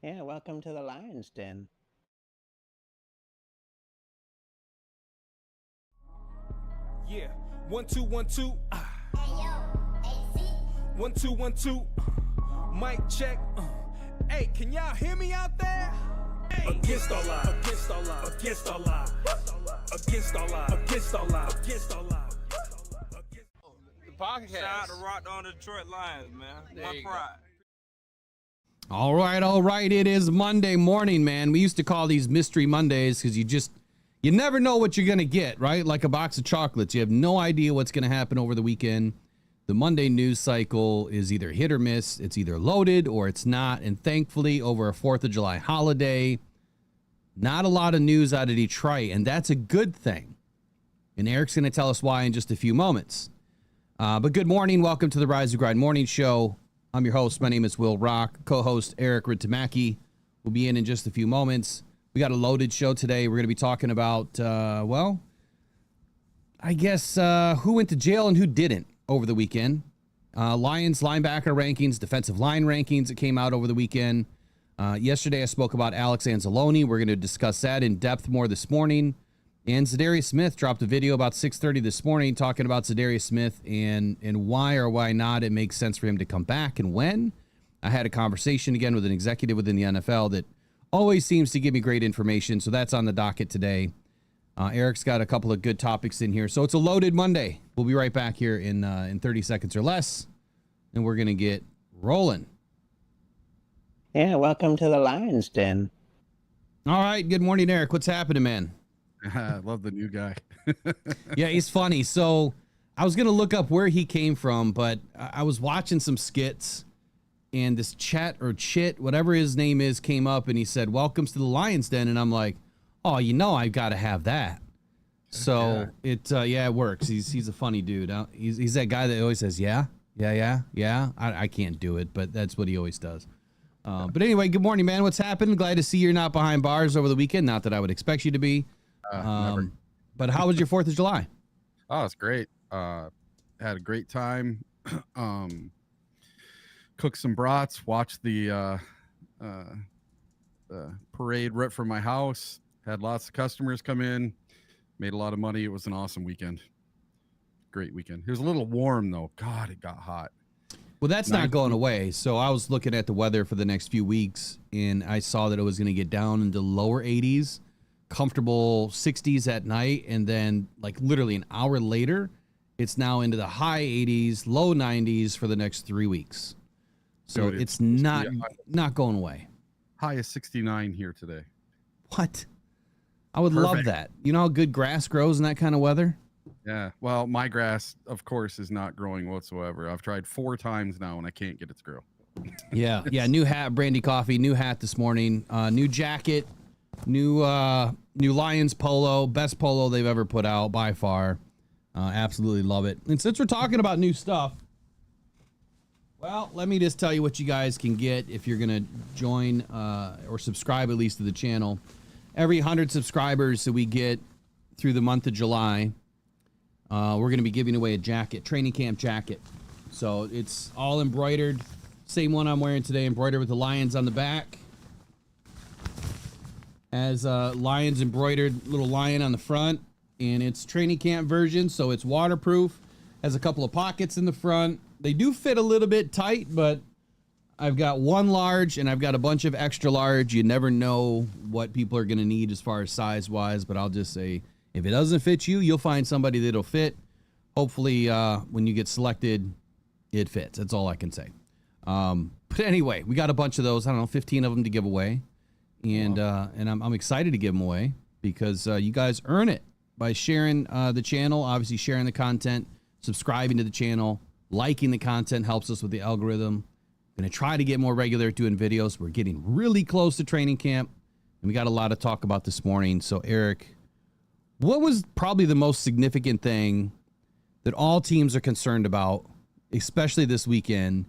Yeah, welcome to the Lion's Den. Yeah, 1 2 1 2. One two one two. Mic check. Hey, can y'all hear me out there? Hey. Against all odds. Against all odds. Against all odds. Against all odds. Against all odds. Against all odds. The podcast. Shout out to Rockhound Detroit Lions, man. My pride. All right. It is Monday morning, man. We used to call these Mystery Mondays because you never know what you're going to get, right? Like a box of chocolates. You have no idea what's going to happen over the weekend. The Monday news cycle is either hit or miss. It's either loaded or it's not. And thankfully, over a 4th of July holiday, not a lot of news out of Detroit, and that's a good thing. And Eric's going to tell us why in just a few moments. But good morning. Welcome to the Rise and Grind Morning Show. I'm your host. My name is Will Rock. Co-host Eric Ritamaki will be in just a few moments. We got a loaded show today. We're going to be talking about, who went to jail and who didn't over the weekend. Lions linebacker rankings, defensive line rankings that came out over the weekend. Yesterday I spoke about Alex Anzalone. We're going to discuss that in depth more this morning. And Za'Darius Smith dropped a video about 6:30 this morning talking about Za'Darius Smith and why or why not it makes sense for him to come back and when. I had a conversation again with an executive within the NFL that always seems to give me great information, so that's on the docket today. Eric's got a couple of good topics in here, so it's a loaded Monday. We'll be right back here in 30 seconds or less, and we're going to get rolling. Yeah, welcome to the Lion's Den. All right, good morning, Eric. What's happening, man? I love the new guy. Yeah, he's funny. So I was going to look up where he came from, but I was watching some skits, and this Chit, whatever his name is, came up, and he said, "Welcomes to the Lion's Den," and I'm like, oh, I've got to have that. So it works. He's a funny dude. He's that guy that always says, yeah. I can't do it, but that's what he always does. But anyway, good morning, man. What's happening? Glad to see you're not behind bars over the weekend. Not that I would expect you to be. Never. But how was your 4th of July? Oh, it's great. Had a great time. Cooked some brats, watched the parade right from my house. Had lots of customers come in, made a lot of money. It was an awesome weekend. Great weekend. It was a little warm though. God, it got hot. Well, that's not going away. So I was looking at the weather for the next few weeks, and I saw that it was going to get down into lower 80s, comfortable 60s at night, and then like literally an hour later, it's now into the high 80s, low 90s for the next 3 weeks. So Dude, it's not going away. High is 69 here today. What? I would love that. You know how good grass grows in that kind of weather? Yeah. Well, my grass, of course, is not growing whatsoever. I've tried 4 times now and I can't get it to grow. Yeah. New hat, Brandy Coffee, new hat this morning, new jacket, new Lions polo, best polo they've ever put out by far. Absolutely love it. And since we're talking about new stuff, well, let me just tell you what you guys can get if you're going to join or subscribe at least to the channel. Every 100 subscribers that we get through the month of July, we're going to be giving away a jacket, training camp jacket. So it's all embroidered. Same one I'm wearing today, embroidered with the Lions on the back. As Lions embroidered little lion on the front. And it's training camp version, so it's waterproof. Has a couple of pockets in the front. They do fit a little bit tight, but I've got one large and I've got a bunch of extra large. You never know what people are going to need as far as size wise, but I'll just say if it doesn't fit you, you'll find somebody that'll fit. Hopefully, when you get selected, it fits. That's all I can say. But anyway, we got a bunch of those. I don't know, 15 of them to give away, and I'm excited to give them away because you guys earn it by sharing the channel, obviously sharing the content, subscribing to the channel, liking the content helps us with the algorithm. Going to try to get more regular doing videos. We're getting really close to training camp, and we got a lot to talk about this morning. So, Eric, what was probably the most significant thing that all teams are concerned about, especially this weekend,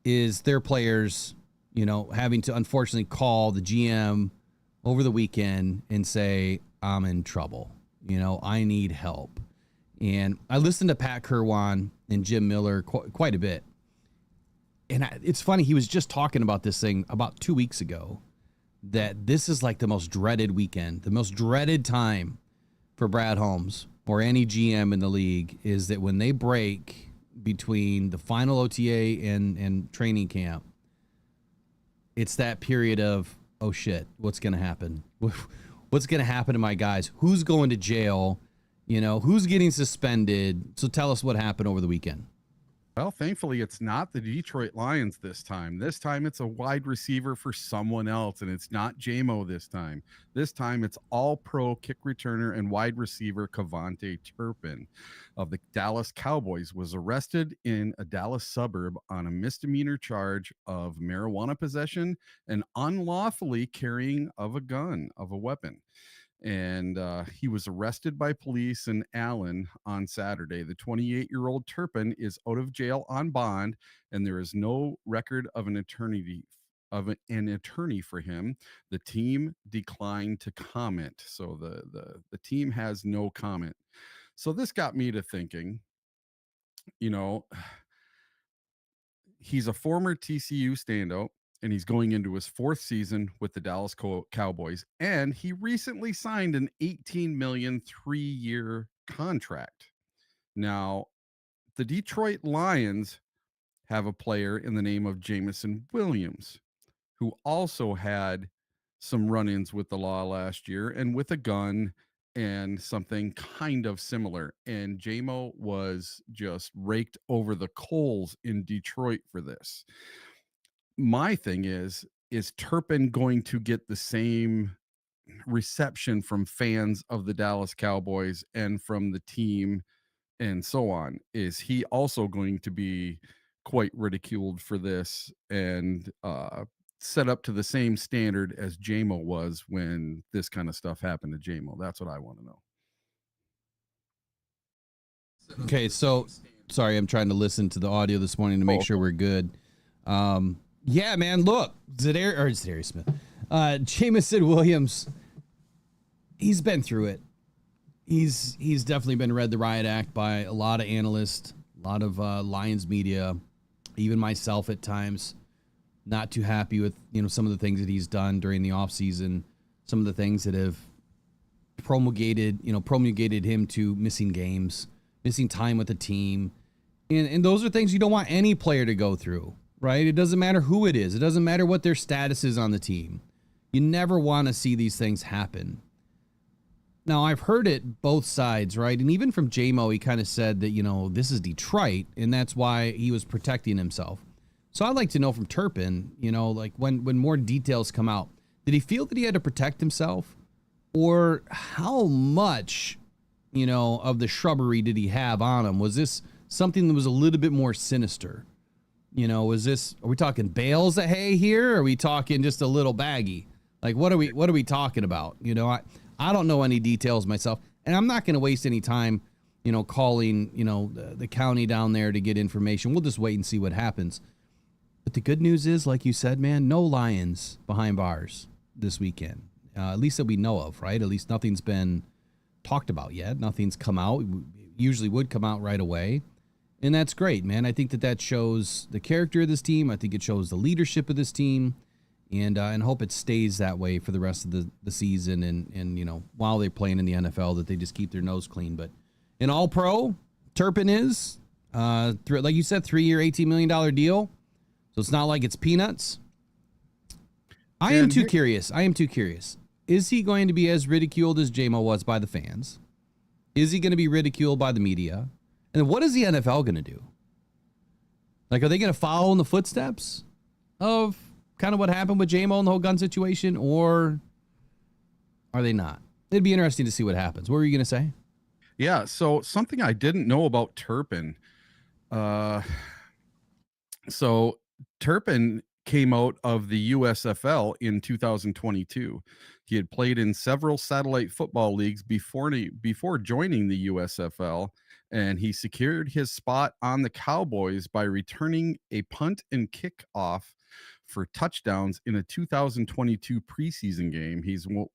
is their players, having to unfortunately call the GM over the weekend and say, I'm in trouble. I need help. And I listened to Pat Kirwan and Jim Miller quite a bit. it's funny, he was just talking about this thing about 2 weeks ago, that this is like the most dreaded weekend, the most dreaded time for Brad Holmes or any GM in the league, is that when they break between the final OTA and training camp, it's that period of, oh shit, what's going to happen? What's going to happen to my guys? Who's going to jail? You know, who's getting suspended? So tell us what happened over the weekend. Well, thankfully, it's not the Detroit Lions this time. This time, it's a wide receiver for someone else, and it's not JMO this time. This time, it's all-pro kick returner and wide receiver Kevontae Turpin of the Dallas Cowboys was arrested in a Dallas suburb on a misdemeanor charge of marijuana possession and unlawfully carrying of a weapon. And he was arrested by police in Allen on Saturday. The 28-year-old Turpin is out of jail on bond, and there is no record of an attorney for him. The team declined to comment, so the team has no comment. So this got me to thinking, you know, he's a former TCU standout, and he's going into his fourth season with the Dallas Cowboys. And he recently signed an $18 million 3-year contract. Now, the Detroit Lions have a player in the name of Jameson Williams, who also had some run-ins with the law last year and with a gun and something kind of similar. And JMO was just raked over the coals in Detroit for this. My thing is Turpin going to get the same reception from fans of the Dallas Cowboys and from the team and so on? Is he also going to be quite ridiculed for this and set up to the same standard as JMO was when this kind of stuff happened to JMO? That's what I want to know. Okay, so sorry, I'm trying to listen to the audio this morning to make sure we're good. Yeah, man, look, Za'Darius Smith, Jameson Williams, he's been through it. He's definitely been read the riot act by a lot of analysts, a lot of Lions media, even myself at times. Not too happy with, you know, some of the things that he's done during the offseason, some of the things that have promulgated him to missing games, missing time with the team. And those are things you don't want any player to go through, right? It doesn't matter who it is. It doesn't matter what their status is on the team. You never want to see these things happen. Now, I've heard it both sides, right? And even from JMO, he kind of said that, you know, this is Detroit, and that's why he was protecting himself. So I'd like to know from Turpin, you know, like when more details come out, did he feel that he had to protect himself? Or how much, you know, of the shrubbery did he have on him? Was this something that was a little bit more sinister? You know, are we talking bales of hay here? Or are we talking just a little baggie? Like, what are we talking about? You know, I don't know any details myself, and I'm not going to waste any time, you know, calling, you know, the county down there to get information. We'll just wait and see what happens. But the good news is, like you said, man, no Lions behind bars this weekend, at least that we know of, right? At least nothing's been talked about yet. Nothing's come out. It usually would come out right away. And that's great, man. I think that shows the character of this team. I think it shows the leadership of this team, and hope it stays that way for the rest of the season. And you know, while they're playing in the NFL, that they just keep their nose clean. But an all-pro, Turpin is, like you said, 3-year, $18 million deal. So it's not like it's peanuts. I am too curious. Is he going to be as ridiculed as JMO was by the fans? Is he going to be ridiculed by the media? And what is the NFL going to do? Like, are they going to follow in the footsteps of kind of what happened with JMO and the whole gun situation, or are they not? It'd be interesting to see what happens. What were you going to say? Yeah, so something I didn't know about Turpin. So Turpin came out of the USFL in 2022. He had played in several satellite football leagues before joining the USFL, and he secured his spot on the Cowboys by returning a punt and kickoff for touchdowns in a 2022 preseason game.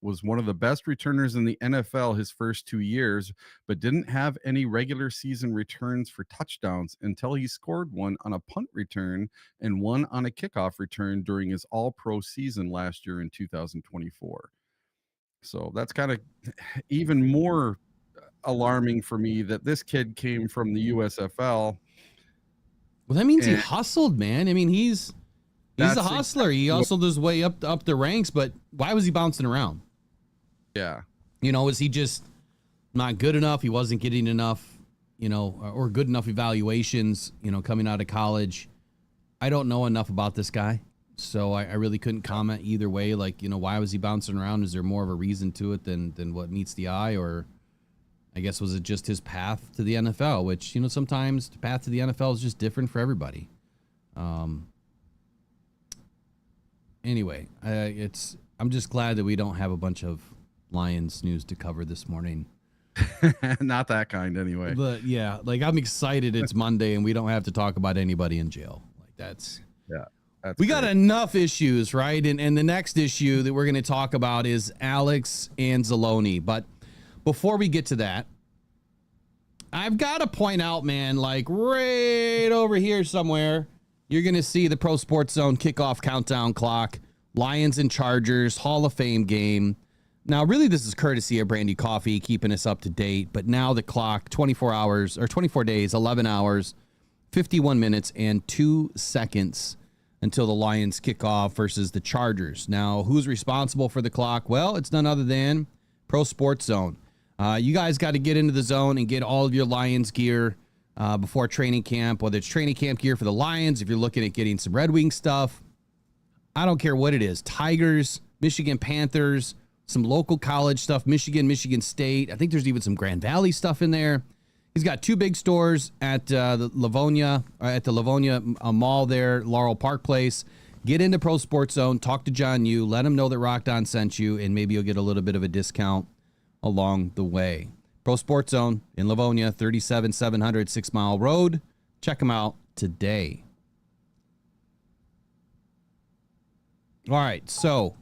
Was one of the best returners in the NFL his first 2 years, but didn't have any regular season returns for touchdowns until he scored one on a punt return and one on a kickoff return during his all-pro season last year in 2024. So that's kind of even more alarming for me that this kid came from the USFL. Well, that means he hustled, man. I mean, he's a hustler. He hustled his way up the ranks, but why was he bouncing around? Yeah. You know, is he just not good enough? He wasn't getting enough, you know, or good enough evaluations, you know, coming out of college. I don't know enough about this guy, so I really couldn't comment either way. Like, you know, why was he bouncing around? Is there more of a reason to it than what meets the eye? Or I guess was it just his path to the NFL, which, you know, sometimes the path to the NFL is just different for everybody. Anyway, I'm just glad that we don't have a bunch of Lions news to cover this morning. Not that kind anyway. But yeah, like I'm excited it's Monday and we don't have to talk about anybody in jail. Like that's we got enough issues, right? And the next issue that we're going to talk about is Alex Anzalone. But before we get to that, I've got to point out, man, like right over here somewhere, you're going to see the Pro Sports Zone kickoff countdown clock, Lions and Chargers, Hall of Fame game. Now, really, this is courtesy of Brandy Coffee, keeping us up to date. But now the clock, 24 hours or 24 days, 11 hours, 51 minutes, and 2 seconds until the Lions kick off versus the Chargers. Now, who's responsible for the clock? Well, it's none other than Pro Sports Zone. You guys got to get into the zone and get all of your Lions gear before training camp, whether it's training camp gear for the Lions, if you're looking at getting some Red Wing stuff. I don't care what it is. Tigers, Michigan Panthers, some local college stuff, Michigan State. I think there's even some Grand Valley stuff in there. He's got 2 big stores at the Livonia Mall there, Laurel Park Place. Get into Pro Sports Zone, talk to John Yu, let him know that Rocked On sent you, and maybe you'll get a little bit of a discount along the way. Pro Sports Zone in Livonia, 37700 6 Mile Road. Check them out today. All right, so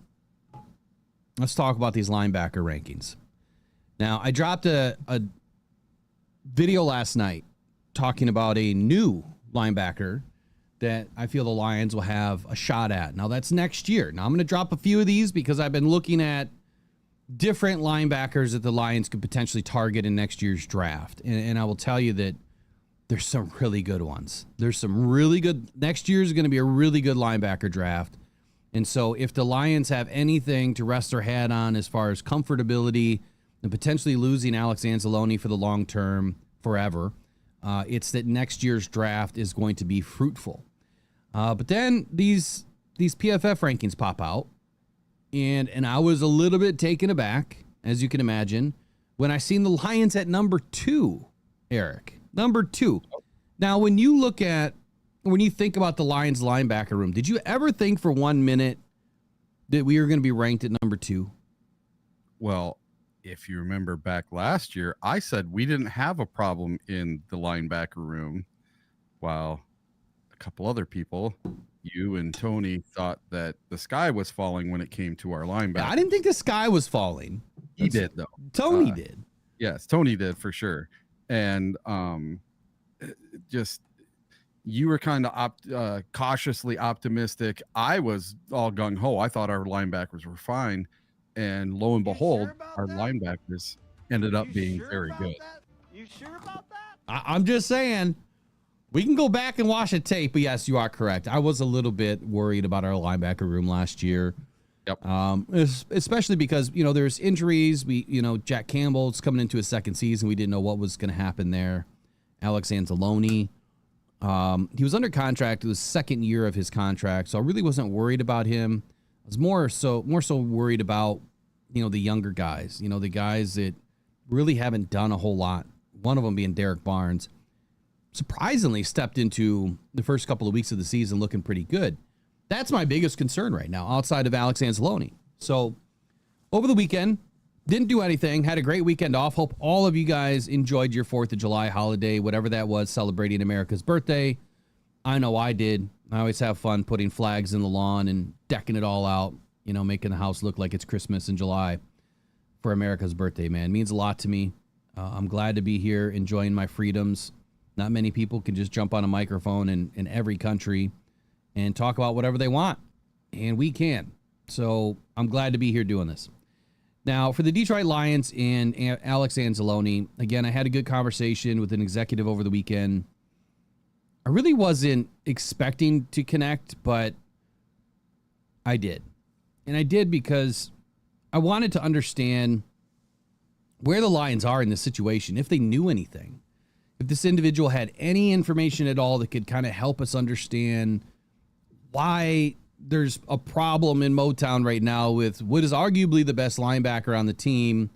let's talk about these linebacker rankings. Now, I dropped a video last night talking about a new linebacker that I feel the Lions will have a shot at. Now, that's next year. Now, I'm going to drop a few of these because I've been looking at different linebackers that the Lions could potentially target in next year's draft. And I will tell you that there's some really good ones. There's some really good. Next year is going to be a really good linebacker draft. And so if the Lions have anything to rest their head on as far as comfortability and potentially losing Alex Anzalone for the long term forever, it's that next year's draft is going to be fruitful. But then these PFF rankings pop out. And I was a little bit taken aback, as you can imagine, when I seen the Lions at number 2, Eric. Number 2. Now, when you think about the Lions linebacker room, did you ever think for 1 minute that we were going to be ranked at number 2? Well, if you remember back last year, I said we didn't have a problem in the linebacker room, while a couple other people, you and Tony, thought that the sky was falling when it came to our linebacker. I didn't think the sky was falling. He did, though. Tony did. Yes, Tony did for sure. And just you were kind of cautiously optimistic. I was all gung-ho. I thought our linebackers were fine. And lo and behold, our linebackers ended up being very good. You sure about that? I'm just saying, we can go back and watch the tape, but yes, you are correct. I was a little bit worried about our linebacker room last year. Yep. Especially because, you know, there's injuries. Jack Campbell's coming into his second season. We didn't know what was going to happen there. Alex Anzalone. He was under contract. It was second year of his contract, so I really wasn't worried about him. I was more so worried about, the younger guys, the guys that really haven't done a whole lot. One of them being Derek Barnes. Surprisingly stepped into the first couple of weeks of the season looking pretty good. That's my biggest concern right now, outside of Alex Anzalone. So over the weekend, didn't do anything, had a great weekend off. Hope all of you guys enjoyed your 4th of July holiday, whatever that was, celebrating America's birthday. I know I did. I always have fun putting flags in the lawn and decking it all out, you know, making the house look like it's Christmas in July for America's birthday, man. It means a lot to me. I'm glad to be here enjoying my freedoms. Not many people can just jump on a microphone in every country and talk about whatever they want, and we can. So I'm glad to be here doing this. Now, for the Detroit Lions and Alex Anzalone, again, I had a good conversation with an executive over the weekend. I really wasn't expecting to connect, but I did. And I did because I wanted to understand where the Lions are in this situation, if they knew anything. If this individual had any information at all that could kind of help us understand why there's a problem in Motown right now with what is arguably the best linebacker on the team.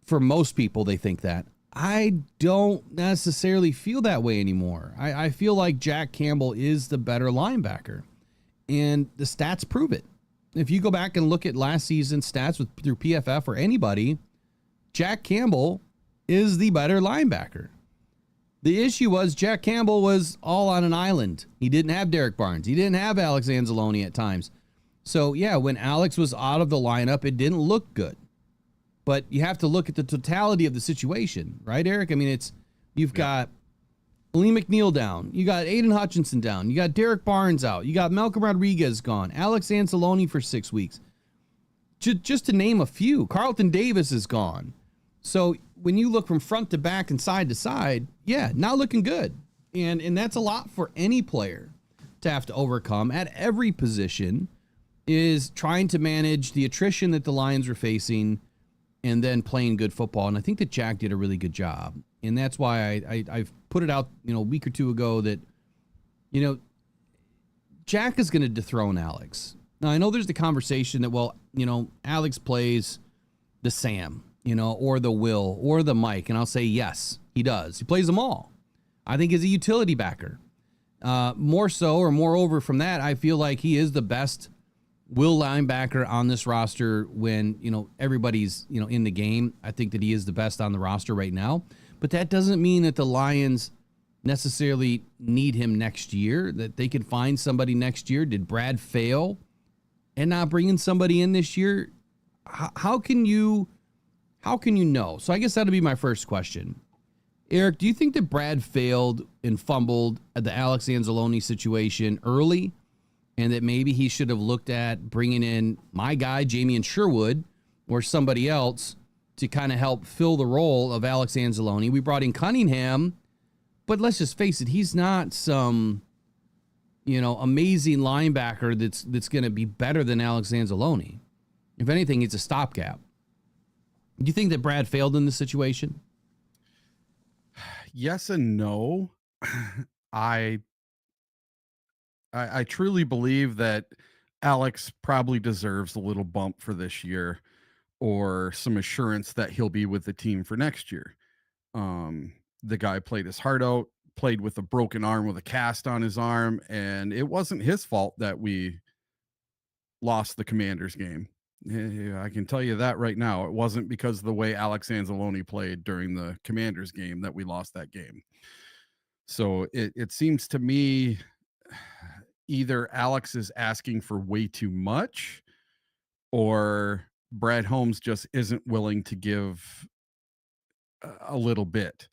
For most people, they think that. I don't necessarily feel that way anymore. I feel like Jack Campbell is the better linebacker, and the stats prove it. If you go back and look at last season's stats through PFF or anybody, Jack Campbell is the better linebacker. The issue was Jack Campbell was all on an island. He didn't have Derek Barnes. He didn't have Alex Anzalone at times. So, yeah, when Alex was out of the lineup, it didn't look good. But you have to look at the totality of the situation, right, Eric? I mean, you've got Lee McNeil down. You got Aiden Hutchinson down. You got Derek Barnes out. You got Malcolm Rodriguez gone. Alex Anzalone for 6 weeks. Just to name a few. Carlton Davis is gone. So when you look from front to back and side to side, yeah, not looking good. And that's a lot for any player to have to overcome at every position, is trying to manage the attrition that the Lions are facing and then playing good football. And I think that Jack did a really good job. And that's why I've put it out, you know, a week or two ago that, you know, Jack is going to dethrone Alex. Now, I know there's the conversation that, well, you know, Alex plays the Sam, you know, or the Will or the Mike. And I'll say, yes, he does. He plays them all. I think he's a utility backer. More so or moreover from that, I feel like he is the best will linebacker on this roster when, you know, everybody's, you know, in the game. I think that he is the best on the roster right now. But that doesn't mean that the Lions necessarily need him next year, that they could find somebody next year. Did Brad fail and not bringing somebody in this year? How can you know? So I guess that'll be my first question. Eric, do you think that Brad failed and fumbled at the Alex Anzalone situation early, and that maybe he should have looked at bringing in my guy, Jamie Sherwood, or somebody else to kind of help fill the role of Alex Anzalone? We brought in Cunningham, but let's just face it, he's not some, you know, amazing linebacker that's going to be better than Alex Anzalone. If anything, he's a stopgap. Do you think that Brad failed in this situation? Yes and no. I truly believe that Alex probably deserves a little bump for this year, or some assurance that he'll be with the team for next year. The guy played his heart out, played with a broken arm with a cast on his arm, and it wasn't his fault that we lost the Commanders game. I can tell you that right now. It wasn't because of the way Alex Anzalone played during the Commanders game that we lost that game. So it seems to me either Alex is asking for way too much, or Brad Holmes just isn't willing to give a little bit.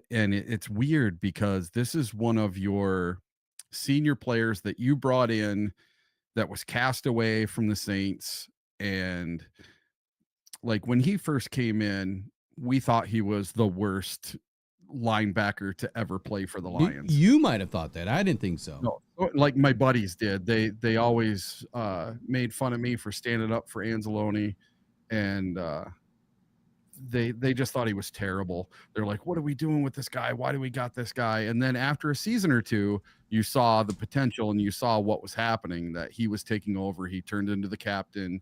And it's weird because this is one of your senior players that you brought in that was cast away from the Saints. And like when he first came in, we thought he was the worst linebacker to ever play for the Lions. You might have thought that. I didn't think so. No, like my buddies did. They always made fun of me for standing up for Anzalone, and they just thought he was terrible. They're like, what are we doing with this guy? Why do we got this guy? And then after a season or two, you saw the potential and you saw what was happening, that he was taking over. He turned into the captain,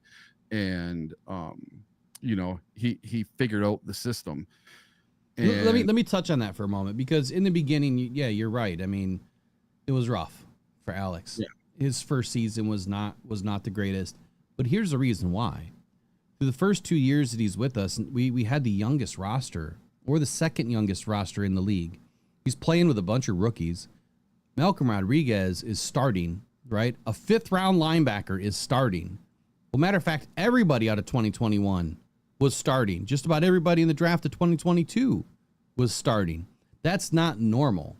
and you know, he figured out the system. And let me touch on that for a moment, because in the beginning, yeah, you're right. I mean, it was rough for Alex. Yeah. His first season was not the greatest, but here's the reason why. Through the first 2 years that he's with us, we had the youngest roster, or the second youngest roster in the league. He's playing with a bunch of rookies. Malcolm Rodriguez is starting, right? A 5th-round linebacker is starting. Well, matter of fact, everybody out of 2021 was starting. Just about everybody in the draft of 2022 was starting. That's not normal.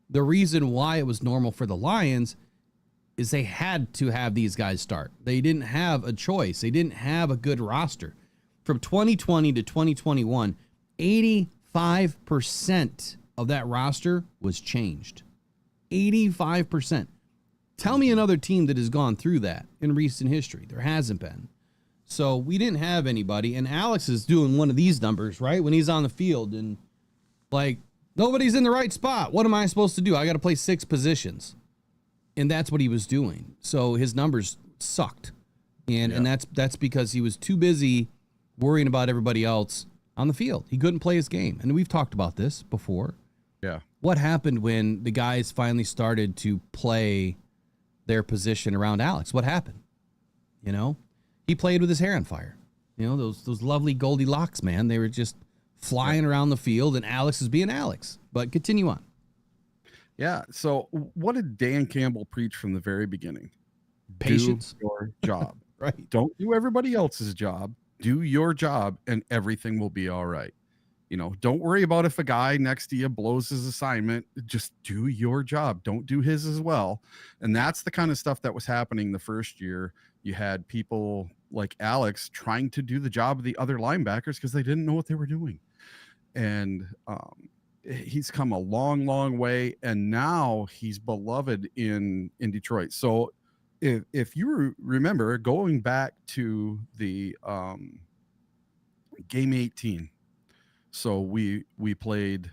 The reason why it was normal for the Lions is they had to have these guys start. They didn't have a choice. They didn't have a good roster. From 2020 to 2021, 85% of that roster was changed. 85%. Tell me another team that has gone through that in recent history. There hasn't been. So we didn't have anybody. And Alex is doing one of these numbers, right? When he's on the field and like nobody's in the right spot. What am I supposed to do? I got to play 6 positions. And that's what he was doing. So his numbers sucked. And that's because he was too busy worrying about everybody else on the field. He couldn't play his game. And we've talked about this before. Yeah. What happened when the guys finally started to play their position around Alex? What happened? You know, he played with his hair on fire. You know, those lovely Goldilocks, man. They were just flying around the field, and Alex is being Alex. But continue on. Yeah. So what did Dan Campbell preach from the very beginning? Patience. Do your job. Right. Don't do everybody else's job. Do your job, and everything will be all right. You know, don't worry about if a guy next to you blows his assignment. Just do your job. Don't do his as well. And that's the kind of stuff that was happening the first year. You had people like Alex trying to do the job of the other linebackers because they didn't know what they were doing. And he's come a long, long way. And now he's beloved in Detroit. So if you remember going back to the game 18, so we played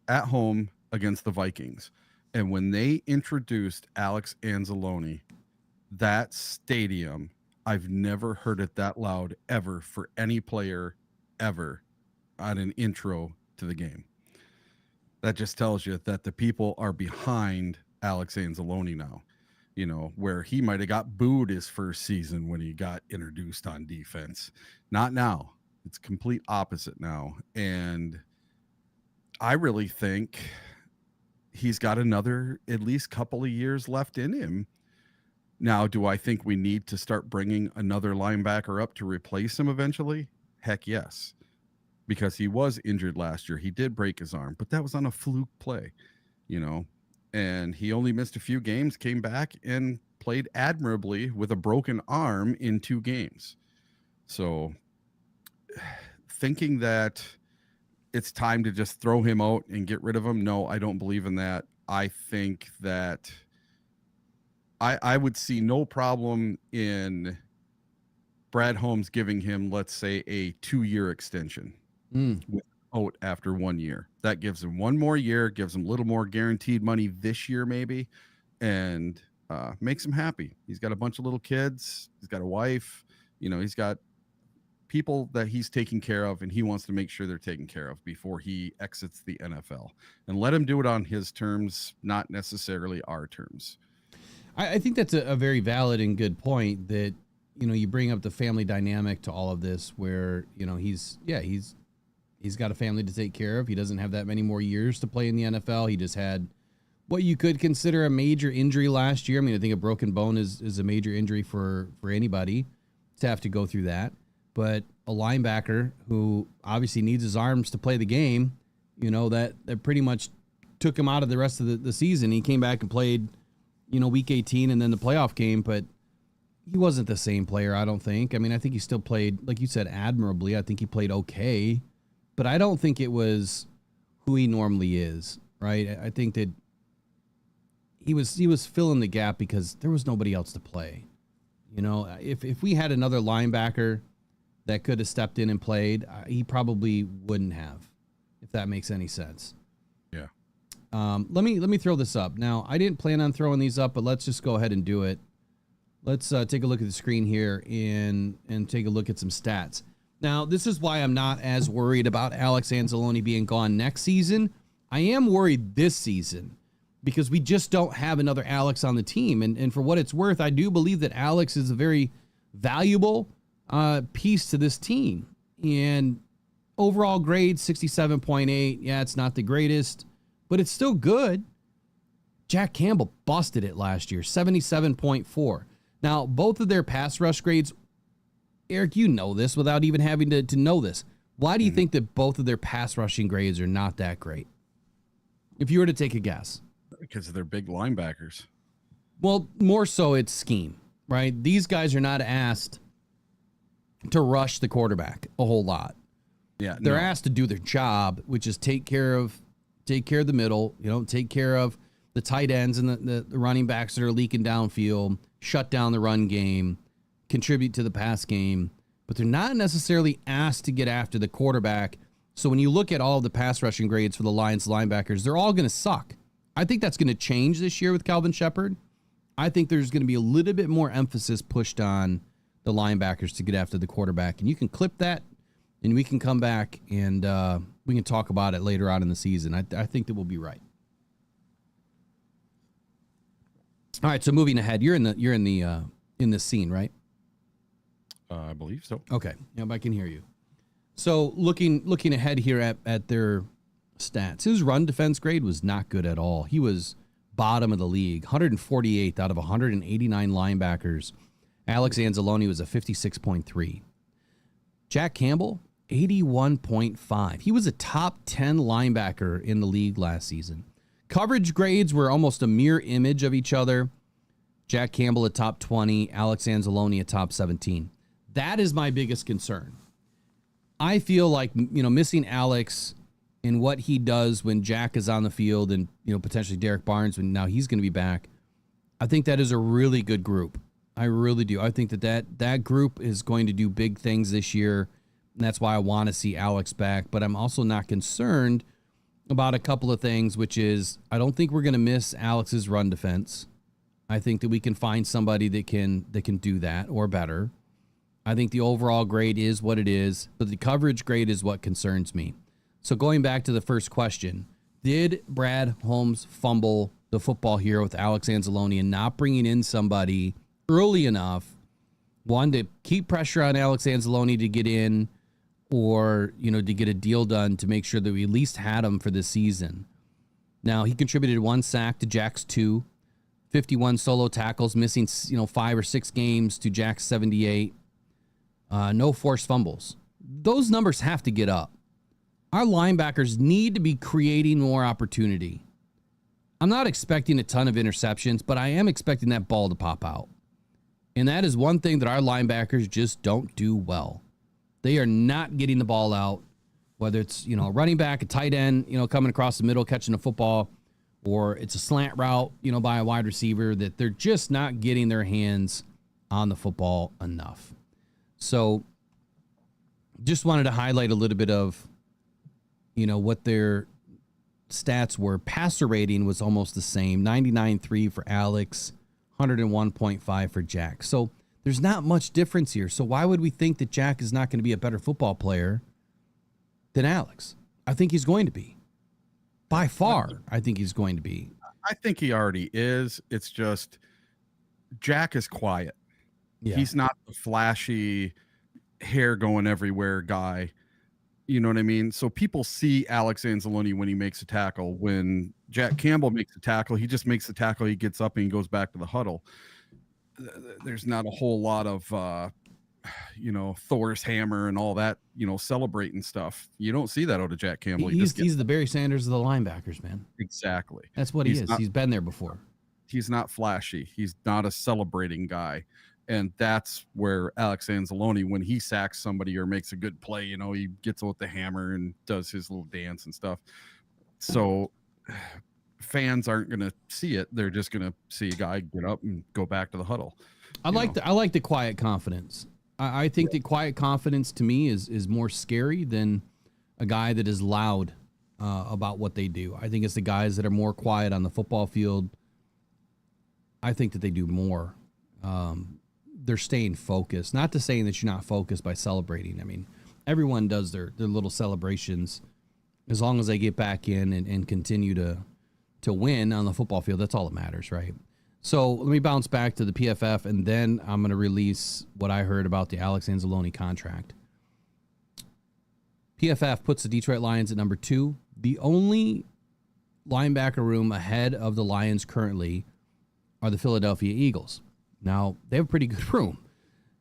at home against the Vikings. And when they introduced Alex Anzalone, that stadium, I've never heard it that loud ever for any player ever on an intro to the game. That just tells you that the people are behind Alex Anzalone now. You know, where he might have got booed his first season when he got introduced on defense. Not now. It's complete opposite now. And I really think he's got another at least couple of years left in him. Now, do I think we need to start bringing another linebacker up to replace him eventually? Heck yes. Because he was injured last year. He did break his arm, but that was on a fluke play, you know. And he only missed a few games, came back and played admirably with a broken arm in 2 games. So thinking that it's time to just throw him out and get rid of him, no, I don't believe in that. I think that I would see no problem in Brad Holmes giving him, let's say, a 2-year extension out after 1 year. That gives him 1 more year, gives him a little more guaranteed money this year maybe, and makes him happy. He's got a bunch of little kids. He's got a wife. You know, he's got people that he's taking care of, and he wants to make sure they're taken care of before he exits the NFL. And let him do it on his terms, not necessarily our terms. I think that's a very valid and good point that, you know, you bring up the family dynamic to all of this where, you know, he's got a family to take care of. He doesn't have that many more years to play in the NFL. He just had what you could consider a major injury last year. I mean, I think a broken bone is a major injury for anybody to have to go through that. But a linebacker who obviously needs his arms to play the game, you know, that pretty much took him out of the rest of the season. He came back and played, you know, week 18 and then the playoff game, but he wasn't the same player, I don't think. I mean, I think he still played, like you said, admirably. I think he played okay, but I don't think it was who he normally is, right? I think that he was filling the gap because there was nobody else to play. You know, if we had another linebacker that could have stepped in and played, he probably wouldn't have, if that makes any sense. Yeah. Let me throw this up. Now, I didn't plan on throwing these up, but let's just go ahead and do it. Let's take a look at the screen here and take a look at some stats. Now, this is why I'm not as worried about Alex Anzalone being gone next season. I am worried this season because we just don't have another Alex on the team. And for what it's worth, I do believe that Alex is a very valuable piece to this team. And overall grade, 67.8. Yeah, it's not the greatest, but it's still good. Jack Campbell busted it last year, 77.4. Now, both of their pass rush grades, Eric, you know this without even having to know this. Why do you think that both of their pass rushing grades are not that great? If you were to take a guess. Because they're big linebackers. Well, more so it's scheme, right? These guys are not asked to rush the quarterback a whole lot. Yeah, They're asked to do their job, which is take care of the middle, take care of the tight ends and the running backs that are leaking downfield, shut down the run game, contribute to the pass game, but they're not necessarily asked to get after the quarterback. So when you look at all of the pass rushing grades for the Lions linebackers, they're all going to suck. I think that's going to change this year with Calvin Shepard. I think there's going to be a little bit more emphasis pushed on the linebackers to get after the quarterback. And you can clip that, and we can come back and we can talk about it later on in the season. I think that we'll be right. All right, so moving ahead, you're in the scene, right? I believe so. Okay, yep, I can hear you. So looking ahead here at their stats, his run defense grade was not good at all. He was bottom of the league, 148th out of 189 linebackers. Alex Anzalone was a 56.3. Jack Campbell, 81.5. He was a top 10 linebacker in the league last season. Coverage grades were almost a mirror image of each other. Jack Campbell a top 20, Alex Anzalone a top 17. That is my biggest concern. I feel like, missing Alex and what he does when Jack is on the field and, potentially Derek Barnes when now he's going to be back. I think that is a really good group. I really do. I think that group is going to do big things this year. And that's why I want to see Alex back. But I'm also not concerned about a couple of things, which is I don't think we're going to miss Alex's run defense. I think that we can find somebody that can do that or better. I think the overall grade is what it is, but the coverage grade is what concerns me. So going back to the first question, did Brad Holmes fumble the football here with Alex Anzalone and not bringing in somebody early enough, one, to keep pressure on Alex Anzalone to get in, or, to get a deal done to make sure that we at least had him for this season? Now, he contributed 1 sack to Jack's 2, 51 solo tackles, missing, 5 or 6 games to Jack's 78. No forced fumbles. Those numbers have to get up. Our linebackers need to be creating more opportunity. I'm not expecting a ton of interceptions, but I am expecting that ball to pop out. And that is one thing that our linebackers just don't do well. They are not getting the ball out, whether it's, a running back, a tight end, coming across the middle, catching a football, or it's a slant route, by a wide receiver, that they're just not getting their hands on the football enough. So just wanted to highlight a little bit of, what their stats were. Passer rating was almost the same, 99.3 for Alex, 101.5 for Jack. So there's not much difference here. So why would we think that Jack is not going to be a better football player than Alex? I think he's going to be. By far, I think he's going to be. I think he already is. It's just Jack is quiet. Yeah. He's not the flashy hair going everywhere guy. You know what I mean? So people see Alex Anzalone when he makes a tackle. When Jack Campbell makes a tackle, he just makes the tackle, he gets up and he goes back to the huddle. There's not a whole lot of, Thor's hammer and all that, celebrating stuff. You don't see that out of Jack Campbell. He's the Barry Sanders of the linebackers, man. Exactly. That's what he is. He's been there before. He's not flashy. He's not a celebrating guy. And that's where Alex Anzalone, when he sacks somebody or makes a good play, he gets out the hammer and does his little dance and stuff. So fans aren't going to see it. They're just going to see a guy get up and go back to the huddle. I like the quiet confidence. I think that quiet confidence to me is more scary than a guy that is loud about what they do. I think it's the guys that are more quiet on the football field. I think that they do more. They're staying focused. Not to saying that you're not focused by celebrating. I mean, everyone does their little celebrations as long as they get back in and continue to win on the football field. That's all that matters, right? So let me bounce back to the PFF, and then I'm going to release what I heard about the Alex Anzalone contract. PFF puts the Detroit Lions at number 2. The only linebacker room ahead of the Lions currently are the Philadelphia Eagles. Now, they have a pretty good room.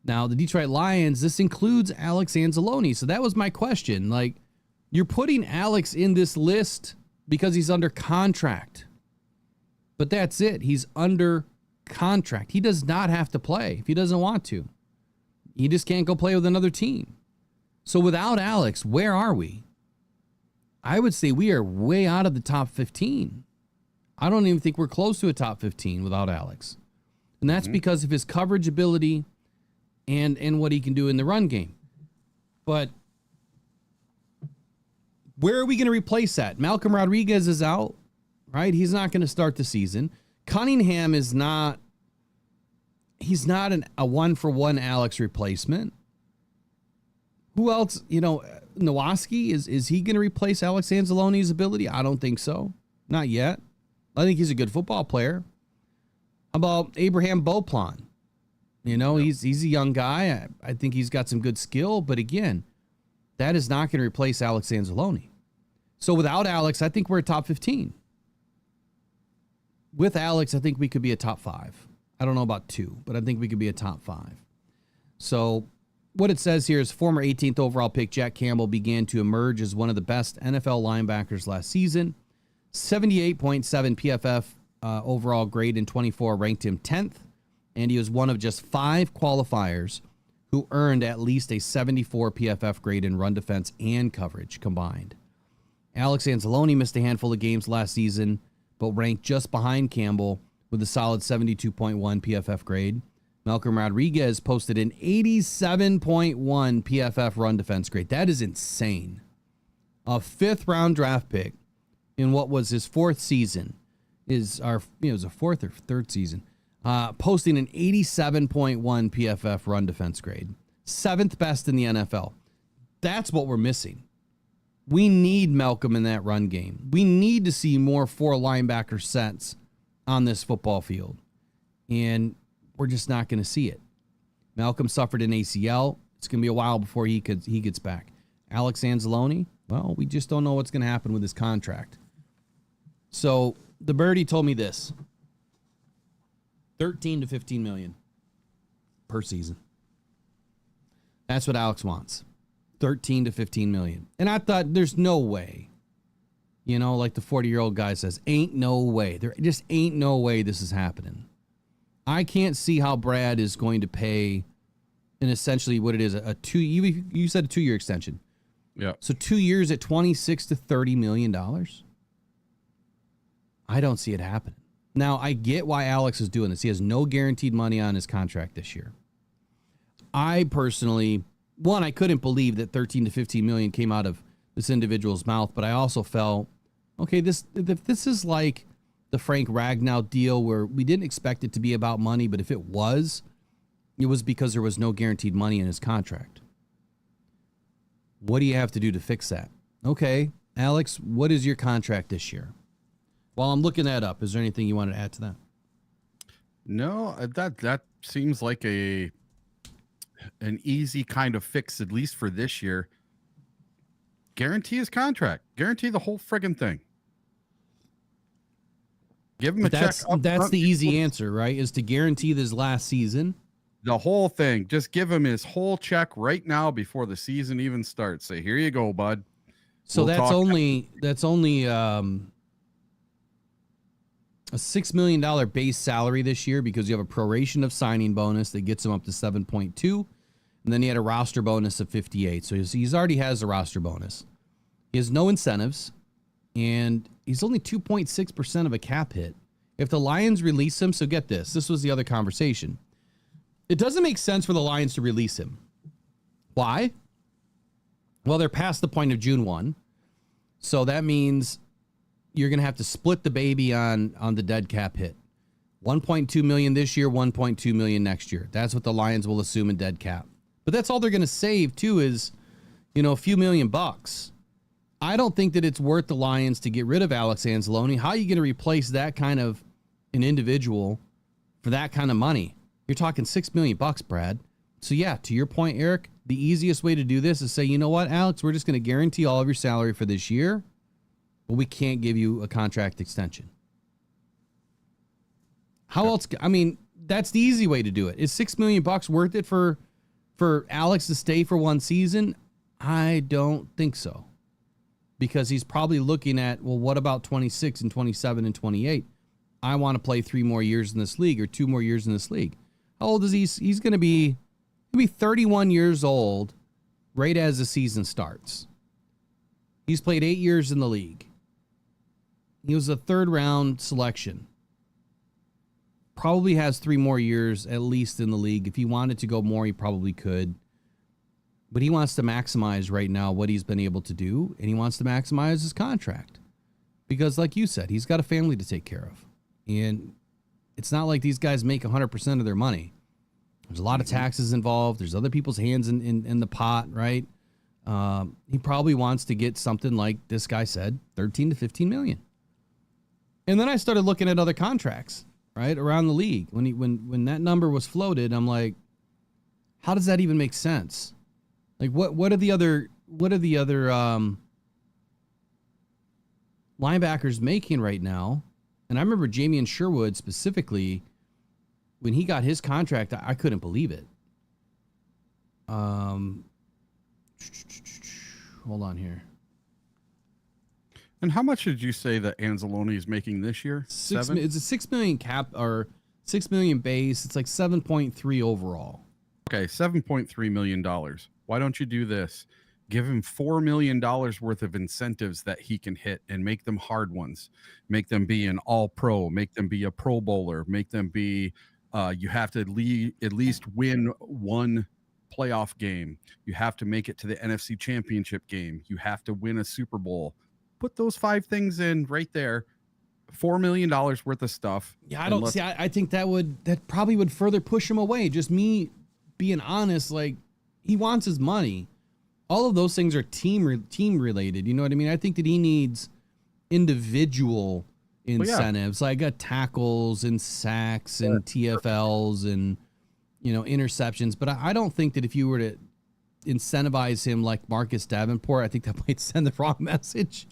Now, the Detroit Lions, this includes Alex Anzalone. So that was my question. Like, you're putting Alex in this list because he's under contract. But that's it. He's under contract. He does not have to play if he doesn't want to. He just can't go play with another team. So without Alex, where are we? I would say we are way out of the top 15. I don't even think we're close to a top 15 without Alex. And that's because of his coverage ability and what he can do in the run game. But where are we going to replace that? Malcolm Rodriguez is out, right? He's not going to start the season. Cunningham is not, he's not a one-for-one Alex replacement. Who else? You know, Nowaski, is he going to replace Alex Anzalone's ability? I don't think so. Not yet. I think he's a good football player. How about Abraham Beauplan? You know, he's a young guy. I think he's got some good skill. But again, that is not going to replace Alex Anzalone. So without Alex, I think we're a top 15. With Alex, I think we could be a top 5. I don't know about 2, but I think we could be a top 5. So what it says here is former 18th overall pick Jack Campbell began to emerge as one of the best NFL linebackers last season. 78.7 PFF overall grade in 24 ranked him 10th, and he was one of just 5 qualifiers who earned at least a 74 PFF grade in run defense and coverage combined. Alex Anzalone missed a handful of games last season, but ranked just behind Campbell with a solid 72.1 PFF grade. Malcolm Rodriguez posted an 87.1 PFF run defense grade. That is insane. A 5th round draft pick in what was his 4th season it was a 4th or 3rd season, posting an 87.1 PFF run defense grade. 7th best in the NFL. That's what we're missing. We need Malcolm in that run game. We need to see more 4 linebacker sets on this football field. And we're just not going to see it. Malcolm suffered an ACL. It's going to be a while before he gets back. Alex Anzalone, well, we just don't know what's going to happen with his contract. So the birdie told me this: 13 to 15 million per season. That's what Alex wants. 13 to 15 million. And I thought, there's no way. You know, like the 40-year-old guy says, ain't no way. There just ain't no way this is happening. I can't see how Brad is going to pay in essentially what it is, a 2, you said a 2-year extension. Yeah. So 2 years at 26 to 30 million dollars. I don't see it happening. Now, I get why Alex is doing this. He has no guaranteed money on his contract this year. I personally, I couldn't believe that 13 to 15 million came out of this individual's mouth, but I also felt, okay, this is like the Frank Ragnow deal where we didn't expect it to be about money, but if it was because there was no guaranteed money in his contract. What do you have to do to fix that? Okay, Alex, what is your contract this year? While I'm looking that up, is there anything you want to add to that? No, that seems like an easy kind of fix, at least for this year. Guarantee his contract. Guarantee the whole friggin' thing. Give him a check. That's the easy answer, right? Is to guarantee this last season. The whole thing. Just give him his whole check right now before the season even starts. Say, here you go, bud. So that's only a $6 million base salary this year because you have a proration of signing bonus that gets him up to 7.2. And then he had a roster bonus of 58. So he's already has a roster bonus. He has no incentives. And he's only 2.6% of a cap hit. If the Lions release him, so get this. This was the other conversation. It doesn't make sense for the Lions to release him. Why? Well, they're past the point of June 1. So that means you're going to have to split the baby on the dead cap hit. 1.2 million this year, 1.2 million next year. That's what the Lions will assume in dead cap. But that's all they're going to save too is, a few $1,000,000. I don't think that it's worth the Lions to get rid of Alex Anzalone. How are you going to replace that kind of an individual for that kind of money? You're talking $6 million, Brad. So yeah, to your point, Eric, the easiest way to do this is say, you know what, Alex, we're just going to guarantee all of your salary for this year. but we can't give you a contract extension. How else? I mean, that's the easy way to do it. Is $6 million worth it for Alex to stay for one season? I don't think so, because he's probably looking at, well, what about 26 and 27 and 28? I want to play 3 more years in this league or 2 more years in this league. How old is he? He's going to be 31 years old right as the season starts. He's played 8 years in the league. He was a 3rd round selection. Probably has 3 more years at least in the league. If he wanted to go more, he probably could. But he wants to maximize right now what he's been able to do, and he wants to maximize his contract. Because like you said, he's got a family to take care of. And it's not like these guys make 100% of their money. There's a lot of taxes involved. There's other people's hands in the pot, right? He probably wants to get something like this guy said, 13 to 15 million. And then I started looking at other contracts, right, around the league. When that number was floated, I'm like, how does that even make sense? Like, what are the other linebackers making right now? And I remember Jamie Sherwood specifically, when he got his contract, I couldn't believe it. Hold on here. And how much did you say that Anzalone is making this year? It's a $6 million cap or $6 million base. It's like 7.3 overall. Okay, $7.3 million. Why don't you do this? Give him $4 million worth of incentives that he can hit and make them hard ones. Make them be an all-pro. Make them be a Pro Bowler. Make them be, you have to at least win one playoff game. You have to make it to the NFC Championship game. You have to win a Super Bowl. Put those 5 things in right there. $4 million worth of stuff. Yeah, I don't see. I think that probably would further push him away. Just me being honest, like, he wants his money. All of those things are team related. You know what I mean? I think that he needs individual incentives, like tackles and sacks and TFLs and, interceptions. But I don't think that if you were to incentivize him like Marcus Davenport, I think that might send the wrong message,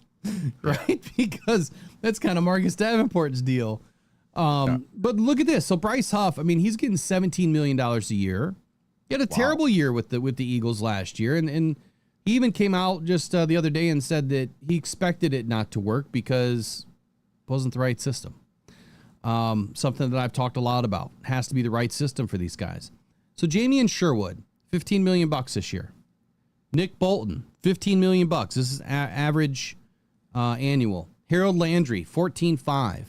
right? Because that's kind of Marcus Davenport's deal. But look at this. So Bryce Huff, I mean, he's getting $17 million a year. He had a terrible year with the Eagles last year, and he even came out just the other day and said that he expected it not to work because it wasn't the right system. Something that I've talked a lot about. It has to be the right system for these guys. So Jamie Sherwood, $15 million this year. Nick Bolton, $15 million. This is average annual. Harold Landry, $14.5.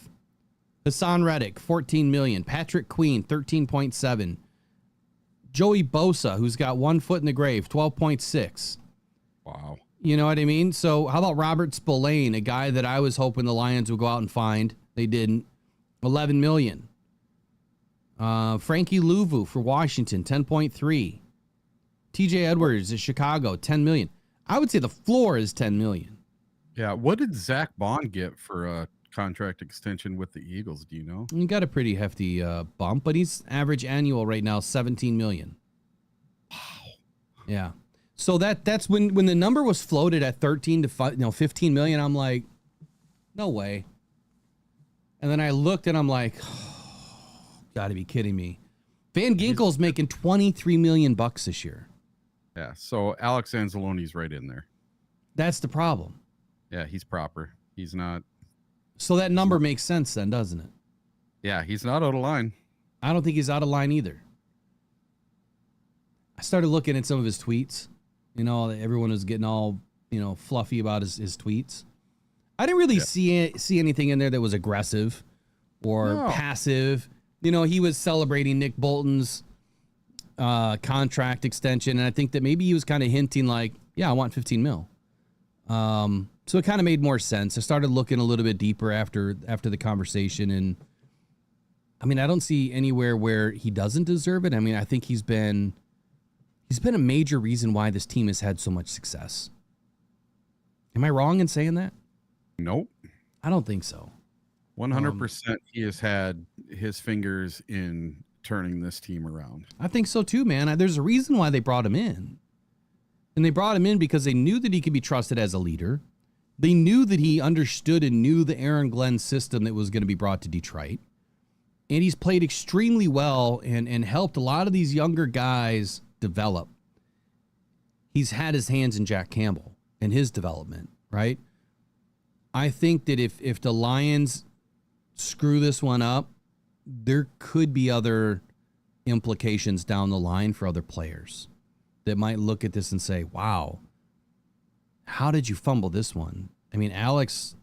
Hassan Reddick, $14 million. Patrick Queen, $13.7. Joey Bosa, who's got 1 foot in the grave, 12.6. Wow. You know what I mean? So how about Robert Spillane, a guy that I was hoping the Lions would go out and find? They didn't. $11 million. Frankie Louvu for Washington, 10.3. TJ Edwards at Chicago, 10 million. I would say the floor is 10 million. Yeah. What did Zach Bond get for a contract extension with the Eagles? Do you know? He got a pretty hefty bump, but he's average annual right now, 17 million. Wow. Yeah. So that's when the number was floated at 13 to 15 million. I'm like, no way. And then I looked and I'm like, oh, gotta be kidding me. Van Ginkel's making $23 million this year. Yeah. So Alex Anzalone's right in there. That's the problem. Yeah. He's proper. He's not. So that number makes sense then, doesn't it? Yeah, he's not out of line. I don't think he's out of line either. I started looking at some of his tweets. Everyone was getting all, fluffy about his tweets. I didn't really see anything in there that was aggressive or passive. He was celebrating Nick Bolton's contract extension, and I think that maybe he was kind of hinting like, yeah, I want 15 mil. So it kind of made more sense. I started looking a little bit deeper after the conversation, and I mean, I don't see anywhere where he doesn't deserve it. I mean, I think he's been a major reason why this team has had so much success. Am I wrong in saying that? Nope. I don't think so. 100% he has had his fingers in turning this team around. I think so too, man. There's a reason why they brought him in. And they brought him in because they knew that he could be trusted as a leader. They knew that he understood and knew the Aaron Glenn system that was going to be brought to Detroit. And he's played extremely well and helped a lot of these younger guys develop. He's had his hands in Jack Campbell and his development, right? I think that if the Lions screw this one up, there could be other implications down the line for other players that might look at this and say, wow, how did you fumble this one? I mean, Alex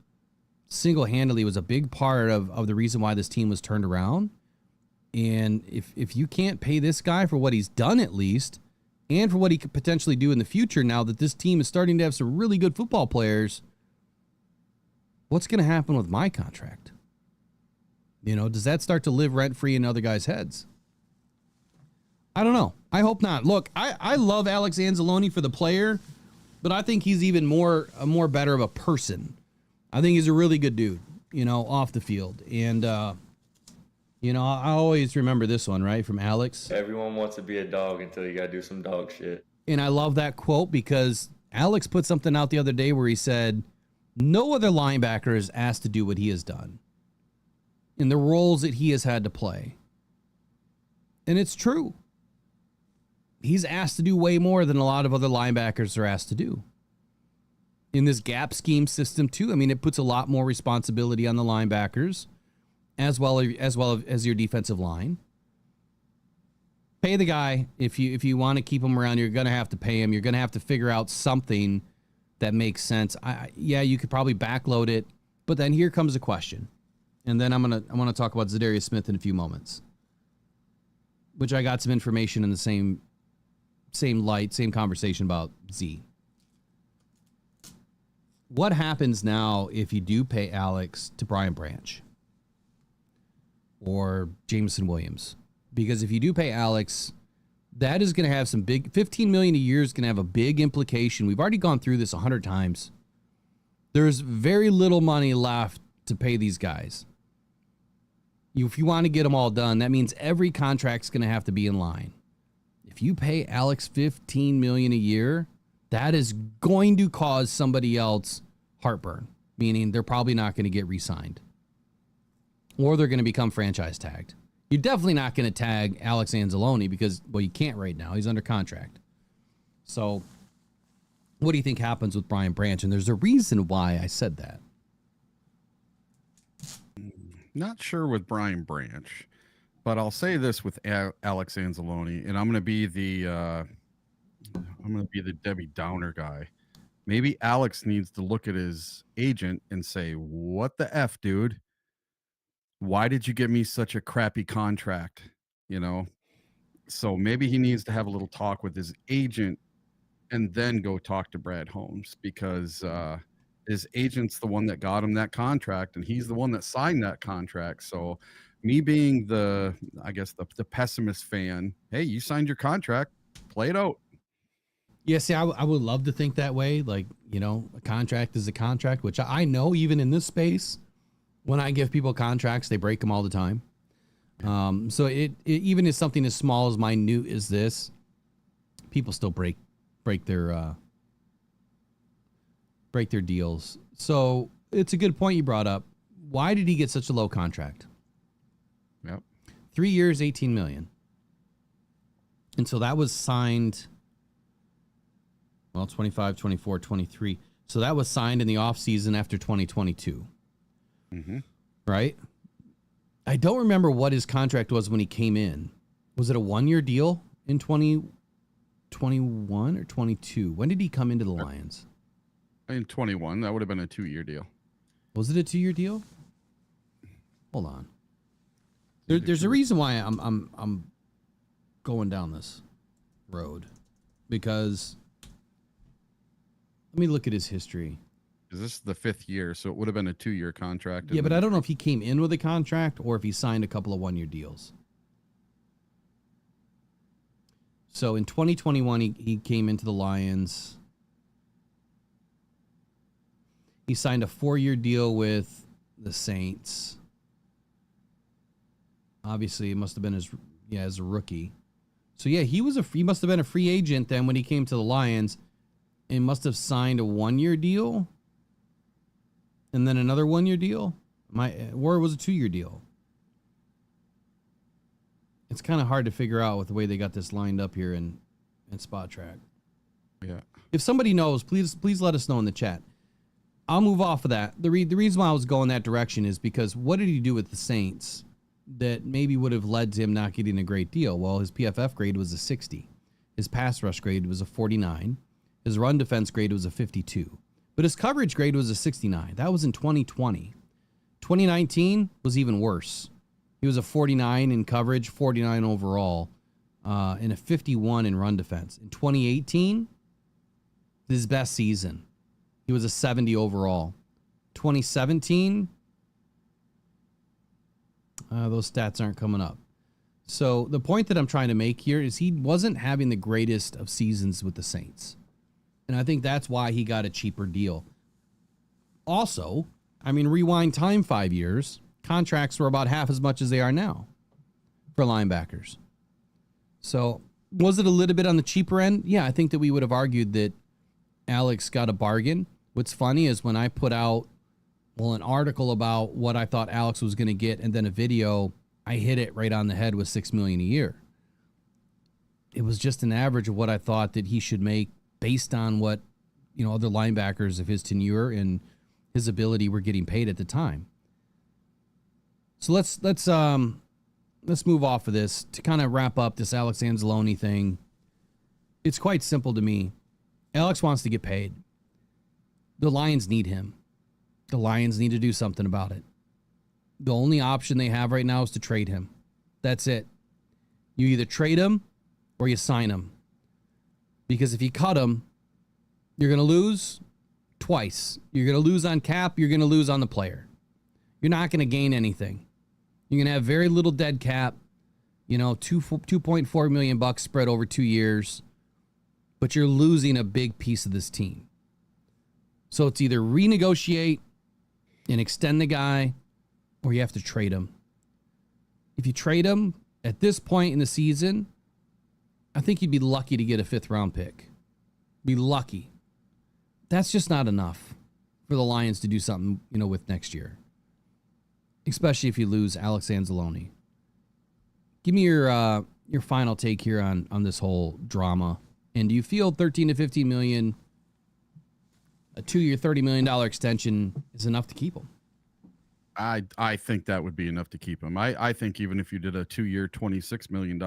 single-handedly was a big part of the reason why this team was turned around. And if you can't pay this guy for what he's done at least, and for what he could potentially do in the future now that this team is starting to have some really good football players, what's going to happen with my contract? You know, does that start to live rent-free in other guys' heads? I don't know. I hope not. Look, I love Alex Anzalone for the player, but I think he's even more better of a person. I think he's a really good dude, you know, off the field. And, you know, I always remember this one, right, from Alex. Everyone wants to be a dog until you got to do some dog shit. And I love that quote because Alex put something out the other day where he said, no other linebacker is asked to do what he has done in the roles that he has had to play. And it's true. He's asked to do way more than a lot of other linebackers are asked to do. In this gap scheme system, too, I mean, it puts a lot more responsibility on the linebackers as well as your defensive line. Pay the guy. If you want to keep him around, you're going to have to pay him. You're going to have to figure out something that makes sense. Yeah, you could probably backload it, but then here comes a question. And then I want to talk about Za'Darius Smith in a few moments, which I got some information in the same conversation about Z. What happens now if you do pay Alex to Brian Branch or Jameson Williams? Because if you do pay Alex, that is going to have some big, $15 million a year is going to have a big implication. We've already gone through this 100 times. There's very little money left to pay these guys. If you want to get them all done, that means every contract's going to have to be in line. If you pay Alex $15 million a year, that is going to cause somebody else heartburn, meaning they're probably not going to get re-signed. Or they're going to become franchise tagged. You're definitely not going to tag Alex Anzalone because, well, you can't right now. He's under contract. So what do you think happens with Brian Branch? And there's a reason why I said that. Not sure with Brian Branch, but I'll say this with Alex Anzalone, and I'm going to be the Debbie Downer guy. Maybe Alex needs to look at his agent and say, "What the F, dude? Why did you give me such a crappy contract?" You know? So maybe he needs to have a little talk with his agent and then go talk to Brad Holmes, because his agent's the one that got him that contract and he's the one that signed that contract. So me being the pessimist fan, hey, you signed your contract, play it out. Yeah, see, I would love to think that way. Like, you know, a contract is a contract, which I know even in this space, when I give people contracts, they break them all the time. So it even is something as small as minute as this, people still break their deals. So it's a good point you brought up. Why did he get such a low contract? Yep. 3 years, $18 million. And so that was signed, well, 25, 24, 23. So that was signed in the offseason after 2022. Mm-hmm. Right? I don't remember what his contract was when he came in. Was it a 1-year deal in 2021 or 22? When did he come into the Lions? In 21, that would have been a 2-year deal. Was it a 2-year deal? Hold on. There's a reason why I'm going down this road, because let me look at his history. This is the 5th year, so it would have been a 2-year contract. Yeah, but I don't know if he came in with a contract or if he signed a couple of 1-year deals. So in 2021, he came into the Lions. He signed a 4-year deal with the Saints. Obviously, it must have been as a rookie. So yeah, he must have been a free agent then when he came to the Lions, and must have signed a 1-year deal. and then another 1-year deal. Or was a 2-year deal? It's kind of hard to figure out with the way they got this lined up here in Spot Track. Yeah. If somebody knows, please let us know in the chat. I'll move off of that. The reason why I was going that direction is because what did he do with the Saints that maybe would have led to him not getting a great deal? Well, his PFF grade was a 60. His pass rush grade was a 49. His run defense grade was a 52. But his coverage grade was a 69. That was in 2020. 2019 was even worse. He was a 49 in coverage, 49 overall, and a 51 in run defense. In 2018, his best season. He was a 70 overall. 2017, those stats aren't coming up. So the point that I'm trying to make here is he wasn't having the greatest of seasons with the Saints. And I think that's why he got a cheaper deal. Also, I mean, rewind time 5 years, contracts were about half as much as they are now for linebackers. So was it a little bit on the cheaper end? Yeah, I think that we would have argued that Alex got a bargain. What's funny is when I put out, an article about what I thought Alex was going to get and then a video, I hit it right on the head with $6 million a year. It was just an average of what I thought that he should make based on what, other linebackers of his tenure and his ability were getting paid at the time. So let's move off of this to kind of wrap up this Alex Anzalone thing. It's quite simple to me. Alex wants to get paid. The Lions need him. The Lions need to do something about it. The only option they have right now is to trade him. That's it. You either trade him or you sign him. Because if you cut him, you're going to lose twice. You're going to lose on cap. You're going to lose on the player. You're not going to gain anything. You're going to have very little dead cap. $2.4 million spread over 2 years. But you're losing a big piece of this team. So it's either renegotiate and extend the guy, or you have to trade him. If you trade him at this point in the season, I think you'd be lucky to get a 5th round pick. Be lucky. That's just not enough for the Lions to do something, with next year. Especially if you lose Alex Anzalone. Give me your final take here on this whole drama. And do you feel 13 to 15 million, a 2-year, $30 million extension is enough to keep him? I think that would be enough to keep him. I think even if you did a 2-year, $26 million,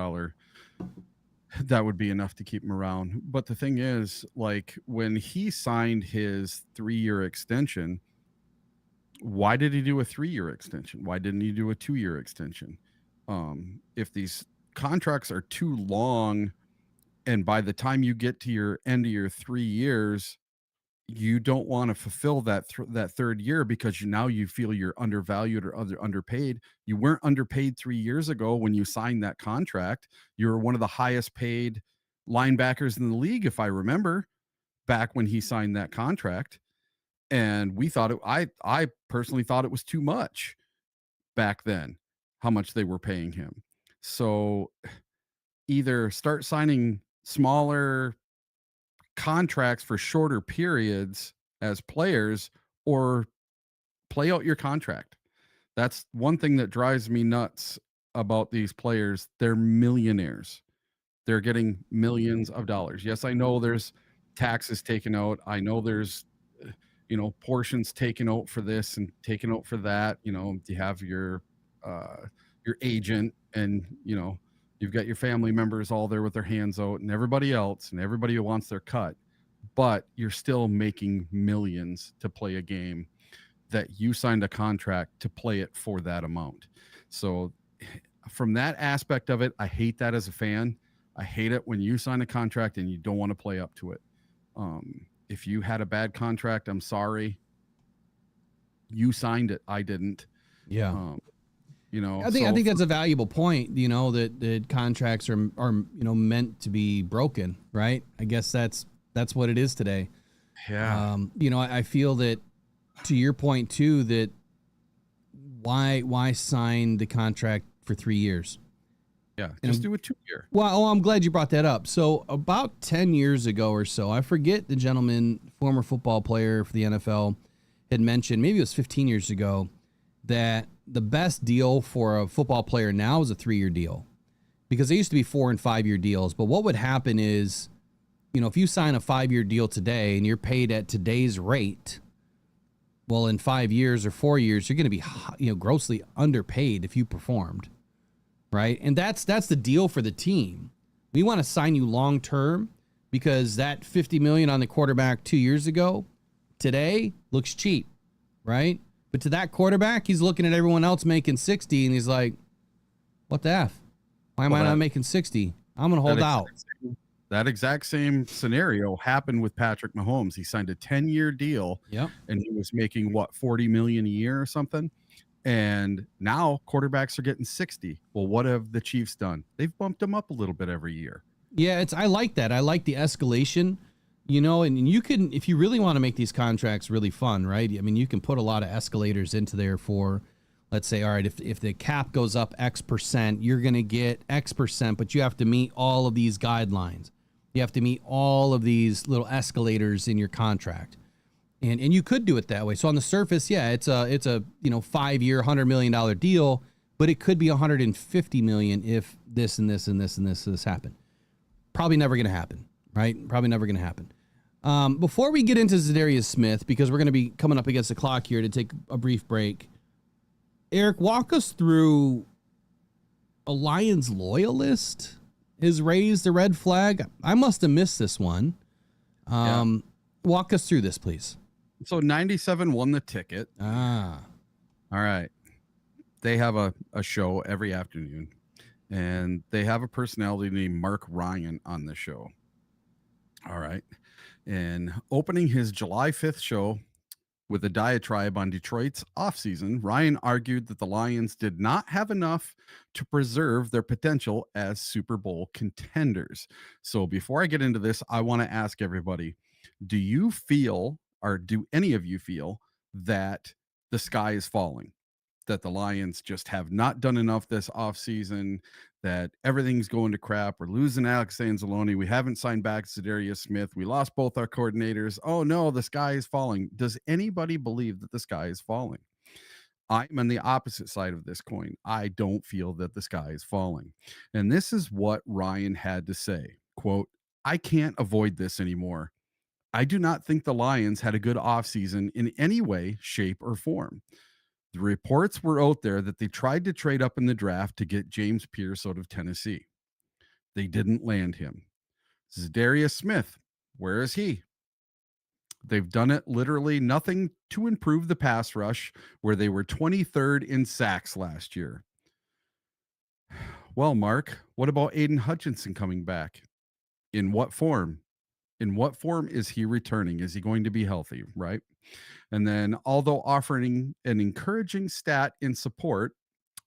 that would be enough to keep him around. But the thing is, like, when he signed his 3-year extension, why did he do a 3-year extension? Why didn't he do a 2-year extension? If these contracts are too long, and by the time you get to your end of your 3 years, you don't want to fulfill that third year because you feel you're undervalued or underpaid. You weren't underpaid 3 years ago when you signed that contract. You were one of the highest paid linebackers in the league, if I remember, back when he signed that contract. And we thought I personally thought it was too much back then, how much they were paying him. So either start signing smaller contracts for shorter periods as players, or play out your contract. That's one thing that drives me nuts about these players. They're millionaires. They're getting millions of dollars. Yes, I know there's taxes taken out. I know there's portions taken out for this and taken out for that. You have your agent, and you've got your family members all there with their hands out, and everybody else, and everybody who wants their cut. But you're still making millions to play a game that you signed a contract to play it for that amount. So from that aspect of it, I hate that as a fan. I hate it when you sign a contract and you don't want to play up to it. If you had a bad contract, I'm sorry. You signed it. I didn't. Yeah. I think that's a valuable point, that contracts are meant to be broken, right? I guess that's what it is today. Yeah. I feel that, to your point too, that why sign the contract for 3 years? Yeah, just do a 2-year. Well, I'm glad you brought that up. So about 10 years ago or so, I forget the gentleman, former football player for the NFL, had mentioned, maybe it was 15 years ago, that the best deal for a football player now is a 3-year deal, because they used to be 4 and 5 year deals. But what would happen is, if you sign a 5-year deal today and you're paid at today's rate, well, in 5 years or 4 years, you're going to be, grossly underpaid if you performed, right? And that's the deal for the team. We want to sign you long term, because that $50 million on the quarterback 2 years ago, today looks cheap, right? But to that quarterback, he's looking at everyone else making 60, and he's like, "What the f? Why am I not making 60? I'm going to hold out." That exact same scenario happened with Patrick Mahomes. He signed a 10-year deal, and he was making $40 million a year or something. And now quarterbacks are getting 60. Well, what have the Chiefs done? They've bumped him up a little bit every year. Yeah, I like that. I like the escalation, and you can, if you really want to make these contracts really fun, right? I mean, you can put a lot of escalators into there for, let's say, all right, if the cap goes up X percent, you're going to get X percent, but you have to meet all of these guidelines. You have to meet all of these little escalators in your contract. And you could do it that way. So on the surface, yeah, it's a 5-year, $100 million deal, but it could be $150 million if this and this and this and this happen. Probably never going to happen, right? Probably never going to happen. Before we get into Za'Darius Smith, because we're going to be coming up against the clock here to take a brief break, Eric, walk us through a Lions loyalist has raised a red flag. I must have missed this one. Walk us through this, please. So 97 won the ticket. All right. They have a show every afternoon, and they have a personality named Mark Ryan on the show. All right. And opening his July 5th show with a diatribe on Detroit's offseason, Ryan argued that the Lions did not have enough to preserve their potential as Super Bowl contenders. So before I get into this, I want to ask everybody, do you feel, or do any of you feel, that the sky is falling? That the Lions just have not done enough this offseason, that everything's going to crap? We're losing Alex Anzalone. We haven't signed back Za'Darius Smith. We lost both our coordinators. Oh no, the sky is falling. Does anybody believe that the sky is falling? I'm on the opposite side of this coin. I don't feel that the sky is falling. And this is what Ryan had to say. Quote, "I can't avoid this anymore. I do not think the Lions had a good offseason in any way, shape, or form. The reports were out there that they tried to trade up in the draft to get James Pierce out of Tennessee. They didn't land him. Za'Darius Smith, where is he? They've done it literally nothing to improve the pass rush, where they were 23rd in sacks last year. Well, Mark, what about Aiden Hutchinson coming back? In what form? In what form is he returning? Is he going to be healthy, right? And then, although offering an encouraging stat in support,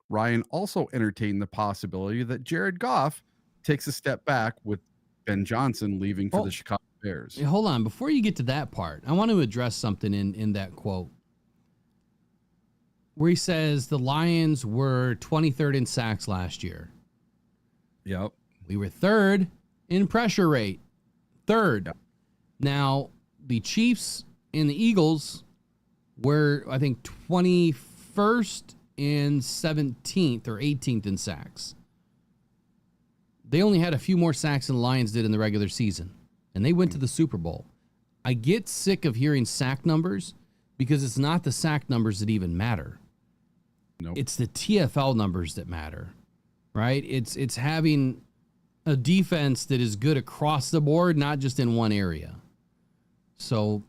Ryan also entertained the possibility that Jared Goff takes a step back with Ben Johnson leaving for the Chicago Bears." Hold on. Before you get to that part, I want to address something in that quote where he says the Lions were 23rd in sacks last year. Yep. We were 3rd in pressure rate. 3rd. Yep. Now, the Chiefs and the Eagles were, I think, 21st and 17th or 18th in sacks. They only had a few more sacks than the Lions did in the regular season, and they went to the Super Bowl. I get sick of hearing sack numbers because it's not the sack numbers that even matter. Nope. It's the TFL numbers that matter, right? It's having a defense that is good across the board, not just in one area. So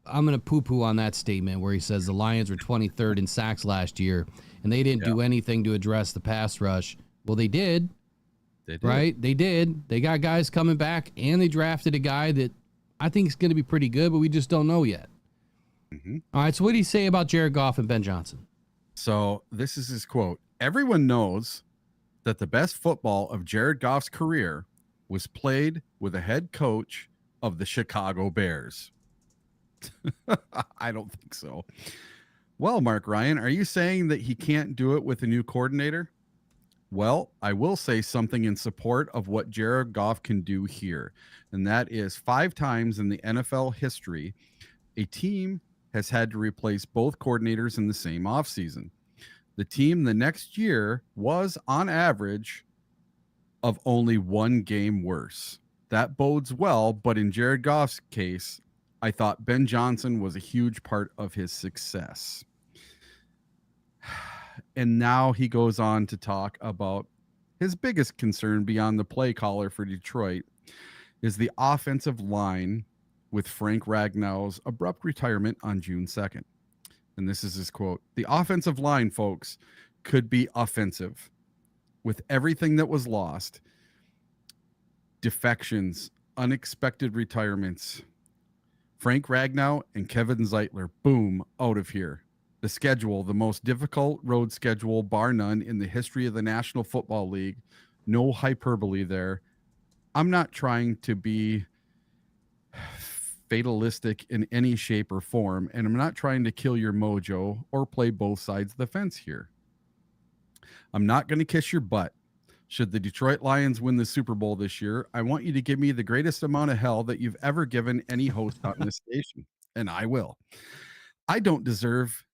I'm going to poo-poo on that statement where he says the Lions were 23rd in sacks last year, and they didn't do anything to address the pass rush. Well, they did. They did. Right? They did. They got guys coming back, and they drafted a guy that I think is going to be pretty good, but we just don't know yet. Mm-hmm. All right, so what do you say about Jared Goff and Ben Johnson? So this is his quote. "Everyone knows that the best football of Jared Goff's career was played with a head coach of the Chicago Bears." I don't think so. "Well, Mark Ryan, are you saying that he can't do it with a new coordinator? Well, I will say something in support of what Jared Goff can do here, and that is 5 times in the NFL history, a team has had to replace both coordinators in the same offseason. The team the next year was, on average, of only one game worse. That bodes well, but in Jared Goff's case, I thought Ben Johnson was a huge part of his success. And now he goes on to talk about his biggest concern beyond the play caller for Detroit is the offensive line with Frank Ragnow's abrupt retirement on June 2nd. And this is his quote: "The offensive line, folks, could be offensive. With everything that was lost, defections, unexpected retirements, Frank Ragnow and Kevin Zeitler, boom, out of here. The schedule, the most difficult road schedule, bar none, in the history of the National Football League. No hyperbole there. I'm not trying to be fatalistic in any shape or form, and I'm not trying to kill your mojo or play both sides of the fence here. I'm not going to kiss your butt. Should the Detroit Lions win the Super Bowl this year, I want you to give me the greatest amount of hell that you've ever given any host on this station, and I will. I don't deserve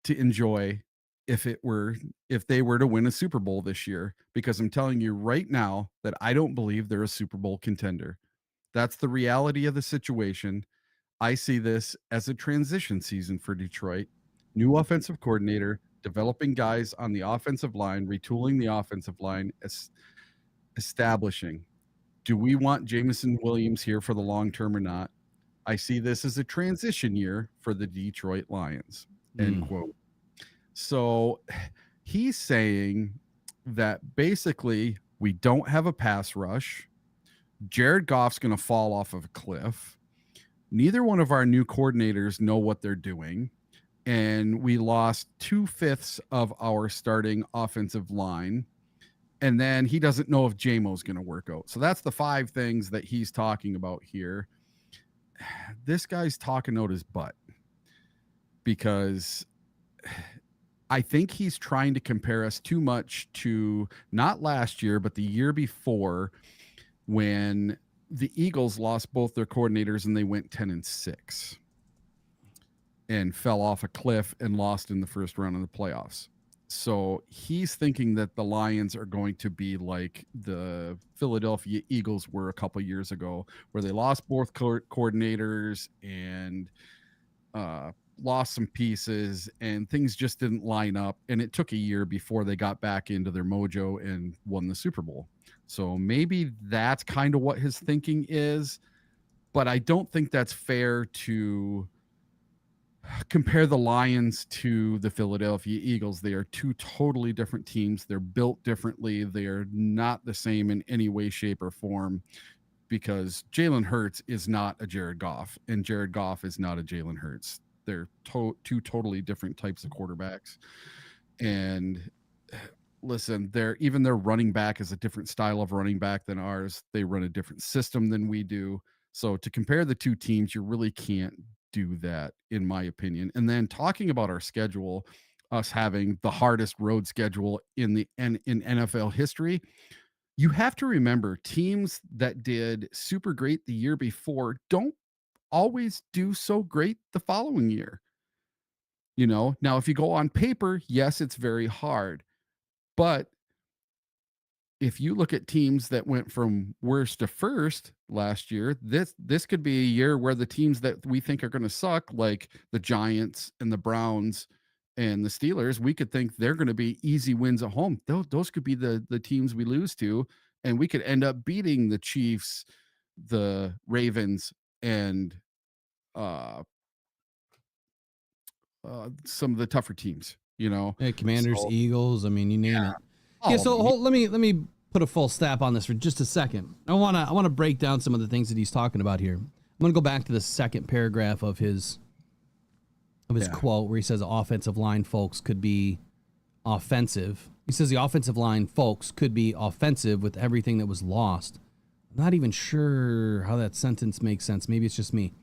to enjoy if they were to win a Super Bowl this year, because I'm telling you right now that I don't believe they're a Super Bowl contender. That's the reality of the situation. I see this as a transition season for Detroit. New offensive coordinator, developing guys on the offensive line, retooling the offensive line, establishing. Do we want Jameson Williams here for the long term or not? I see this as a transition year for the Detroit Lions." End quote. So he's saying that basically we don't have a pass rush. Jared Goff's going to fall off of a cliff. Neither one of our new coordinators know what they're doing. And we lost 2/5 of our starting offensive line. And then he doesn't know if JMO's going to work out. So that's the 5 things that he's talking about here. This guy's talking out his butt, because I think he's trying to compare us too much to not last year, but the year before, when the Eagles lost both their coordinators and they went 10-6 and fell off a cliff and lost in the first round of the playoffs. So he's thinking that the Lions are going to be like the Philadelphia Eagles were a couple years ago, where they lost both coordinators and lost some pieces and things just didn't line up. And it took a year before they got back into their mojo and won the Super Bowl. So maybe that's kind of what his thinking is, but I don't think that's fair to compare the Lions to the Philadelphia Eagles. They are 2 totally different teams. They're built differently. They are not the same in any way, shape, or form, because Jalen Hurts is not a Jared Goff, and Jared Goff is not a Jalen Hurts. They're 2 totally different types of quarterbacks. And listen, their running back is a different style of running back than ours. They run a different system than we do. So to compare the 2 teams, you really can't do that, in my opinion. And then talking about our schedule, us having the hardest road schedule in NFL history, you have to remember teams that did super great the year before don't always do so great the following year. Now if you go on paper, yes, it's very hard, but if you look at teams that went from worst to first last year, this could be a year where the teams that we think are going to suck, like the Giants and the Browns and the Steelers, we could think they're going to be easy wins at home. Those could be the teams we lose to, and we could end up beating the Chiefs, the Ravens, and some of the tougher teams. Commanders, So, Eagles. I mean, you name it. all Yeah. of So them. let me put a full stop on this for just a second. I want to break down some of the things that he's talking about here. I'm going to go back to the second paragraph of his quote, where he says offensive line folks could be offensive. He says the offensive line folks could be offensive with everything that was lost. I'm not even sure how that sentence makes sense. Maybe it's just me.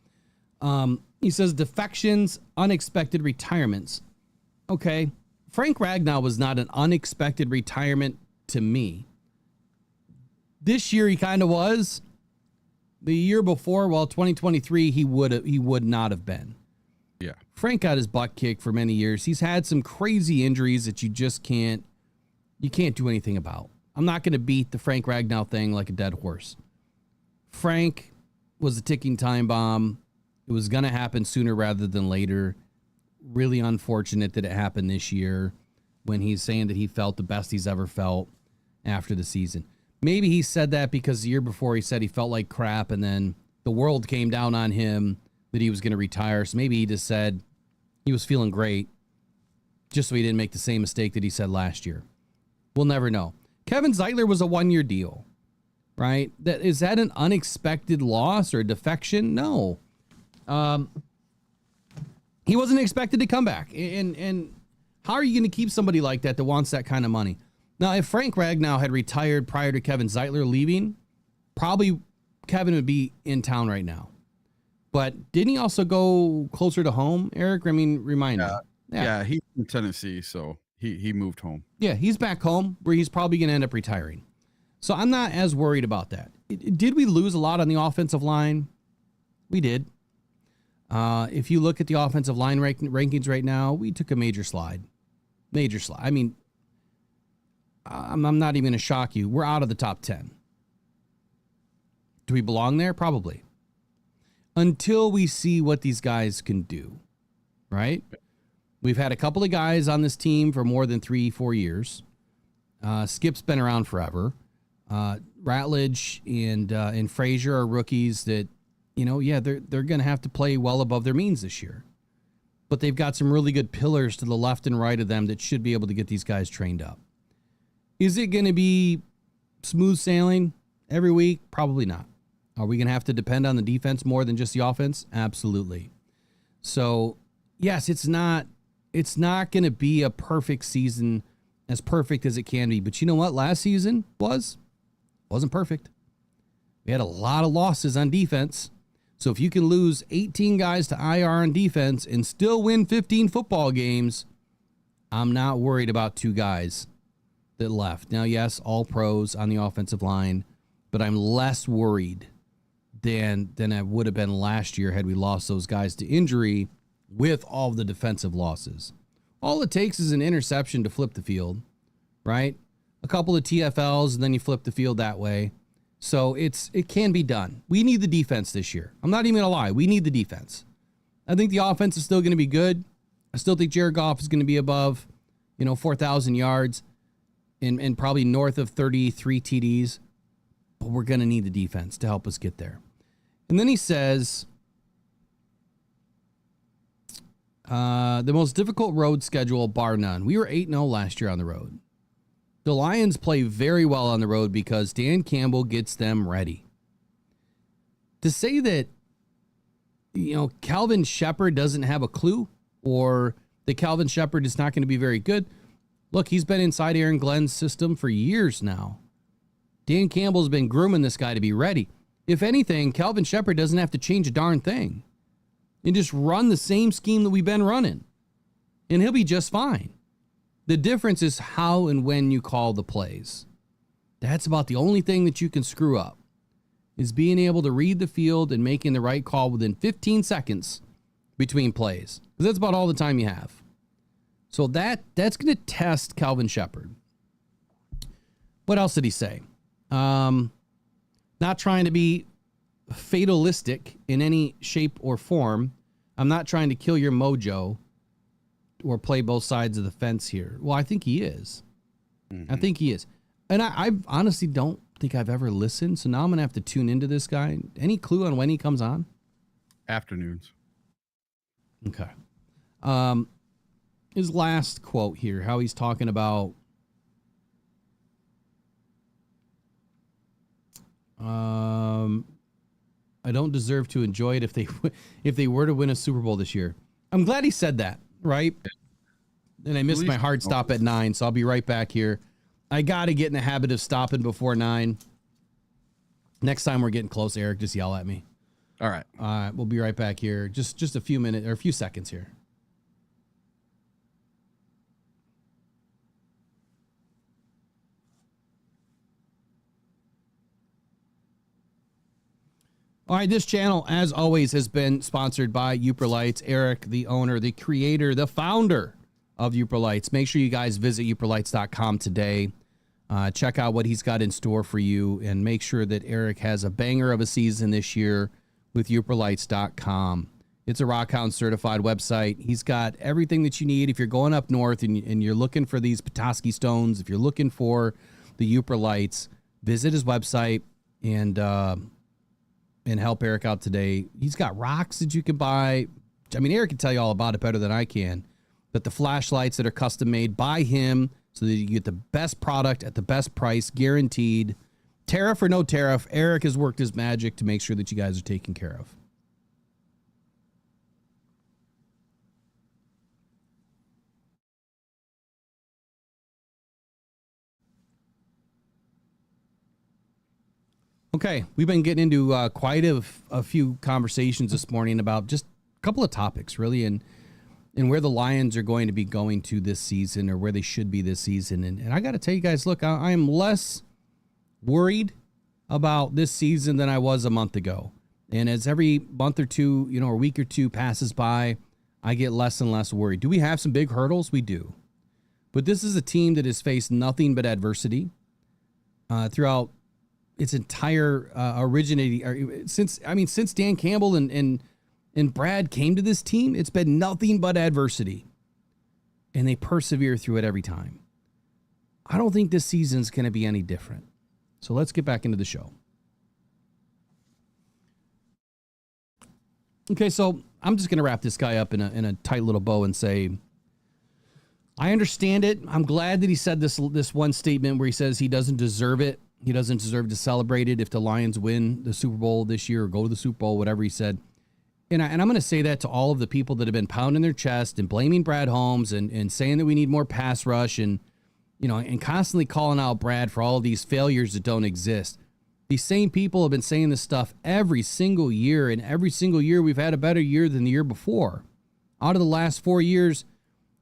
He says defections, unexpected retirements. Okay. Frank Ragnow was not an unexpected retirement to me. This year he kind of was. The year before, 2023, he would not have been. Yeah. Frank got his butt kicked for many years. He's had some crazy injuries that you can't do anything about. I'm not going to beat the Frank Ragnow thing like a dead horse. Frank was a ticking time bomb. It was going to happen sooner rather than later. Really unfortunate that it happened this year when he's saying that he felt the best he's ever felt after the season. Maybe he said that because the year before he said he felt like crap and then the world came down on him that he was going to retire. So maybe he just said he was feeling great just so he didn't make the same mistake that he said last year. We'll never know. Kevin Zeitler was a 1-year deal, right? Is that an unexpected loss or a defection? No. He wasn't expected to come back. And how are you going to keep somebody like that wants that kind of money? Now, if Frank Ragnow had retired prior to Kevin Zeitler leaving, probably Kevin would be in town right now. But didn't he also go closer to home, Eric? I mean, remind me. Yeah, he's in Tennessee, so he moved home. Yeah, he's back home where he's probably going to end up retiring. So I'm not as worried about that. Did we lose a lot on the offensive line? We did. If you look at the offensive line rankings right now, we took a major slide. Major slide. I mean, I'm not even going to shock you. We're out of the top 10. Do we belong there? Probably. Until we see what these guys can do, right? We've had a couple of guys on this team for more than 3-4 years. Skip's been around forever. Ratledge and Frazier are rookies that, they're going to have to play well above their means this year. But they've got some really good pillars to the left and right of them that should be able to get these guys trained up. Is it going to be smooth sailing every week? Probably not. Are we going to have to depend on the defense more than just the offense? Absolutely. So, yes, it's not going to be a perfect season, as perfect as it can be. But you know what? Last season wasn't perfect. We had a lot of losses on defense. So if you can lose 18 guys to IR on defense and still win 15 football games, I'm not worried about 2 guys that left. Now, yes, all pros on the offensive line, but I'm less worried than I would have been last year had we lost those guys to injury with all the defensive losses. All it takes is an interception to flip the field, right? A couple of TFLs, and then you flip the field that way. So it can be done. We need the defense this year. I'm not even going to lie. We need the defense. I think the offense is still going to be good. I still think Jared Goff is going to be above, 4,000 yards and probably north of 33 TDs. But we're going to need the defense to help us get there. And then he says, the most difficult road schedule, bar none. We were 8-0 last year on the road. The Lions play very well on the road because Dan Campbell gets them ready. To say that, Calvin Shepard doesn't have a clue or that Calvin Shepard is not going to be very good. Look, he's been inside Aaron Glenn's system for years now. Dan Campbell's been grooming this guy to be ready. If anything, Calvin Shepard doesn't have to change a darn thing and just run the same scheme that we've been running, and he'll be just fine. The difference is how and when you call the plays. That's about the only thing that you can screw up, is being able to read the field and making the right call within 15 seconds between plays. Because that's about all the time you have. So that's going to test Calvin Shepard. What else did he say? Not trying to be fatalistic in any shape or form. I'm not trying to kill your mojo or play both sides of the fence here. Well, I think he is. Mm-hmm. I think he is. And I honestly don't think I've ever listened. So now I'm going to have to tune into this guy. Any clue on when he comes on? Afternoons. Okay. His last quote here, how he's talking about I don't deserve to enjoy it if they were to win a Super Bowl this year. I'm glad he said that, right? And I missed my hard stop at 9, so I'll be right back here. I got to get in the habit of stopping before 9. Next time we're getting close, Eric, just yell at me. All right. We'll be right back here. Just a few minutes or a few seconds here. All right, this channel, as always, has been sponsored by YOOPERLITES. Eric, the owner, the creator, the founder of YOOPERLITES. Make sure you guys visit YOOPERLITES.com today. Check out what he's got in store for you, and make sure that Eric has a banger of a season this year with YOOPERLITES.com. It's a Rockhound certified website. He's got everything that you need if you're going up north and you're looking for these Petoskey stones. If you're looking for the YOOPERLITES, visit his website and help Eric out today. He's got rocks that you can buy. I mean, Eric can tell you all about it better than I can. But the flashlights that are custom made by him so that you get the best product at the best price, guaranteed. Tariff or no tariff, Eric has worked his magic to make sure that you guys are taken care of. Okay, we've been getting into quite a few conversations this morning about just a couple of topics, really, and where the Lions are going to be going to this season, or where they should be this season. And I got to tell you guys, look, I am less worried about this season than I was a month ago. And as every month or two, or week or two passes by, I get less and less worried. Do we have some big hurdles? We do. But this is a team that has faced nothing but adversity throughout its entire originating since Dan Campbell and Brad came to this team. It's been nothing but adversity, and they persevere through it every time. I don't think this season's going to be any different. So let's get back into the show. Okay, so I'm just going to wrap this guy up in a tight little bow and say, I understand it. I'm glad that he said this one statement where he says he doesn't deserve it. He doesn't deserve to celebrate it if the Lions win the Super Bowl this year or go to the Super Bowl, whatever he said. And I'm going to say that to all of the people that have been pounding their chest and blaming Brad Holmes and saying that we need more pass rush and constantly calling out Brad for all of these failures that don't exist. These same people have been saying this stuff every single year, and every single year we've had a better year than the year before. Out of the last 4 years,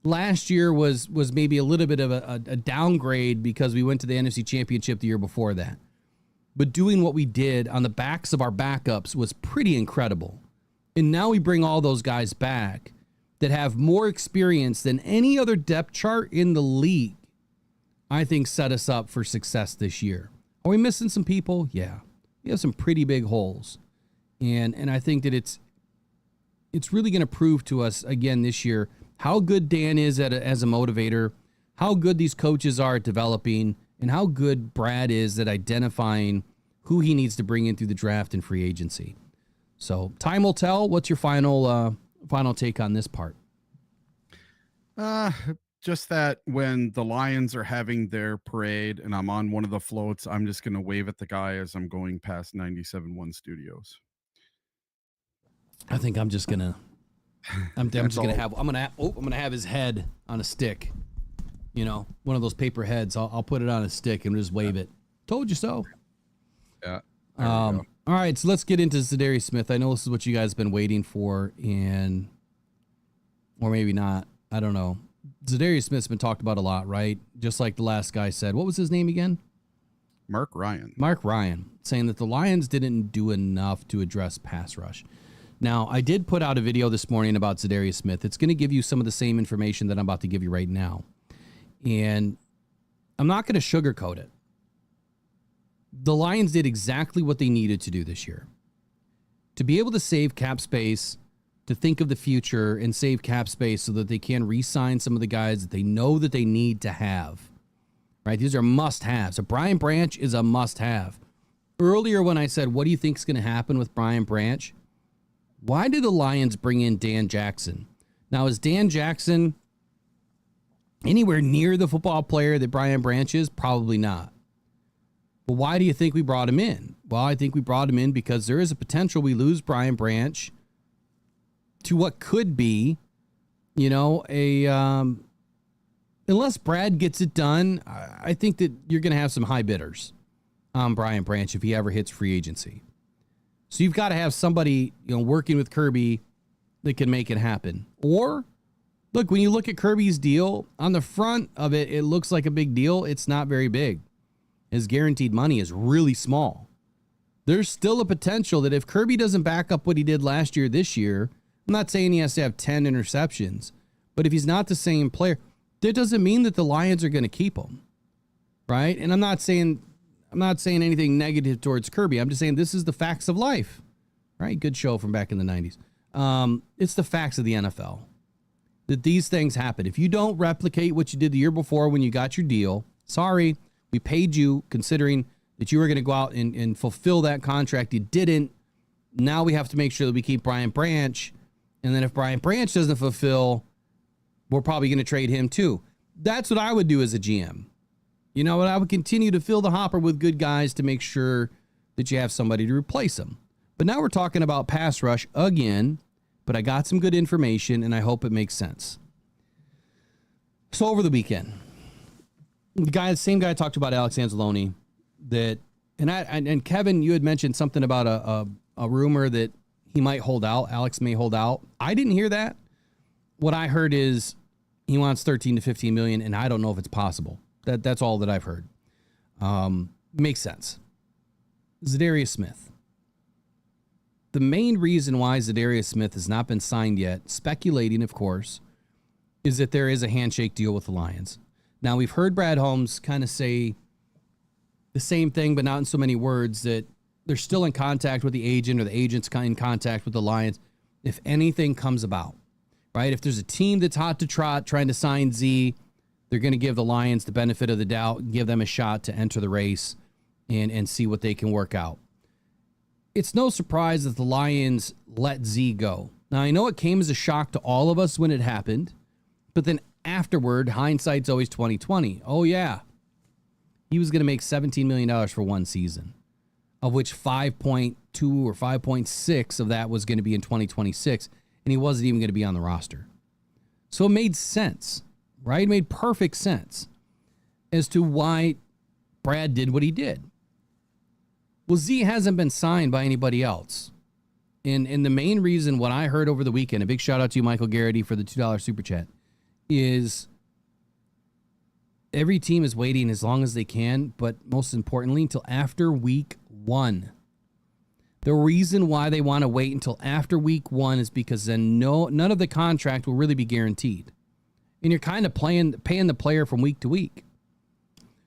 last year was maybe a little bit of a downgrade because we went to the NFC Championship the year before that. But doing what we did on the backs of our backups was pretty incredible. And now we bring all those guys back that have more experience than any other depth chart in the league. I think set us up for success this year. Are we missing some people? Yeah. We have some pretty big holes. And I think that it's really going to prove to us again this year how good Dan is as a motivator, how good these coaches are at developing, and how good Brad is at identifying who he needs to bring in through the draft and free agency. So time will tell. What's your final take on this part? Just that when the Lions are having their parade and I'm on one of the floats, I'm just going to wave at the guy as I'm going past 97.1 Studios. I think I'm just gonna. I'm gonna have his head on a stick. One of those paper heads. I'll put it on a stick and just wave it. Told you so. Yeah. All right, so let's get into Za'Darius Smith. I know this is what you guys have been waiting for, or maybe not. I don't know. Za'Darius Smith's been talked about a lot, right? Just like the last guy said. What was his name again? Mark Ryan. Mark Ryan, saying that the Lions didn't do enough to address pass rush. Now, I did put out a video this morning about Za'Darius Smith. It's going to give you some of the same information that I'm about to give you right now. And I'm not going to sugarcoat it. The Lions did exactly what they needed to do this year. To be able to save cap space, to think of the future and save cap space so that they can re-sign some of the guys that they know that they need to have. Right? These are must-haves. So Brian Branch is a must-have. Earlier when I said, what do you think is going to happen with Brian Branch? Why did the Lions bring in Dan Jackson? Now, is Dan Jackson anywhere near the football player that Brian Branch is? Probably not. But why do you think we brought him in? Well, I think we brought him in because there is a potential we lose Brian Branch to what could be, unless Brad gets it done, I think that you're going to have some high bidders on Brian Branch if he ever hits free agency. So you've got to have somebody, working with Kirby that can make it happen. Or, look, when you look at Kirby's deal, on the front of it, it looks like a big deal. It's not very big. His guaranteed money is really small. There's still a potential that if Kirby doesn't back up what he did last year, this year, I'm not saying he has to have 10 interceptions, but if he's not the same player, that doesn't mean that the Lions are going to keep him, right? And I'm not saying anything negative towards Kirby. I'm just saying this is the facts of life, right? Good show from back in the 90s. It's the facts of the NFL that these things happen. If you don't replicate what you did the year before when you got your deal, sorry, we paid you considering that you were going to go out and fulfill that contract. You didn't. Now we have to make sure that we keep Brian Branch. And then if Brian Branch doesn't fulfill, we're probably going to trade him too. That's what I would do as a GM. You know what? I would continue to fill the hopper with good guys to make sure that you have somebody to replace them. But now we're talking about pass rush again, but I got some good information and I hope it makes sense. So over the weekend, the same guy talked about Alex Anzalone, that, and Kevin, you had mentioned something about a rumor that he might hold out. Alex may hold out. I didn't hear that. What I heard is he wants 13 to 15 million, and I don't know if it's possible. That's all that I've heard. Makes sense. Za'Darius Smith. The main reason why Za'Darius Smith has not been signed yet, speculating, of course, is that there is a handshake deal with the Lions. Now, we've heard Brad Holmes kind of say the same thing, but not in so many words, that they're still in contact with the agent or the agent's in contact with the Lions if anything comes about, right? If there's a team that's hot to trot trying to sign Z, they're going to give the Lions the benefit of the doubt and give them a shot to enter the race and see what they can work out. It's no surprise that the Lions let Z go. Now, I know it came as a shock to all of us when it happened, but then afterward, hindsight's always 20/20. Oh, yeah. He was going to make $17 million for one season, of which 5.2 or 5.6 of that was going to be in 2026, and he wasn't even going to be on the roster. So it made sense, right? It made perfect sense as to why Brad did what he did. Well, Z hasn't been signed by anybody else. And the main reason, what I heard over the weekend, a big shout out to you, Michael Garrity, for the $2 super chat, is every team is waiting as long as they can, but most importantly, until after week 1. The reason why they want to wait until after week 1 is because then none of the contract will really be guaranteed. And you're kind of paying the player from week to week.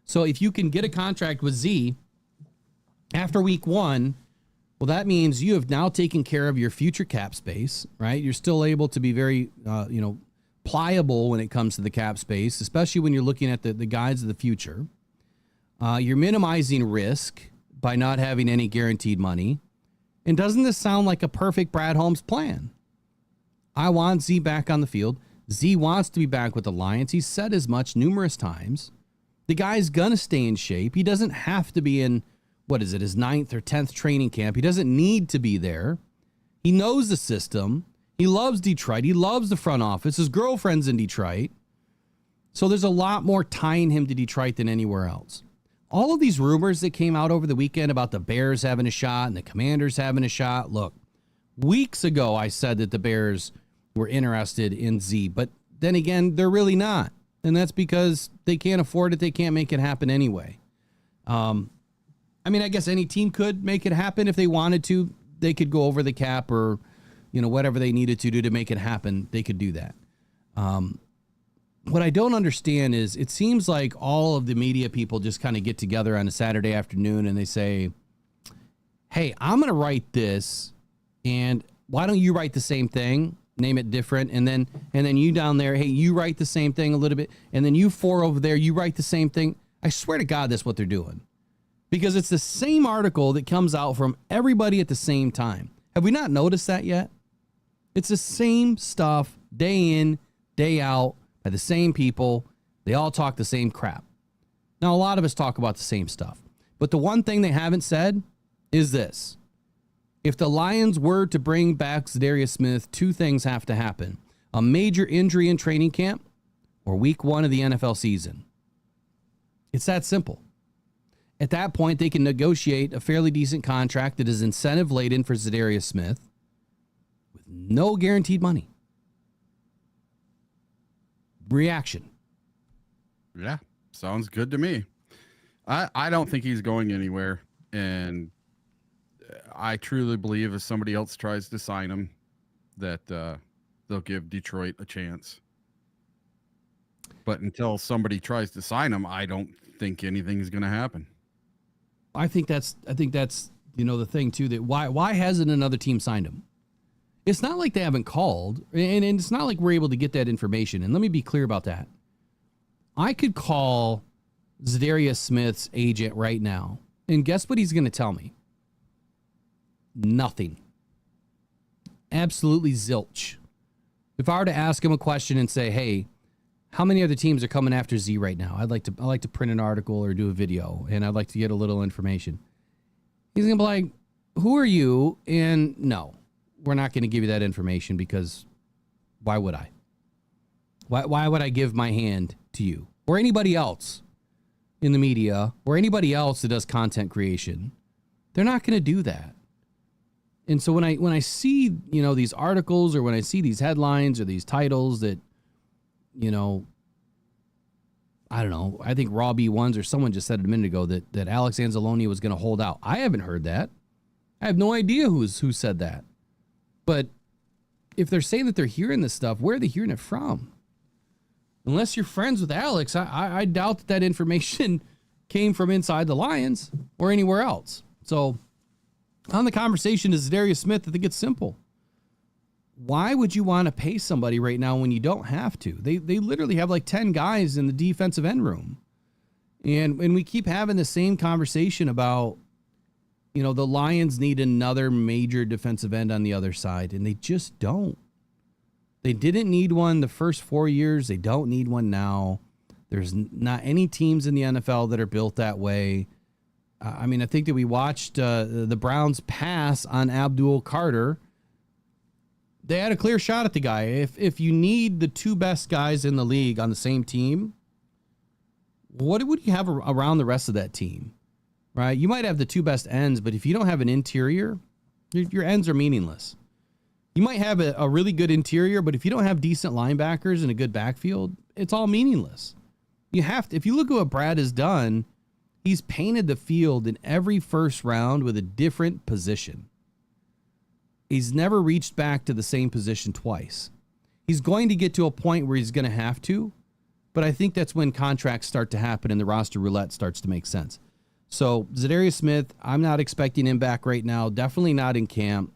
So if you can get a contract with Z after week 1, well, that means you have now taken care of your future cap space, right? You're still able to be very, pliable when it comes to the cap space, especially when you're looking at the guys of the future. You're minimizing risk by not having any guaranteed money. And doesn't this sound like a perfect Brad Holmes plan? I want Z back on the field. Z wants to be back with the Lions. He's said as much numerous times. The guy's going to stay in shape. He doesn't have to be in, his 9th or 10th training camp. He doesn't need to be there. He knows the system. He loves Detroit. He loves the front office. His girlfriend's in Detroit. So there's a lot more tying him to Detroit than anywhere else. All of these rumors that came out over the weekend about the Bears having a shot and the Commanders having a shot. Look, weeks ago I said that the Bears were interested in Z, but then again, they're really not. And that's because they can't afford it. They can't make it happen anyway. I guess any team could make it happen if they wanted to. They could go over the cap or, whatever they needed to do to make it happen. They could do that. What I don't understand is it seems like all of the media people just kind of get together on a Saturday afternoon and they say, hey, I'm going to write this, and why don't you write the same thing? Name it different. And then you down there, hey, you write the same thing a little bit. And then you 4 over there, you write the same thing. I swear to God, that's what they're doing. Because it's the same article that comes out from everybody at the same time. Have we not noticed that yet? It's the same stuff day in, day out by the same people. They all talk the same crap. Now, a lot of us talk about the same stuff. But the one thing they haven't said is this. If the Lions were to bring back Za'Darius Smith, 2 things have to happen. A major injury in training camp or week 1 of the NFL season. It's that simple. At that point, they can negotiate a fairly decent contract that is incentive-laden for Za'Darius Smith with no guaranteed money. Reaction. Yeah, sounds good to me. I don't think he's going anywhere. And I truly believe if somebody else tries to sign him, that they'll give Detroit a chance. But until somebody tries to sign him, I don't think anything's going to happen. I think that's the thing too, that why hasn't another team signed him? It's not like they haven't called, and it's not like we're able to get that information. And let me be clear about that. I could call Za'Darius Smith's agent right now, and guess what he's going to tell me? Nothing. Absolutely zilch. If I were to ask him a question and say, hey, how many other teams are coming after Z right now? I'd like to print an article or do a video, and I'd like to get a little information. He's going to be like, who are you? And no, we're not going to give you that information, because why would I? Why would I give my hand to you or anybody else in the media or anybody else that does content creation? They're not going to do that. And so when I see, these articles, or when I see these headlines or these titles that, I don't know, I think Raw B1s or someone just said it a minute ago that Alex Anzalone was going to hold out. I haven't heard that. I have no idea who said that. But if they're saying that they're hearing this stuff, where are they hearing it from? Unless you're friends with Alex, I doubt that information came from inside the Lions or anywhere else. So on the conversation to Za'Darius Smith, I think it's simple. Why would you want to pay somebody right now when you don't have to? They literally have like 10 guys in the defensive end room. And we keep having the same conversation about, the Lions need another major defensive end on the other side, and they just don't. They didn't need one the first 4 years. They don't need one now. There's not any teams in the NFL that are built that way. I think that we watched the Browns pass on Abdul Carter. They had a clear shot at the guy. If you need the two best guys in the league on the same team, what would you have around the rest of that team? Right? You might have the two best ends, but if you don't have an interior, your ends are meaningless. You might have a really good interior, but if you don't have decent linebackers and a good backfield, it's all meaningless. You have to, if you look at what Brad has done, he's painted the field in every first round with a different position. He's never reached back to the same position twice. He's going to get to a point where he's going to have to, but I think that's when contracts start to happen and the roster roulette starts to make sense. So Za'Darius Smith, I'm not expecting him back right now. Definitely not in camp.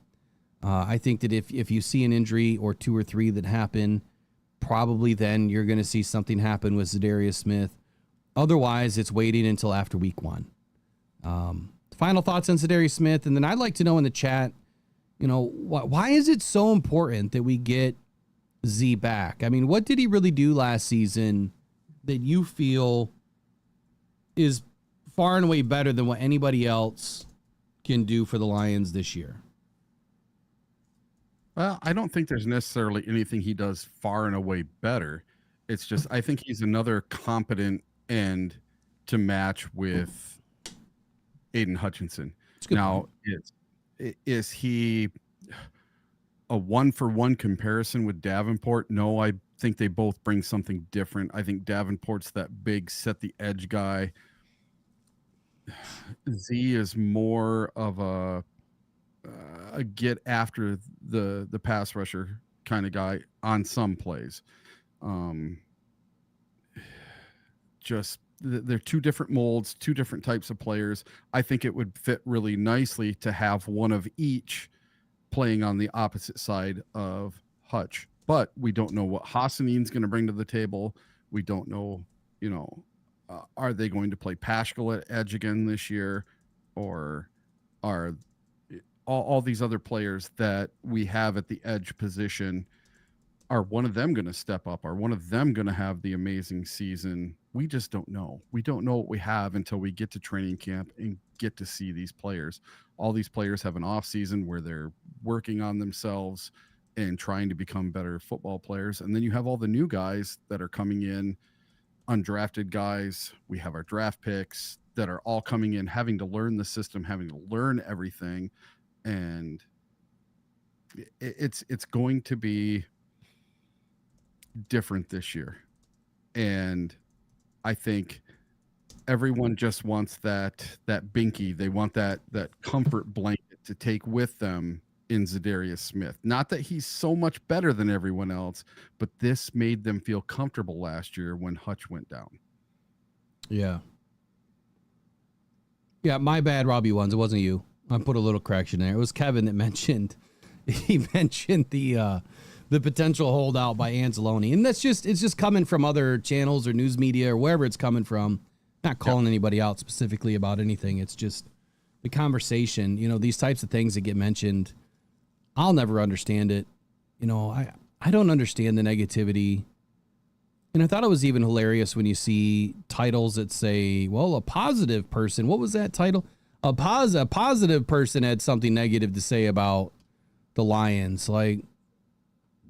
I think that if you see an injury or two or three that happen, probably then you're going to see something happen with Za'Darius Smith. Otherwise, it's waiting until after week 1. Final thoughts on Za'Darius Smith, and then I'd like to know in the chat, why is it so important that we get Z back? What did he really do last season that you feel is far and away better than what anybody else can do for the Lions this year? Well, I don't think there's necessarily anything he does far and away better. It's just, I think he's another competent end to match with Aiden Hutchinson. Now, is he a one-for-one comparison with Davenport? No, I think they both bring something different. I think Davenport's that big set-the-edge guy. Z is more of a get after the pass rusher kind of guy on some plays. Just they're two different molds, two different types of players. I think it would fit really nicely to have one of each playing on the opposite side of Hutch. But we don't know what Hassanin's going to bring to the table. We don't know, are they going to play Paschal at edge again this year, or are all these other players that we have at the edge position, are one of them going to step up? Are one of them going to have the amazing season? We just don't know. We don't know what we have until we get to training camp and get to see these players. All these players have an off season where they're working on themselves and trying to become better football players. And then you have all the new guys that are coming in, undrafted guys. We have our draft picks that are all coming in, having to learn the system, having to learn everything. And it's going to be different this year. And I think everyone just wants that binky. They want that comfort blanket to take with them in Za'Darius Smith. Not that he's so much better than everyone else, but this made them feel comfortable last year when Hutch went down. Yeah. Yeah, my bad, Robbie Ones. It wasn't you. I put a little correction there. It was Kevin that mentioned the potential holdout by Anzalone. And it's just coming from other channels or news media or wherever it's coming from. Not calling anybody out specifically about anything. It's just the conversation, these types of things that get mentioned. I'll never understand it. I don't understand the negativity. And I thought it was even hilarious when you see titles that say, well, a positive person. What was that title? A positive person had something negative to say about the Lions. Like,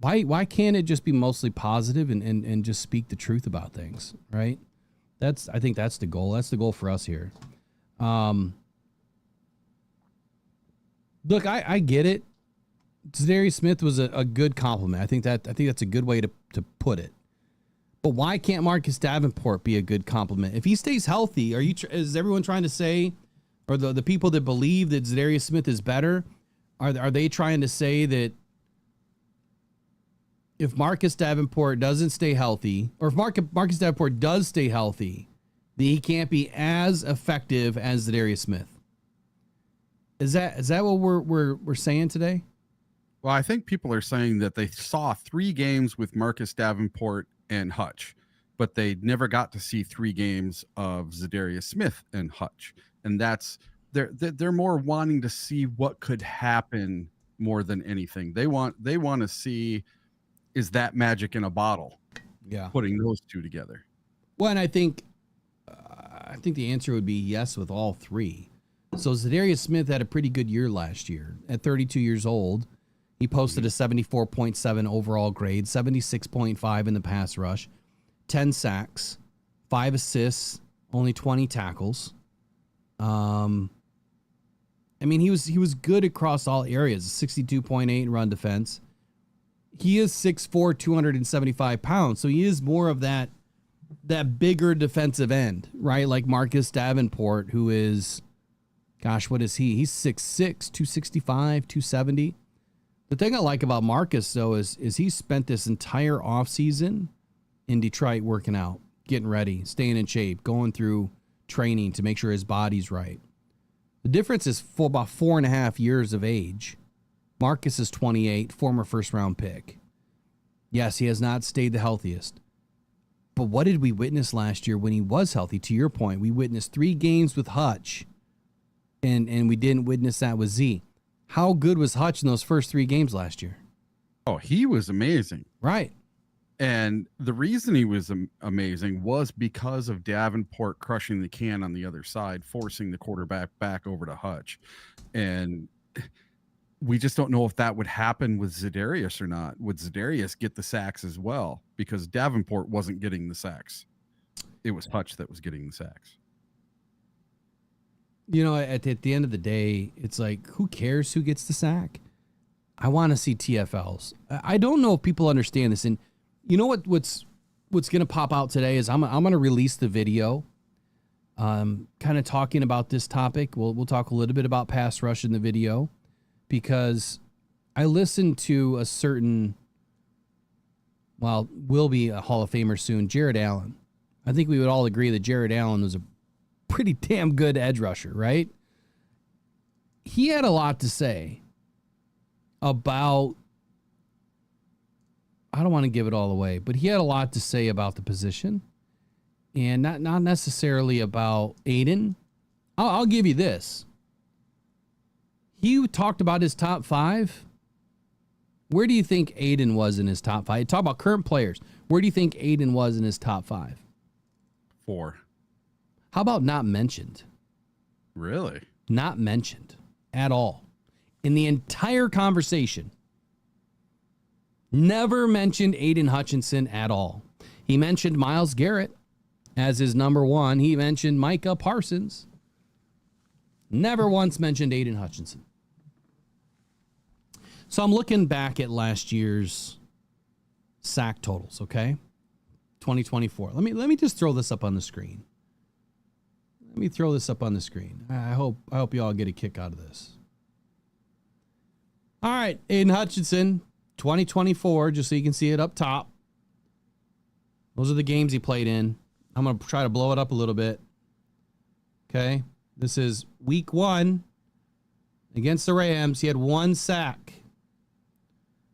why can't it just be mostly positive and just speak the truth about things, right? I think that's the goal. That's the goal for us here. Look, I get it. Za'Darius Smith was a good compliment. I think that's a good way to put it. But why can't Marcus Davenport be a good compliment? If he stays healthy, is everyone trying to say, or the people that believe that Za'Darius Smith is better, are they trying to say that if Marcus Davenport doesn't stay healthy, or if Marcus Davenport does stay healthy, that he can't be as effective as Za'Darius Smith? Is that what we're saying today? Well, I think people are saying that they saw 3 games with Marcus Davenport and Hutch, but they never got to see 3 games of Za'Darius Smith and Hutch. And they're more wanting to see what could happen more than anything. They want to see, is that magic in a bottle? Yeah. Putting those 2 together. Well, and I think the answer would be yes with all 3. So Za'Darius Smith had a pretty good year last year. At 32 years old, he posted a 74.7 overall grade, 76.5 in the pass rush, 10 sacks, 5 assists, only 20 tackles. I mean, he was good across all areas. 62.8 in run defense. He is 6'4", 275 pounds, so he is more of that bigger defensive end, right? Like Marcus Davenport, who is, gosh, what is he? He's 6'6", 265, 270. The thing I like about Marcus, though, is he spent this entire offseason in Detroit working out, getting ready, staying in shape, going through training to make sure his body's right. The difference is for about 4.5 years of age. Marcus is 28, former first-round pick. Yes, he has not stayed the healthiest. But what did we witness last year when he was healthy? To your point, we witnessed 3 games with Hutch, and we didn't witness that with Z. How good was Hutch in those first 3 games last year? Oh, he was amazing. Right. And the reason he was amazing was because of Davenport crushing the can on the other side, forcing the quarterback back over to Hutch. And we just don't know if that would happen with Za'Darius or not. Would Za'Darius get the sacks as well? Because Davenport wasn't getting the sacks. It was Hutch that was getting the sacks. At the end of the day, it's like, who cares who gets the sack? I want to see TFLs. I don't know if people understand this. And you know what's going to pop out today is I'm going to release the video kind of talking about this topic. We'll talk a little bit about pass rush in the video, because I listened to a certain, will be a Hall of Famer soon, Jared Allen. I think we would all agree that Jared Allen was a pretty damn good edge rusher, right? He had a lot to say about, I don't want to give it all away, but he had a lot to say about the position, and not necessarily about Aiden. I'll give you this. He talked about his top 5. Where do you think Aiden was in his top 5? Talk about current players. Where do you think Aiden was in his top 5? 4. How about not mentioned? Really? Not mentioned at all. In the entire conversation, never mentioned Aiden Hutchinson at all. He mentioned Myles Garrett as his number 1. He mentioned Micah Parsons. Never once mentioned Aiden Hutchinson. So I'm looking back at last year's sack totals, okay? 2024. Let me just throw this up on the screen. Let me throw this up on the screen. I hope you all get a kick out of this. All right, Aiden Hutchinson, 2024, just so you can see it up top. Those are the games he played in. I'm going to try to blow it up a little bit. Okay, this is week 1 against the Rams. He had 1 sack.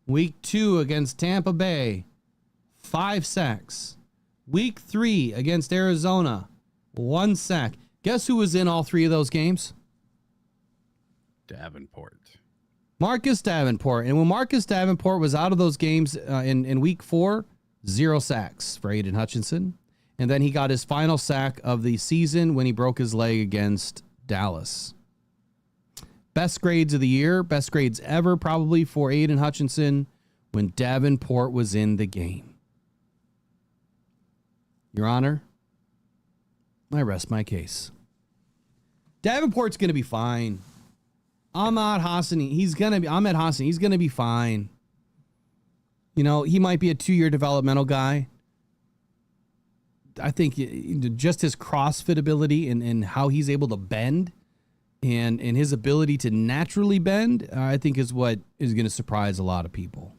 Week 2 against Tampa Bay, 5 sacks. Week 3 against Arizona, 1 sack. Guess who was in all 3 of those games? Davenport. Marcus Davenport. And when Marcus Davenport was out of those games in week 4, 0 sacks for Aiden Hutchinson. And then he got his final sack of the season when he broke his leg against Dallas. Best grades of the year, best grades ever probably for Aiden Hutchinson when Davenport was in the game. Your Honor, I rest my case. Davenport's going to be fine. Ahmed Hassan, he's going to be fine. You know, he might be a 2-year developmental guy. I think just his CrossFit ability and how he's able to bend and his ability to naturally bend, I think is what is going to surprise a lot of people.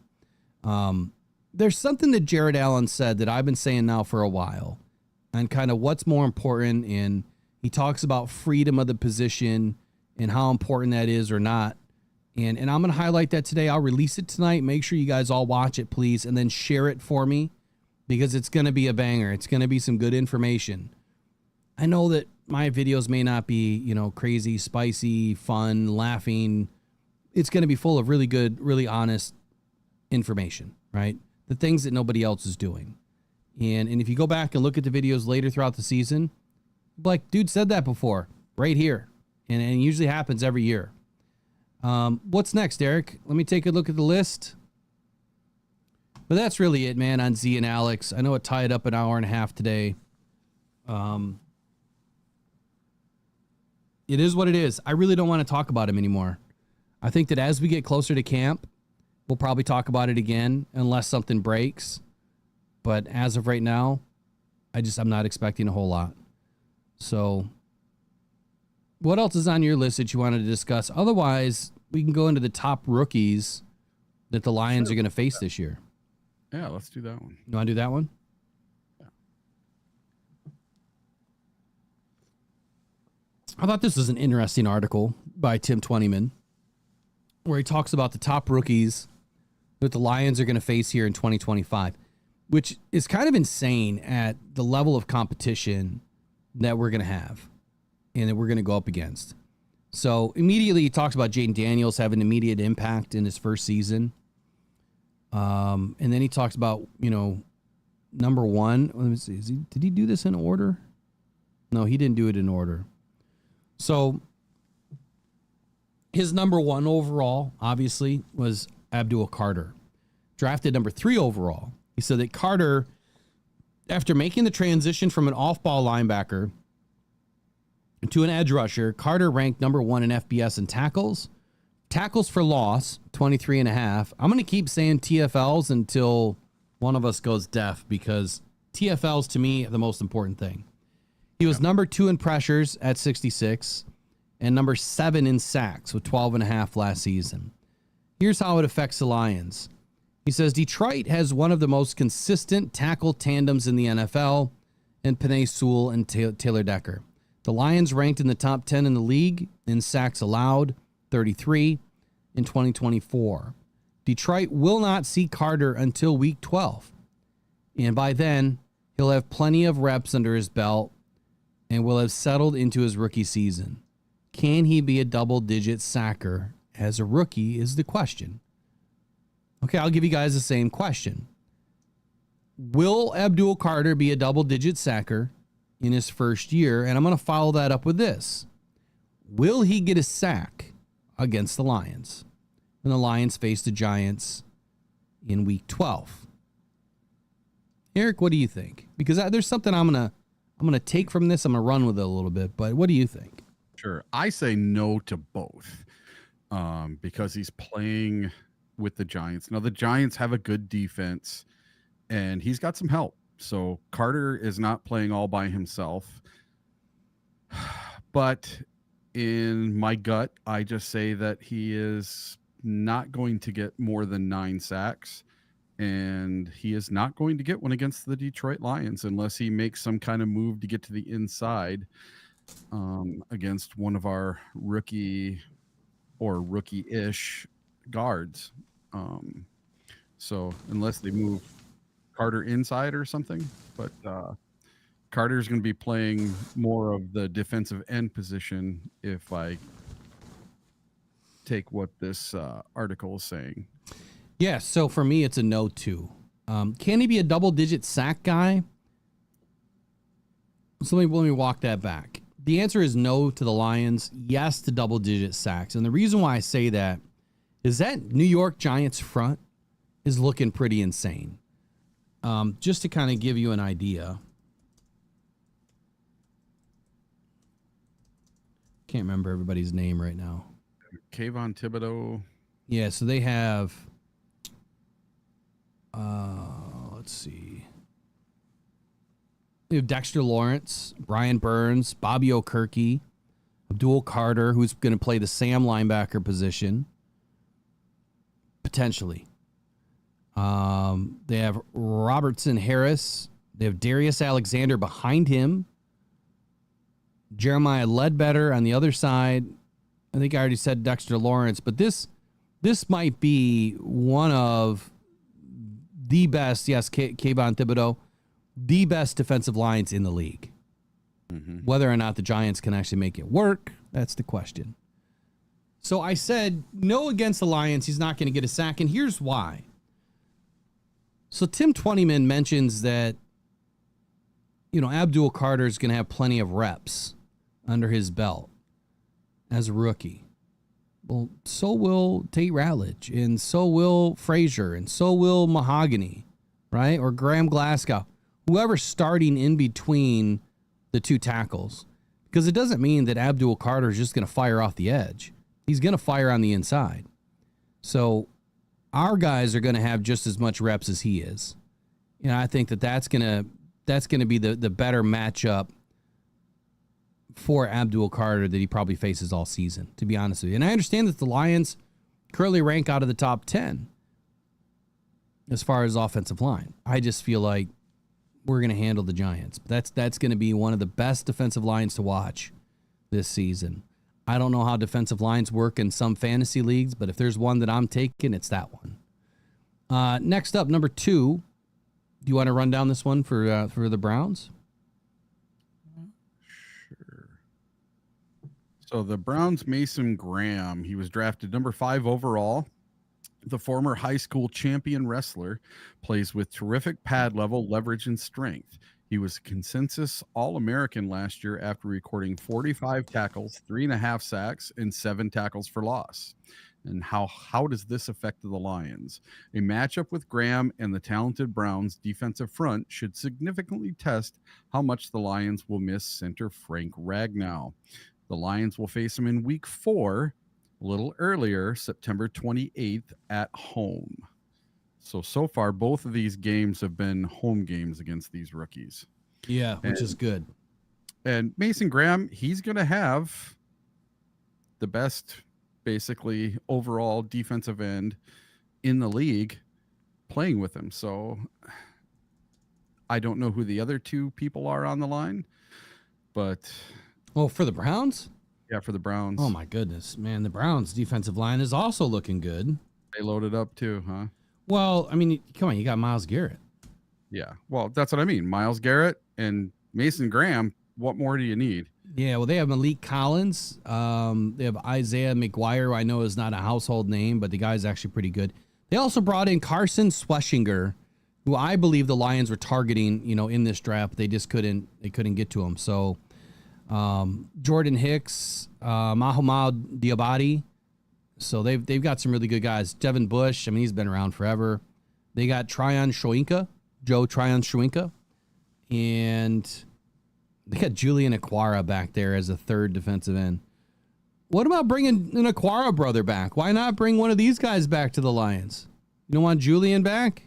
There's something that Jared Allen said that I've been saying now for a while and kind of what's more important. And he talks about freedom of the position and how important that is or not. And I'm going to highlight that today. I'll release it tonight. Make sure you guys all watch it, please, and then share it for me because it's going to be a banger. It's going to be some good information. I know that my videos may not be, you know, crazy, spicy, fun, laughing. It's going to be full of really good, really honest information, right? The things that nobody else is doing. And if you go back and look at the videos later throughout the season, like, dude said that before, right here. And it usually happens every year. What's next, Eric? Let me take a look at the list. But that's really it, man, on Z and Alex. I know it tied up an hour and a half today. It is what it is. I really don't want to talk about him anymore. I think that as we get closer to camp, we'll probably talk about it again unless something breaks. But as of right now, I'm not expecting a whole lot. So what else is on your list that you wanted to discuss? Otherwise, we can go into the top rookies that the Lions are going to face this year. Yeah, let's do that one. You want to do that one? Yeah. I thought this was an interesting article by Tim Twentyman where he talks about the top rookies that the Lions are going to face here in 2025, which is kind of insane at the level of competition that we're going to have and that we're going to go up against. So immediately he talks about Jaden Daniels having immediate impact in his first season. And then he talks about, you know, number 1. Let me see. Did he do this in order? No, he didn't do it in order. So his number 1 overall, obviously, was Abdul Carter. Drafted number 3 overall. He said that Carter, after making the transition from an off-ball linebacker to an edge rusher, Carter ranked number 1 in FBS in tackles. Tackles for loss, 23.5. I'm going to keep saying TFLs until one of us goes deaf because TFLs, to me, are the most important thing. He was number 2 in pressures at 66 and number 7 in sacks with 12.5 last season. Here's how it affects the Lions. He says, Detroit has one of the most consistent tackle tandems in the NFL in Penei Sewell and Taylor Decker. The Lions ranked in the top 10 in the league in sacks allowed, 33 in 2024. Detroit will not see Carter until week 12. And by then, he'll have plenty of reps under his belt and will have settled into his rookie season. Can he be a double-digit sacker as a rookie is the question. Okay, I'll give you guys the same question. Will Abdul Carter be a double-digit sacker in his first year? And I'm going to follow that up with this. Will he get a sack against the Lions when the Lions face the Giants in week 12? Eric, what do you think? Because there's something I'm gonna take from this. I'm gonna run with it a little bit, but what do you think? Sure. I say no to both because he's playing with the Giants. Now, the Giants have a good defense, and he's got some help. So Carter is not playing all by himself. But in my gut, I just say that he is not going to get more than 9 sacks, and he is not going to get one against the Detroit Lions unless he makes some kind of move to get to the inside against one of our rookie or rookie-ish guards. So unless they move Carter inside or something, but Carter's going to be playing more of the defensive end position if I take what this article is saying. Yeah, so for me, it's a no too. Can he be a double-digit sack guy? So let me walk that back. The answer is no to the Lions, yes to double-digit sacks. And the reason why I say that is that New York Giants front is looking pretty insane. Just to kind of give you an idea. Can't remember everybody's name right now. Kayvon Thibodeau. Yeah, so they have, let's see. They have Dexter Lawrence, Brian Burns, Bobby Okerke, Abdul Carter, who's going to play the Sam linebacker position, potentially. They have Robertson Harris. They have Darius Alexander behind him. Jeremiah Ledbetter on the other side. I think I already said Dexter Lawrence, but this might be one of the best, yes, Kayvon Thibodeau, the best defensive lines in the league. Mm-hmm. Whether or not the Giants can actually make it work, that's the question. So I said no against the Lions. He's not going to get a sack, and here's why. So Tim Twentyman mentions that, Abdul Carter is going to have plenty of reps under his belt as a rookie. Well, so will Tate Ratledge, and so will Frazier, and so will Mahogany, right? Or Graham Glasgow, whoever's starting in between the two tackles. Because it doesn't mean that Abdul Carter is just going to fire off the edge. He's going to fire on the inside. So our guys are going to have just as much reps as he is. I think that's going to be the better matchup for Abdul Carter that he probably faces all season, to be honest with you. And I understand that the Lions currently rank out of the top 10 as far as offensive line. I just feel like we're going to handle the Giants. That's going to be one of the best defensive lines to watch this season. I don't know how defensive lines work in some fantasy leagues, but if there's one that I'm taking, it's that one. Next up, number 2. Do you want to run down this one for the Browns? So the Browns' Mason Graham, he was drafted number 5 overall. The former high school champion wrestler plays with terrific pad level, leverage, and strength. He was a consensus All-American last year after recording 45 tackles, 3.5 sacks, and 7 tackles for loss. And how does this affect the Lions? A matchup with Graham and the talented Browns defensive front should significantly test how much the Lions will miss center Frank Ragnow. The Lions will face him in week 4, a little earlier, September 28th at home. So far, both of these games have been home games against these rookies. Yeah, which is good. And Mason Graham, he's going to have the best, basically, overall defensive end in the league playing with him. So I don't know who the other 2 people are on the line, but... Oh, for the Browns? Yeah, for the Browns. Oh, my goodness. Man, the Browns' defensive line is also looking good. They loaded up, too, huh? Well, I mean, come on, you got Myles Garrett. Yeah, well, that's what I mean. Myles Garrett and Mason Graham, what more do you need? Yeah, well, they have Malik Collins. They have Isaiah McGuire, who I know is not a household name, but the guy's actually pretty good. They also brought in Carson Schweschinger, who I believe the Lions were targeting, in this draft. They just couldn't get to him. So Jordan Hicks, Mahamad Diabate. So they've got some really good guys. Devin Bush, I mean, he's been around forever. They got Joe Tryon Shoyinka, and they got Julian Aquara back there as a third defensive end. What about bringing an Aquara brother back? Why not bring one of these guys back to the Lions? You don't want Julian back?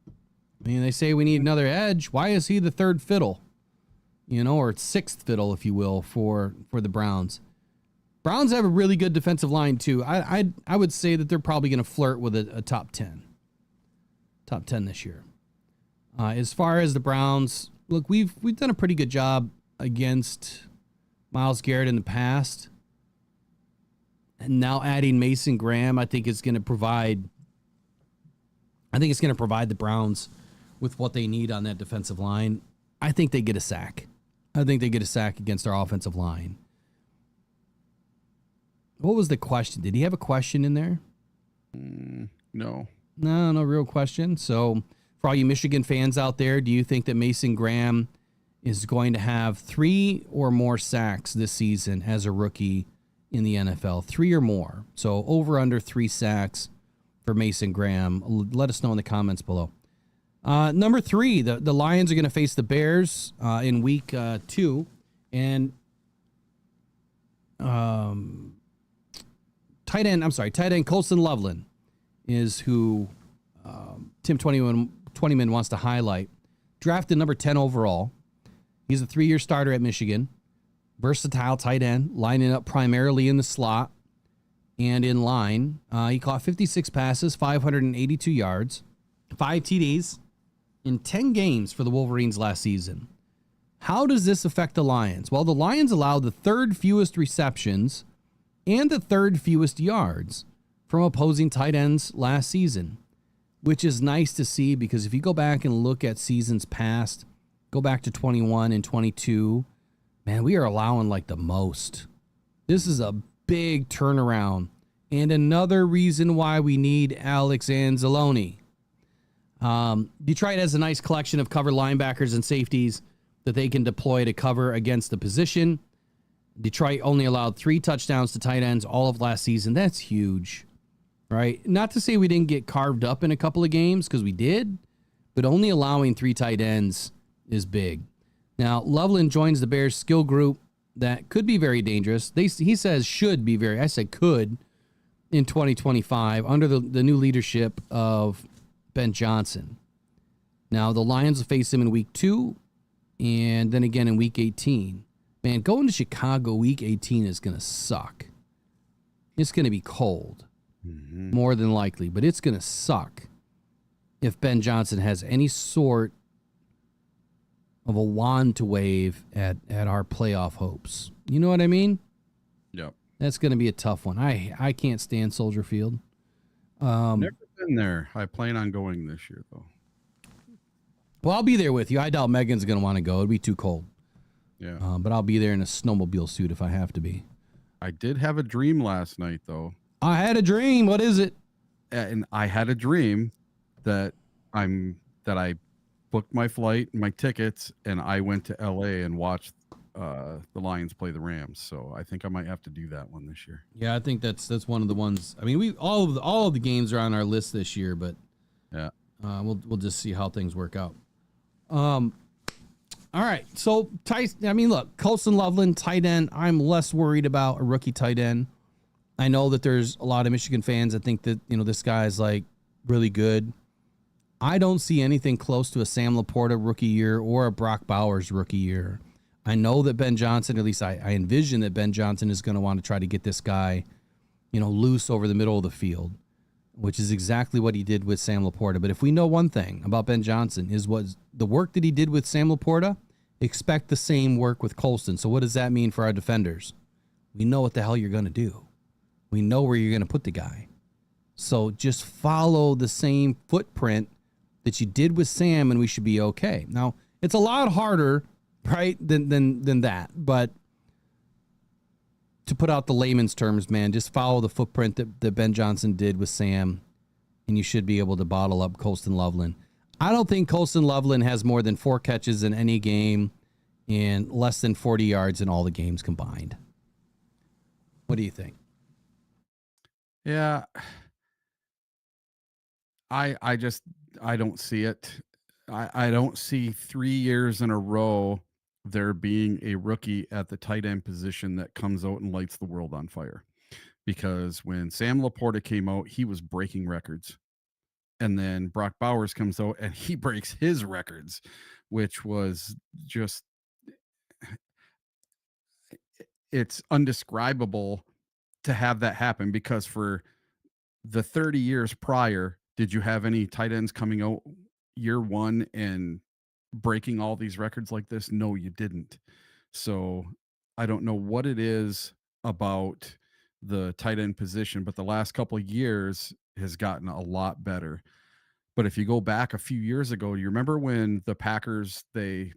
I mean, they say we need another edge. Why is he the third fiddle? Or 6th fiddle, if you will, for the Browns. Browns have a really good defensive line too. I would say that they're probably going to flirt with a top 10 this year. As far as the Browns, look, we've done a pretty good job against Myles Garrett in the past, and now adding Mason Graham, I think it's going to provide the Browns with what they need on that defensive line. I think they get a sack. I think they get a sack against our offensive line. What was the question? Did he have a question in there? No. No real question. So for all you Michigan fans out there, do you think that Mason Graham is going to have 3 or more sacks this season as a rookie in the NFL? 3 or more. So over under 3 sacks for Mason Graham. Let us know in the comments below. Number 3, the Lions are going to face the Bears in week 2. And tight end Colston Loveland is who Tim 20man wants to highlight. Drafted number 10 overall. He's a 3-year starter at Michigan. Versatile tight end, lining up primarily in the slot and in line. He caught 56 passes, 582 yards, 5 TDs in 10 games for the Wolverines last season. How does this affect the Lions? Well, the Lions allowed the 3rd fewest receptions and the 3rd fewest yards from opposing tight ends last season, which is nice to see because if you go back and look at seasons past, go back to 21 and 22, man, we are allowing like the most. This is a big turnaround and another reason why we need Alex Anzalone. Detroit has a nice collection of cover linebackers and safeties that they can deploy to cover against the position. Detroit only allowed 3 touchdowns to tight ends all of last season. That's huge, right? Not to say we didn't get carved up in a couple of games, because we did, but only allowing 3 tight ends is big. Now, Loveland joins the Bears skill group that could be very dangerous. He says should be very, I said could, in 2025 under the new leadership of Ben Johnson. Now, the Lions will face him in week 2 and then again in week 18. Man, going to Chicago week 18 is going to suck. It's going to be cold, more than likely, but it's going to suck if Ben Johnson has any sort of a wand to wave at our playoff hopes. You know what I mean? Yep. That's going to be a tough one. I can't stand Soldier Field. Never been there. I plan on going this year, though. Well, I'll be there with you. I doubt Megan's going to want to go. It'd be too cold. Yeah. But I'll be there in a snowmobile suit if I have to be. I did have a dream last night, though. I had a dream. What is it? And I had a dream that I booked my flight and my tickets, and I went to LA and watched the Lions play the Rams. So I think I might have to do that one this year. Yeah, I think that's one of the ones. I mean, all of the games are on our list this year, but yeah, we'll just see how things work out. All right, so look, Colston Loveland, tight end. I'm less worried about a rookie tight end. I know that there's a lot of Michigan fans that think that this guy's like really good. I don't see anything close to a Sam Laporta rookie year or a Brock Bowers rookie year. I know that Ben Johnson, at least I envision that Ben Johnson is going to want to try to get this guy, loose over the middle of the field, which is exactly what he did with Sam Laporta. But if we know one thing about Ben Johnson is the work that he did with Sam Laporta, expect the same work with Colston. So what does that mean for our defenders? We know what the hell you're going to do. We know where you're going to put the guy. So just follow the same footprint that you did with Sam, and we should be okay. Now, it's a lot harder, right, than that. But to put out the layman's terms, man, just follow the footprint that Ben Johnson did with Sam, and you should be able to bottle up Colston Loveland. I don't think Colston Loveland has more than 4 catches in any game and less than 40 yards in all the games combined. What do you think? Yeah. I don't see it. I don't see 3 years in a row there being a rookie at the tight end position that comes out and lights the world on fire. Because when Sam Laporta came out, he was breaking records. And then Brock Bowers comes out and he breaks his records, which was just, it's undescribable to have that happen, because for the 30 years prior, did you have any tight ends coming out year one and breaking all these records like this? No, you didn't. So I don't know what it is about the tight end position, but the last couple of years has gotten a lot better. But if you go back a few years ago, do you remember when the Packers they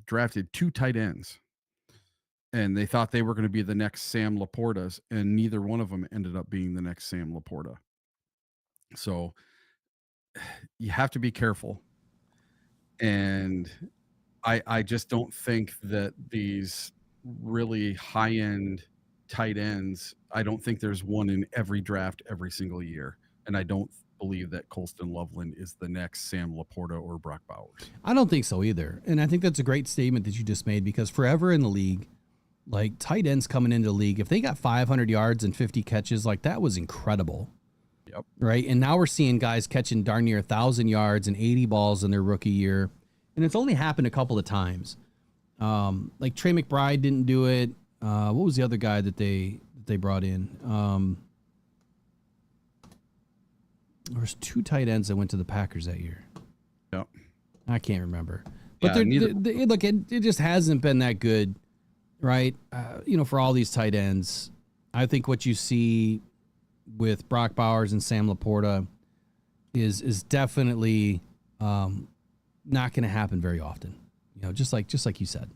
drafted 2 tight ends and they thought they were going to be the next Sam Laportas, and neither one of them ended up being the next Sam Laporta. So you have to be careful. And I just don't think that these really high-end tight ends, I don't think there's one in every draft every single year. And I don't believe that Colston Loveland is the next Sam Laporta or Brock Bowers. I don't think so either. And I think that's a great statement that you just made, because forever in the league, like tight ends coming into the league, if they got 500 yards and 50 catches, like that was incredible. Yep. Right. And now we're seeing guys catching darn near 1,000 yards and 80 balls in their rookie year. And it's only happened a couple of times. Like Trey McBride didn't do it. What was the other guy that they brought in? There was 2 tight ends that went to the Packers that year. Yep. I can't remember. But Yeah, look, it just hasn't been that good, right? For all these tight ends, I think what you see with Brock Bowers and Sam Laporta is definitely not going to happen very often. Just like you said.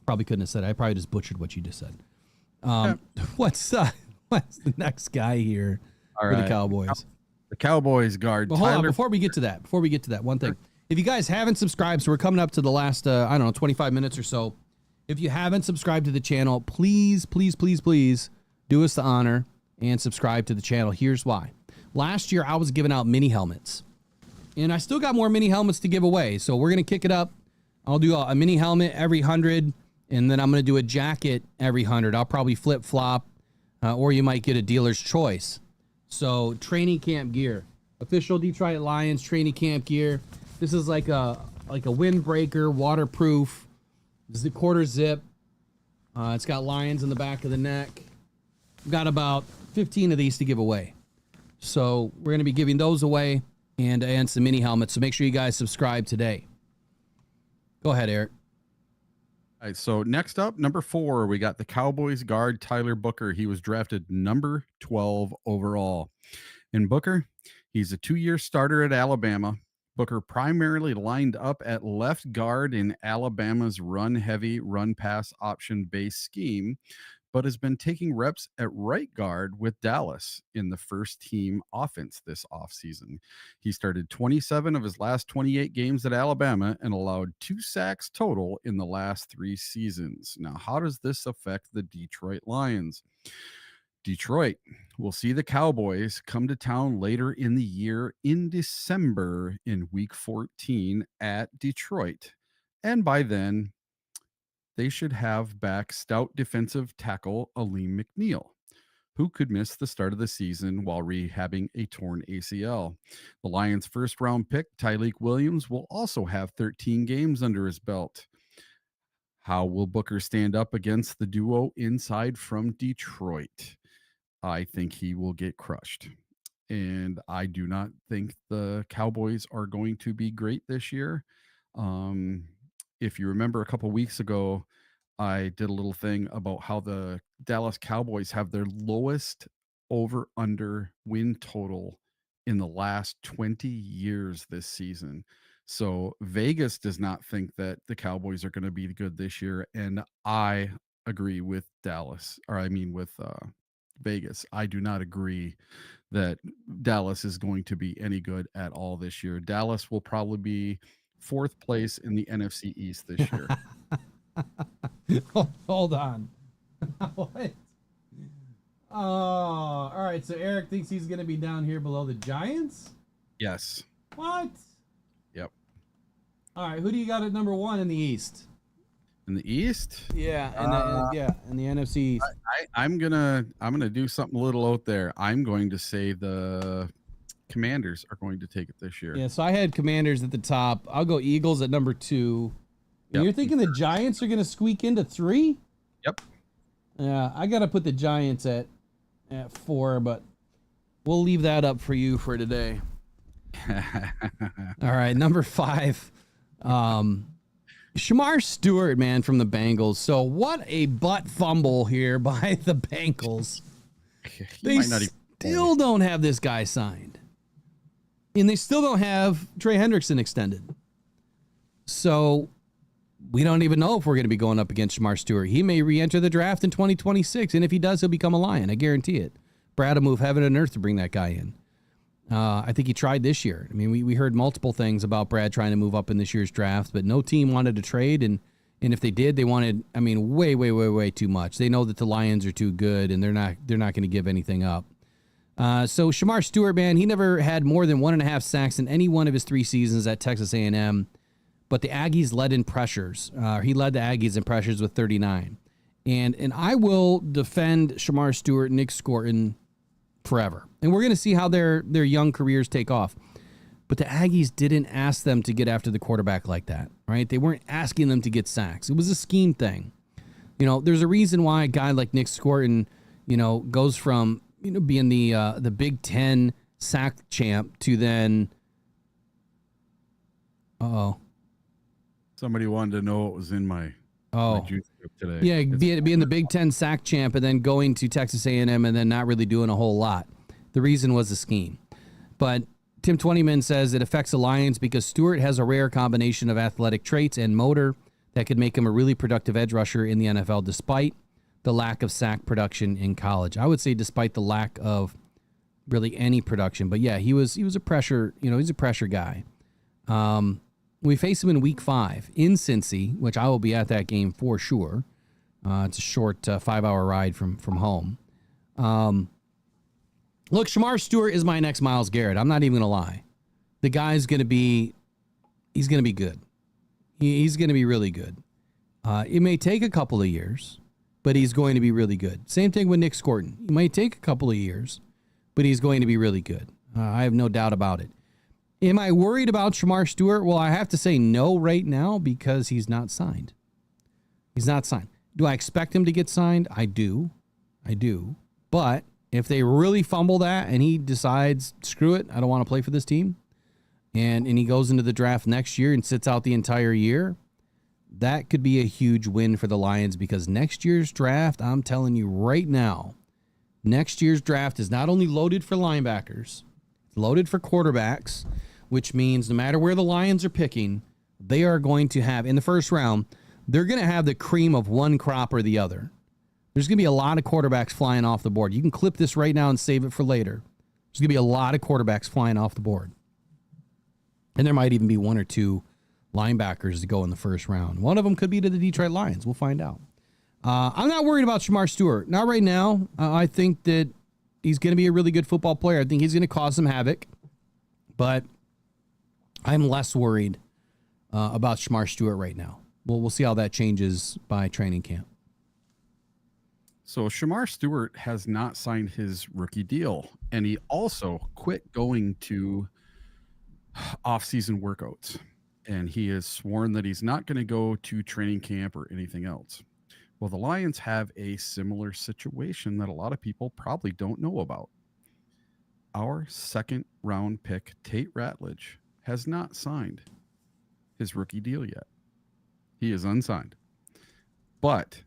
Probably couldn't have said it. I probably just butchered what you just said. What's the next guy here for the Cowboys? The Cowboys guard. But hold on, before we get to that, one thing. If you guys haven't subscribed, so we're coming up to the last, 25 minutes or so. If you haven't subscribed to the channel, please, please, please, please do us the honor and subscribe to the channel. Here's why. Last year, I was giving out mini helmets. And I still got more mini helmets to give away. So we're going to kick it up. I'll do a mini helmet every 100. And then I'm going to do a jacket every 100. I'll probably flip-flop. Or you might get a dealer's choice. So training camp gear. Official Detroit Lions training camp gear. This is like a windbreaker, waterproof. This is the quarter zip. It's got lions in the back of the neck. We've got about 15 of these to give away. So we're going to be giving those away and some mini helmets. So make sure you guys subscribe today. Go ahead, Eric. All right, so next up, number 4, we got the Cowboys guard Tyler Booker. He was drafted number 12 overall. And Booker, he's a 2-year starter at Alabama. Booker primarily lined up at left guard in Alabama's run-heavy, run-pass option-based scheme, but has been taking reps at right guard with Dallas in the first-team offense this offseason. He started 27 of his last 28 games at Alabama and allowed 2 sacks total in the last 3 seasons. Now, how does this affect the Detroit Lions? Detroit will see the Cowboys come to town later in the year in December in Week 14 at Detroit. And by then, they should have back stout defensive tackle Aleem McNeil, who could miss the start of the season while rehabbing a torn ACL. The Lions' first-round pick, Tyleik Williams, will also have 13 games under his belt. How will Booker stand up against the duo inside from Detroit? I think he will get crushed. And I do not think the Cowboys are going to be great this year. If you remember a couple weeks ago, I did a little thing about how the Dallas Cowboys have their lowest over-under win total in the last 20 years this season. So Vegas does not think that the Cowboys are going to be good this year. And I agree with Vegas. I do not agree that Dallas is going to be any good at all this year. Dallas will probably be 4th place in the NFC East this year. Hold on. What? Oh, all right. So Eric thinks he's going to be down here below the Giants? Yes. What? Yep. All right. Who do you got at number 1 in the East? In the East? Yeah, in the NFC East. I'm gonna do something a little out there. I'm going to say the Commanders are going to take it this year. Yeah, so I had Commanders at the top. I'll go Eagles at number 2. And Yep. you're thinking the Giants are going to squeak into 3? Yep. Yeah, I got to put the Giants at 4, but we'll leave that up for you for today. All right, number 5. Shamar Stewart, man, from the Bengals. So what a butt fumble here by the Bengals. They still don't have this guy signed. And they still don't have Trey Hendrickson extended. So we don't even know if we're going to be going up against Shamar Stewart. He may re-enter the draft in 2026, and if he does, he'll become a Lion. I guarantee it. Brad will move heaven and earth to bring that guy in. I think he tried this year. I mean, we heard multiple things about Brad trying to move up in this year's draft, but no team wanted to trade, and if they did, they wanted, I mean, way too much. They know that the Lions are too good, and they're not going to give anything up. So Shamar Stewart, man, he never had more than 1.5 sacks in any one of his 3 seasons at Texas A&M, but the Aggies led in pressures. He led the Aggies in pressures with 39. And I will defend Shamar Stewart, Nick Scorton forever. And we're going to see how their young careers take off. But the Aggies didn't ask them to get after the quarterback like that, right? They weren't asking them to get sacks. It was a scheme thing. You know, there's a reason why a guy like Nick Scorton, you know, goes from, you know, being the Big Ten sack champ to then, Somebody wanted to know what was in my juice today. Yeah, being the Big Ten sack champ and then going to Texas A&M and then not really doing a whole lot. The reason was the scheme. But Tim Twentyman says it affects the Lions because Stewart has a rare combination of athletic traits and motor that could make him a really productive edge rusher in the NFL despite the lack of sack production in college. I would say despite the lack of really any production. But yeah, he was a pressure, you know, he's a pressure guy. We face him in week 5 in Cincy, which I will be at that game for sure. It's a short 5-hour ride from home. Look, Shamar Stewart is my next Myles Garrett. I'm not even going to lie. The guy's going to be, he's going to be good. He's going to be really good. It may take a couple of years, but he's going to be really good. Same thing with Nick Scorton. It might take a couple of years, but he's going to be really good. I have no doubt about it. Am I worried about Shamar Stewart? Well, I have to say no right now because he's not signed. He's not signed. Do I expect him to get signed? I do. But if they really fumble that and he decides, screw it, I don't want to play for this team, and he goes into the draft next year and sits out the entire year, that could be a huge win for the Lions because next year's draft, I'm telling you right now, next year's draft is not only loaded for linebackers, it's loaded for quarterbacks, which means no matter where the Lions are picking, they are going to have, in the first round, they're going to have the cream of one crop or the other. There's going to be a lot of quarterbacks flying off the board. You can clip this right now and save it for later. There's going to be a lot of quarterbacks flying off the board. And there might even be 1 or 2 linebackers to go in the first round. One of them could be to the Detroit Lions. We'll find out. I'm not worried about Shamar Stewart. Not right now. I think that he's going to be a really good football player. I think he's going to cause some havoc. But I'm less worried about Shamar Stewart right now. We'll see how that changes by training camp. So Shamar Stewart has not signed his rookie deal, and he also quit going to off-season workouts. And he has sworn that he's not going to go to training camp or anything else. Well, the Lions have a similar situation that a lot of people probably don't know about. Our second-round pick, Tate Ratledge, has not signed his rookie deal yet. He is unsigned. But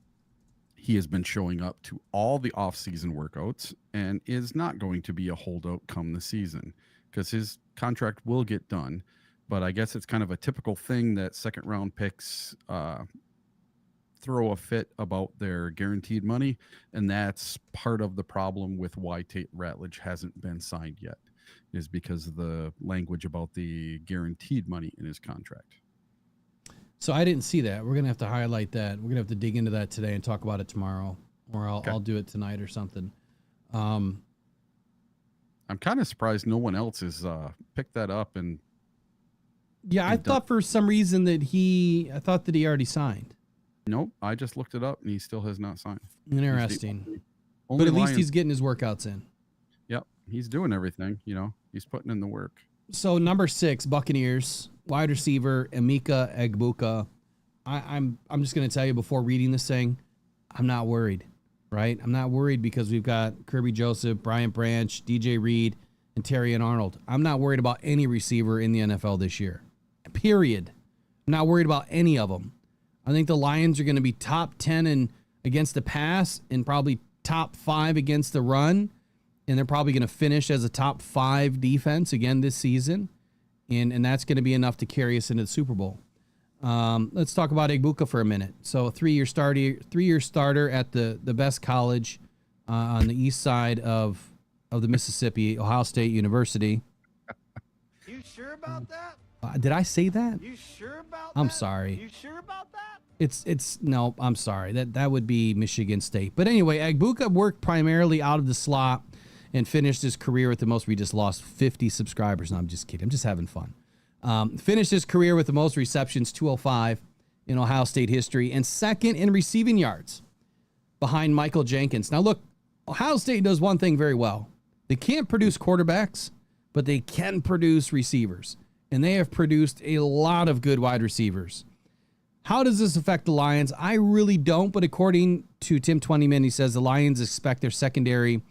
he has been showing up to all the off-season workouts and is not going to be a holdout come the season because his contract will get done. But I guess it's kind of a typical thing that second-round picks throw a fit about their guaranteed money, and that's part of the problem with why Tate Ratledge hasn't been signed yet, is because of the language about the guaranteed money in his contract. So I didn't see that. We're going to have to highlight that. We're going to have to dig into that today and talk about it tomorrow, or I'll do it tonight or something. I'm kind of surprised no one else has picked that up. And yeah, I thought for some reason that he already signed. Nope, I just looked it up and he still has not signed. Interesting. Only but at least Lions, he's getting his workouts in. Yep, he's doing everything. You know, he's putting in the work. So number 6, Buccaneers, wide receiver Emeka Egbuka. I'm just going to tell you before reading this thing, I'm not worried. right? I'm not worried because we've got Kirby Joseph, Brian Branch, DJ Reed, and Terry and Arnold. I'm not worried about any receiver in the NFL this year. Period. I'm not worried about any of them. I think the Lions are going to be top 10 against the pass and probably top 5 against the run. And they're probably going to finish as a top 5 defense again this season. And that's going to be enough to carry us into the Super Bowl. Let's talk about Egbuka for a minute. So a 3-year starter at the best college on the east side of the Mississippi, Ohio State University. You sure about that? Did I say that? You sure about I'm sorry. You sure about that? It's no, I'm sorry. That would be Michigan State. But anyway, Egbuka worked primarily out of the slot and finished his career with the most. We just lost 50 subscribers. No, I'm just kidding. I'm just having fun. Finished his career with the most receptions, 205 in Ohio State history, and second in receiving yards behind Michael Jenkins. Now look, Ohio State does one thing very well. They can't produce quarterbacks, but they can produce receivers. And they have produced a lot of good wide receivers. How does this affect the Lions? I really don't, but according to Tim Twentyman, he says the Lions expect their secondary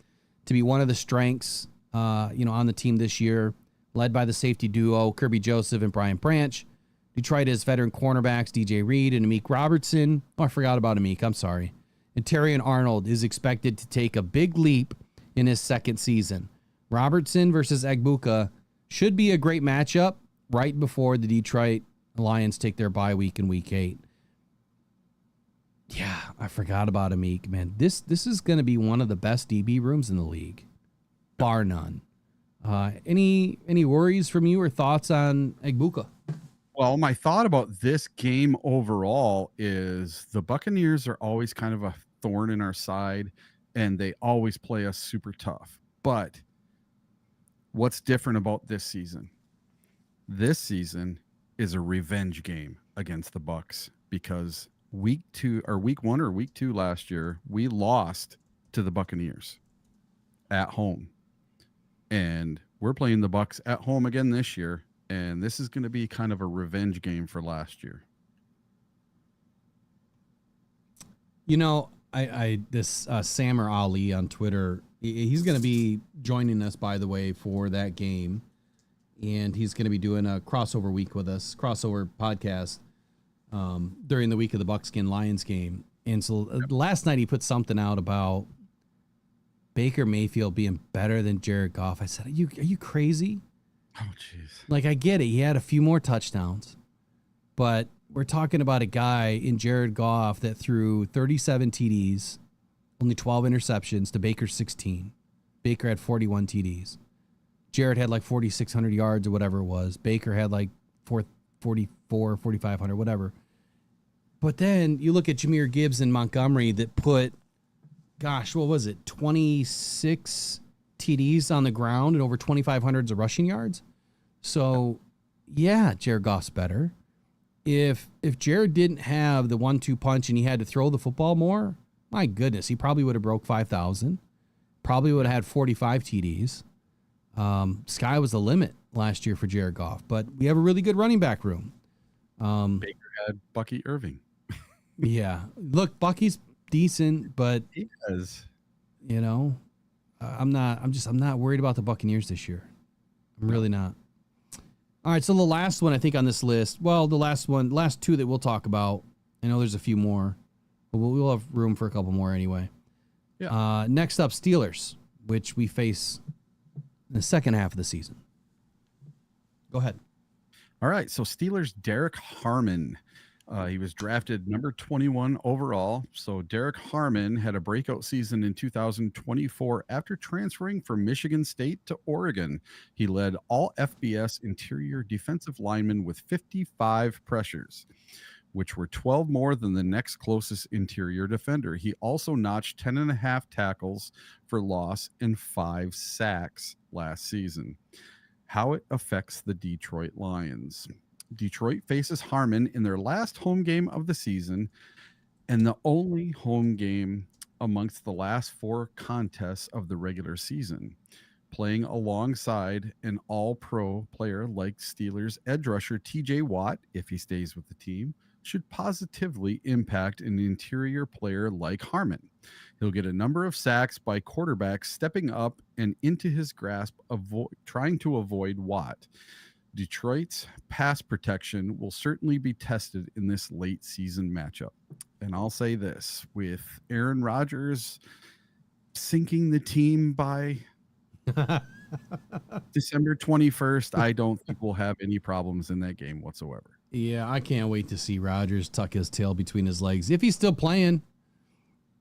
to be one of the strengths, on the team this year, led by the safety duo Kirby Joseph and Brian Branch. Detroit has veteran cornerbacks DJ Reed and Amik Robertson. Oh, I forgot about Amik. I'm sorry. And Terry and Arnold is expected to take a big leap in his second season. Robertson versus Egbuka should be a great matchup right before the Detroit Lions take their bye week in week 8. Yeah, I forgot about Amik, man. This is going to be one of the best DB rooms in the league, bar none. Any worries from you or thoughts on Egbuka? Well, my thought about this game overall is the Buccaneers are always kind of a thorn in our side, and they always play us super tough. But what's different about this season? This season is a revenge game against the Bucs because week 1 or week 2 last year, we lost to the Buccaneers at home. And we're playing the Bucs at home again this year, and this is going to be kind of a revenge game for last year. You know, this Sammer Ali on Twitter, he's going to be joining us, by the way, for that game. And he's going to be doing a crossover week with us, crossover podcast during the week of the Buckskin Lions game. And so last night he put something out about Baker Mayfield being better than Jared Goff. I said, are you crazy? Oh, jeez. Like, I get it. He had a few more touchdowns. But we're talking about a guy in Jared Goff that threw 37 TDs, only 12 interceptions to Baker's 16. Baker had 41 TDs. Jared had like 4,600 yards or whatever it was. Baker had like 4,400, 4,500, whatever. But then you look at Jahmyr Gibbs and Montgomery that put, gosh, what was it? 26 TDs on the ground and over 2,500 of rushing yards. So, yeah, Jared Goff's better. If Jared didn't have the 1-2 punch and he had to throw the football more, my goodness, he probably would have broke 5,000. Probably would have had 45 TDs. Sky was the limit last year for Jared Goff, but we have a really good running back room. Baker had Bucky Irving. Yeah. Look, Bucky's decent, but He is. I'm not worried about the Buccaneers this year. I'm really not. All right. So the last one I think on this list, well, the last two that we'll talk about, I know there's a few more, but we'll have room for a couple more anyway. Yeah. Next up, Steelers, which we face in the second half of the season. Go ahead. All right. So Steelers, Derek Harmon. He was drafted number 21 overall. So Derek Harmon had a breakout season in 2024 after transferring from Michigan State to Oregon. He led all FBS interior defensive linemen with 55 pressures, which were 12 more than the next closest interior defender. He also notched 10.5 tackles for loss and 5 sacks last season. How it affects the Detroit Lions. Detroit faces Harmon in their last home game of the season and the only home game amongst the last 4 contests of the regular season, playing alongside an all-pro player like Steelers edge rusher TJ Watt, if he stays with the team, should positively impact an interior player like Harmon. He'll get a number of sacks by quarterbacks stepping up and into his grasp, trying to avoid Watt. Detroit's pass protection will certainly be tested in this late season matchup. And I'll say this, with Aaron Rodgers sinking the team by December 21st, I don't think we'll have any problems in that game whatsoever. Yeah, I can't wait to see Rodgers tuck his tail between his legs. If he's still playing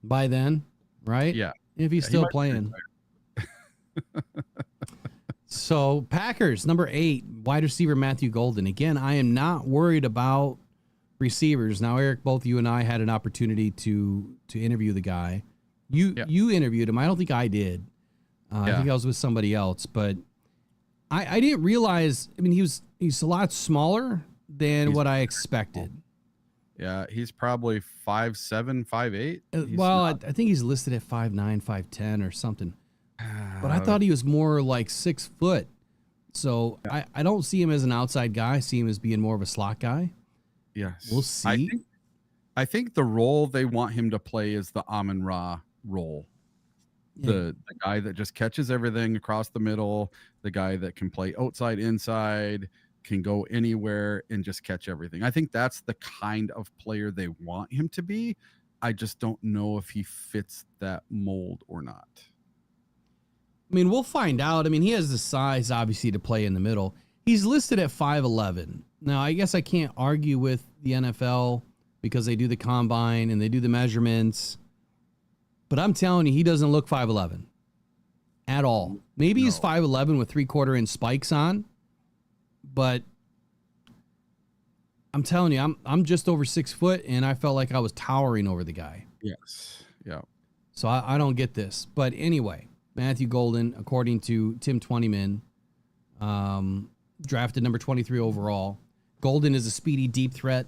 by then, right? Yeah. If he's still playing. So Packers, number 8, wide receiver Matthew Golden. Again, I am not worried about receivers. Now, Eric, both you and I had an opportunity to interview the guy. You interviewed him. I don't think I did. I think I was with somebody else, but I didn't realize. I mean, he's a lot smaller than what I expected. Yeah, he's probably 5'7", 5'8". I think he's listed at 5'9", 5'10", or something. But I thought he was more like 6 foot. So I don't see him as an outside guy. I see him as being more of a slot guy. Yes. We'll see. I think the role they want him to play is the Amon-Ra role. Yeah. The guy that just catches everything across the middle, the guy that can play outside, inside, can go anywhere and just catch everything. I think that's the kind of player they want him to be. I just don't know if he fits that mold or not. I mean, we'll find out. I mean, he has the size, obviously, to play in the middle. He's listed at 5'11". Now, I guess I can't argue with the NFL because they do the combine and they do the measurements. But I'm telling you, he doesn't look 5'11" at all. Maybe he's 5'11" with 3/4 inch spikes on. But I'm telling you, I'm just over 6 foot, and I felt like I was towering over the guy. Yes. Yeah. So I don't get this. But anyway, Matthew Golden, according to Tim Twentyman, drafted number 23 overall. Golden is a speedy deep threat.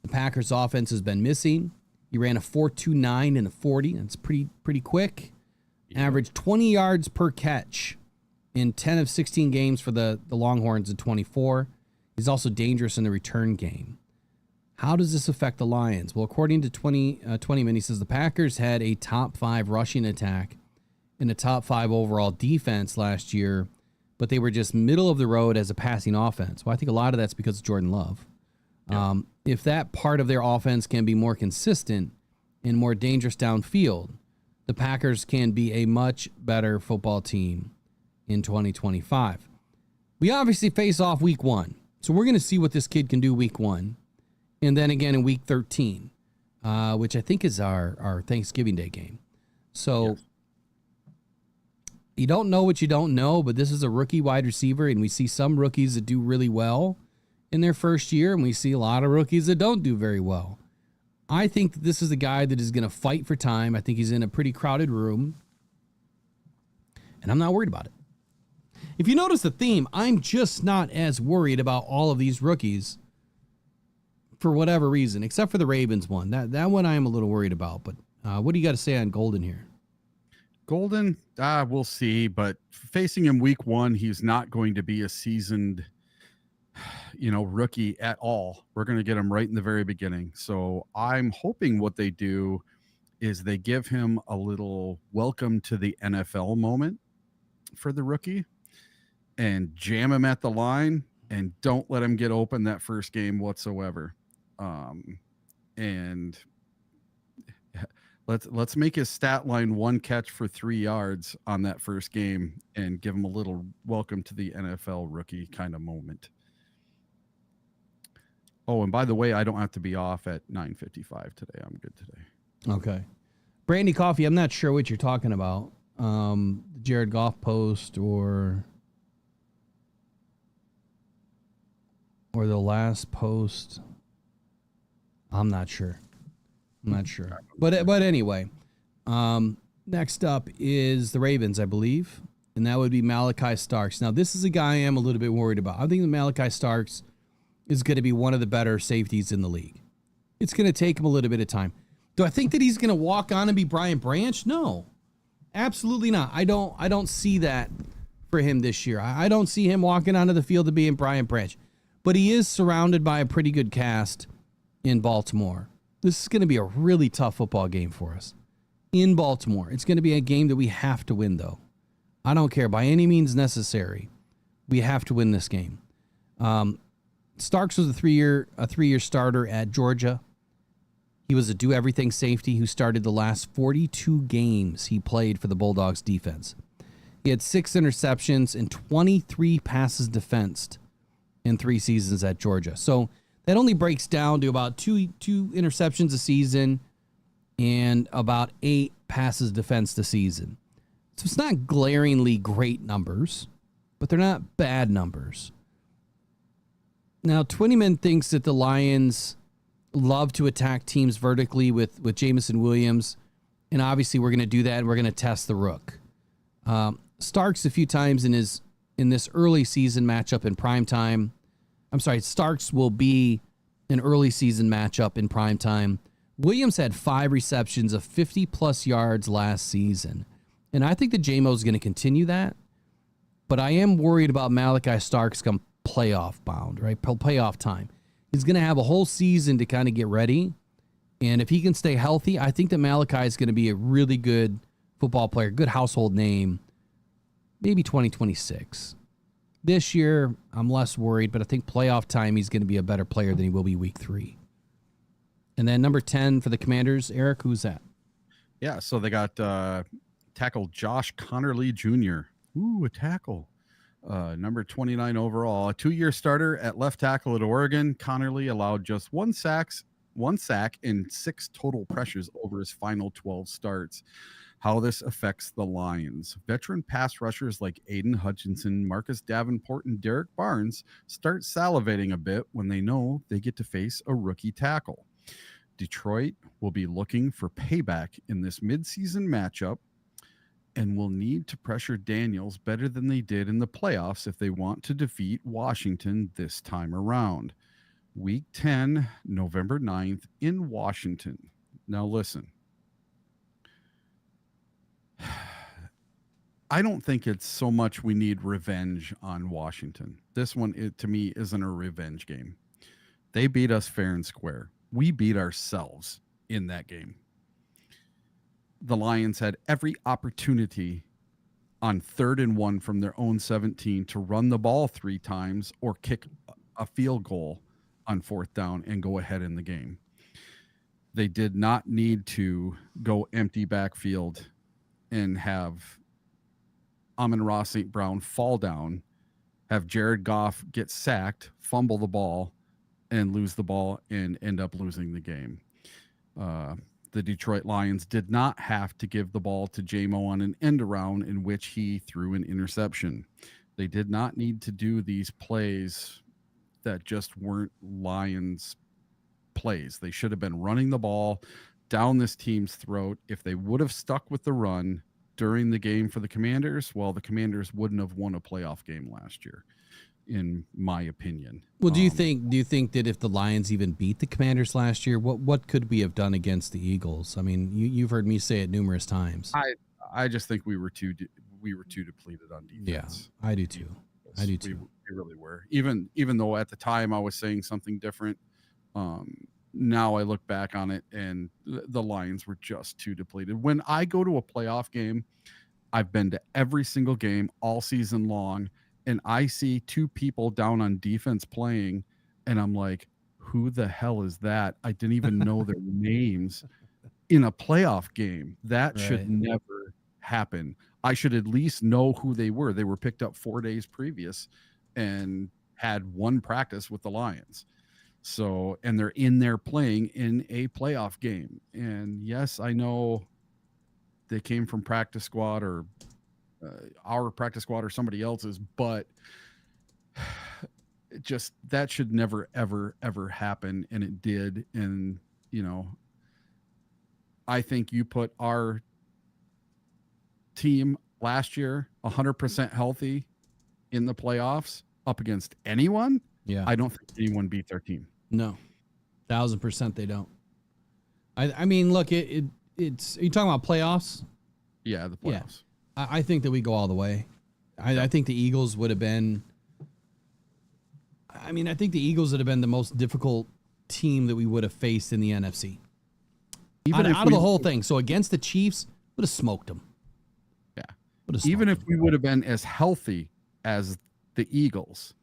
The Packers' offense has been missing. He ran a 4.29 in the 40. That's pretty quick. Yeah. Averaged 20 yards per catch in 10 of 16 games for the Longhorns in 24. He's also dangerous in the return game. How does this affect the Lions? Well, according to 20man, he says the Packers had a top 5 rushing attack and a top 5 overall defense last year, but they were just middle of the road as a passing offense. Well, I think a lot of that's because of Jordan Love. Yeah. If that part of their offense can be more consistent and more dangerous downfield, the Packers can be a much better football team in 2025. We obviously face off week 1. So we're going to see what this kid can do week 1. And then again in week 13, which I think is our Thanksgiving Day game. So you don't know what you don't know, but this is a rookie wide receiver, and we see some rookies that do really well in their first year, and we see a lot of rookies that don't do very well. I think that this is a guy that is going to fight for time. I think he's in a pretty crowded room, and I'm not worried about it. If you notice the theme, I'm just not as worried about all of these rookies for whatever reason, except for the Ravens one. That one I am a little worried about, but what do you got to say on Golden here? Golden, we'll see, but facing him week 1, he's not going to be a seasoned rookie at all. We're going to get him right in the very beginning. So I'm hoping what they do is they give him a little welcome to the NFL moment for the rookie and jam him at the line and don't let him get open that first game whatsoever. And let's make his stat line 1 catch for 3 yards on that first game and give him a little welcome to the NFL rookie kind of moment. Oh, and by the way, I don't have to be off at 9:55 today. I'm good today. Okay. Brandy Coffee, I'm not sure what you're talking about. Jared Goff post or the last post. I'm not sure. But anyway, next up is the Ravens, I believe, and that would be Malachi Starks. Now, this is a guy I am a little bit worried about. I think that Malachi Starks is going to be one of the better safeties in the league. It's going to take him a little bit of time. Do I think that he's going to walk on and be Brian Branch? No, absolutely not. I don't see that for him this year. I don't see him walking onto the field to being Brian Branch, but he is surrounded by a pretty good cast in Baltimore. This is going to be a really tough football game for us. In Baltimore. It's going to be a game that we have to win, though. I don't care by any means necessary. We have to win this game. Starks was a three-year starter at Georgia. He was a do-everything safety who started the last 42 games he played for the Bulldogs defense. He had 6 interceptions and 23 passes defensed in 3 seasons at Georgia. So that only breaks down to about two interceptions a season and about 8 passes defensed a season. So it's not glaringly great numbers, but they're not bad numbers. Now, Twentyman thinks that the Lions love to attack teams vertically with Jamison Williams, and obviously we're going to do that, and we're going to test the rook. Starks a few times in this early season matchup in primetime. I'm sorry, Starks will be an early season matchup in primetime. Williams had 5 receptions of 50-plus yards last season, and I think that J-Mo is going to continue that, but I am worried about Malachi Starks come playoff bound, right? Playoff time. He's going to have a whole season to kind of get ready, and if he can stay healthy, I think that Malachi is going to be a really good football player, good household name, maybe 2026. This year, I'm less worried, but I think playoff time, he's going to be a better player than he will be week 3. And then number 10 for the Commanders, Eric, who's that? Yeah, so they got tackle Josh Connerly Jr. Ooh, a tackle. Number 29 overall. A 2-year starter at left tackle at Oregon. Connerly allowed just 1 sack and 6 total pressures over his final 12 starts. How this affects the Lions. Veteran pass rushers like Aiden Hutchinson, Marcus Davenport, and Derek Barnes start salivating a bit when they know they get to face a rookie tackle. Detroit will be looking for payback in this midseason matchup and will need to pressure Daniels better than they did in the playoffs if they want to defeat Washington this time around. Week 10, November 9th in Washington. Now listen. I don't think it's so much we need revenge on Washington. This one, to me, isn't a revenge game. They beat us fair and square. We beat ourselves in that game. The Lions had every opportunity on 3rd and 1 from their own 17 to run the ball 3 times or kick a field goal on 4th down and go ahead in the game. They did not need to go empty backfield and have Amon-Ra St. Brown fall down, have Jared Goff get sacked, fumble the ball, and lose the ball and end up losing the game. The Detroit Lions did not have to give the ball to J-Mo on an end around in which he threw an interception. They did not need to do these plays that just weren't Lions plays. They should have been running the ball down this team's throat. If they would have stuck with the run during the game for the Commanders, well, the Commanders wouldn't have won a playoff game last year, in my opinion. Well, do you think that if the Lions even beat the Commanders last year, what could we have done against the Eagles? I mean, you've heard me say it numerous times. I just think we were too depleted on defense. Yeah, I do too. We really were. Even though at the time I was saying something different, now I look back on it and the Lions were just too depleted. When I go to a playoff game, I've been to every single game all season long, and I see 2 people down on defense playing, and I'm like, who the hell is that? I didn't even know their names in a playoff game. That should never happen. I should at least know who they were. They were picked up 4 days previous and had 1 practice with the Lions. So, and they're in there playing in a playoff game. And yes, I know they came from practice squad or our practice squad or somebody else's, but just that should never, ever, ever happen. And it did. And, you know, I think you put our team last year 100% healthy in the playoffs up against anyone. Yeah, I don't think anyone beats our team. No, 1,000% they don't. I mean, look, it's. Are you talking about playoffs? Yeah, the playoffs. Yeah. I think that we go all the way. I think the Eagles would have been. I mean, I think the Eagles would have been the most difficult team that we would have faced in the NFC. Even Out of the whole thing. So against the Chiefs, would have smoked them. Yeah. Even if we would have been as healthy as the Eagles,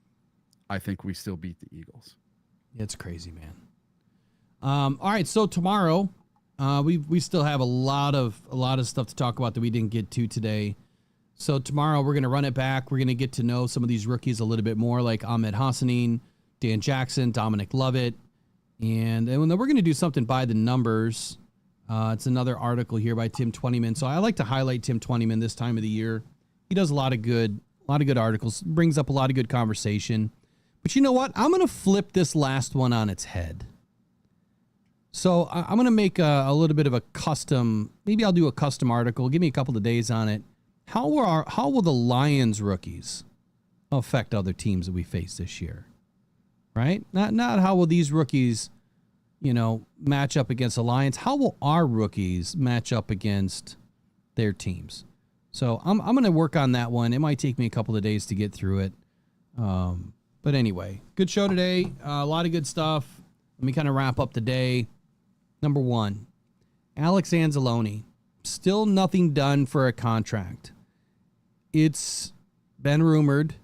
I think we still beat the Eagles. It's crazy, man. All right, so tomorrow, we still have a lot of stuff to talk about that we didn't get to today. So tomorrow we're gonna run it back. We're gonna get to know some of these rookies a little bit more, like Ahmed Hassanin, Dan Jackson, Dominic Lovett, and then we're gonna do something by the numbers. It's another article here by Tim Twentyman. So I like to highlight Tim Twentyman this time of the year. He does a lot of good articles, brings up a lot of good conversation. But you know what? I'm gonna flip this last one on its head. So I'm going to make a little bit of a custom, maybe I'll do a custom article. Give me a couple of days on it. How will the Lions rookies affect other teams that we face this year? Right? Not how will these rookies, match up against the Lions. How will our rookies match up against their teams? So I'm going to work on that one. It might take me a couple of days to get through it. But anyway, good show today. A lot of good stuff. Let me kind of wrap up the day. Number one, Alex Anzalone. Still nothing done for a contract. It's been rumored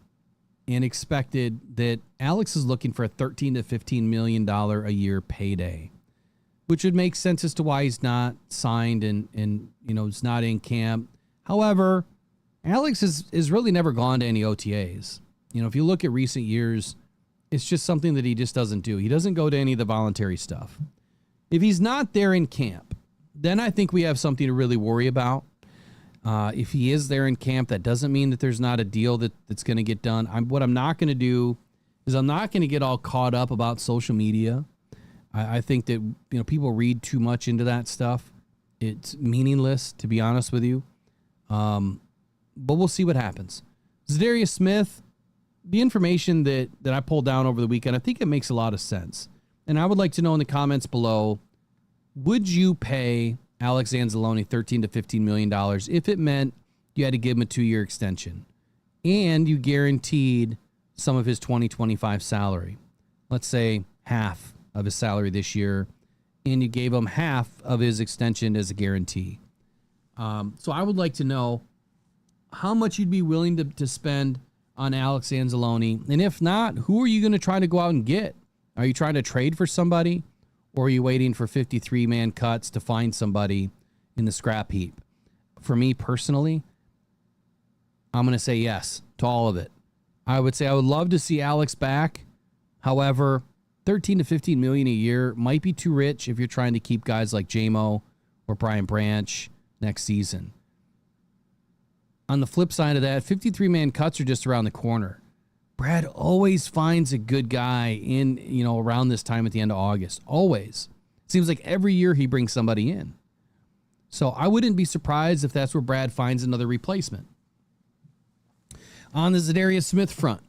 and expected that Alex is looking for a $13 to $15 million a year payday, which would make sense as to why he's not signed and is not in camp. However, Alex is really never gone to any OTAs. If you look at recent years, it's just something that he just doesn't do. He doesn't go to any of the voluntary stuff. If he's not there in camp, then I think we have something to really worry about. If he is there in camp, that doesn't mean that there's not a deal that's going to get done. What I'm not going to do is I'm not going to get all caught up about social media. I think that people read too much into that stuff. It's meaningless, to be honest with you. But we'll see what happens. Za'Darius Smith, the information that I pulled down over the weekend, I think it makes a lot of sense. And I would like to know in the comments below, would you pay Alex Anzalone $13 to $15 million if it meant you had to give him a 2-year extension and you guaranteed some of his 2025 salary? Let's say half of his salary this year, and you gave him half of his extension as a guarantee. So I would like to know how much you'd be willing to spend on Alex Anzalone. And if not, who are you going to try to go out and get? Are you trying to trade for somebody, or are you waiting for 53-man cuts to find somebody in the scrap heap? For me personally, I'm going to say yes to all of it. I would say I would love to see Alex back. However, 13 to 15 million a year might be too rich if you're trying to keep guys like J-Mo or Brian Branch next season. On the flip side of that, 53-man cuts are just around the corner. Brad always finds a good guy in, around this time at the end of August. Always. It seems like every year he brings somebody in. So I wouldn't be surprised if that's where Brad finds another replacement. On the Za'Darius Smith front,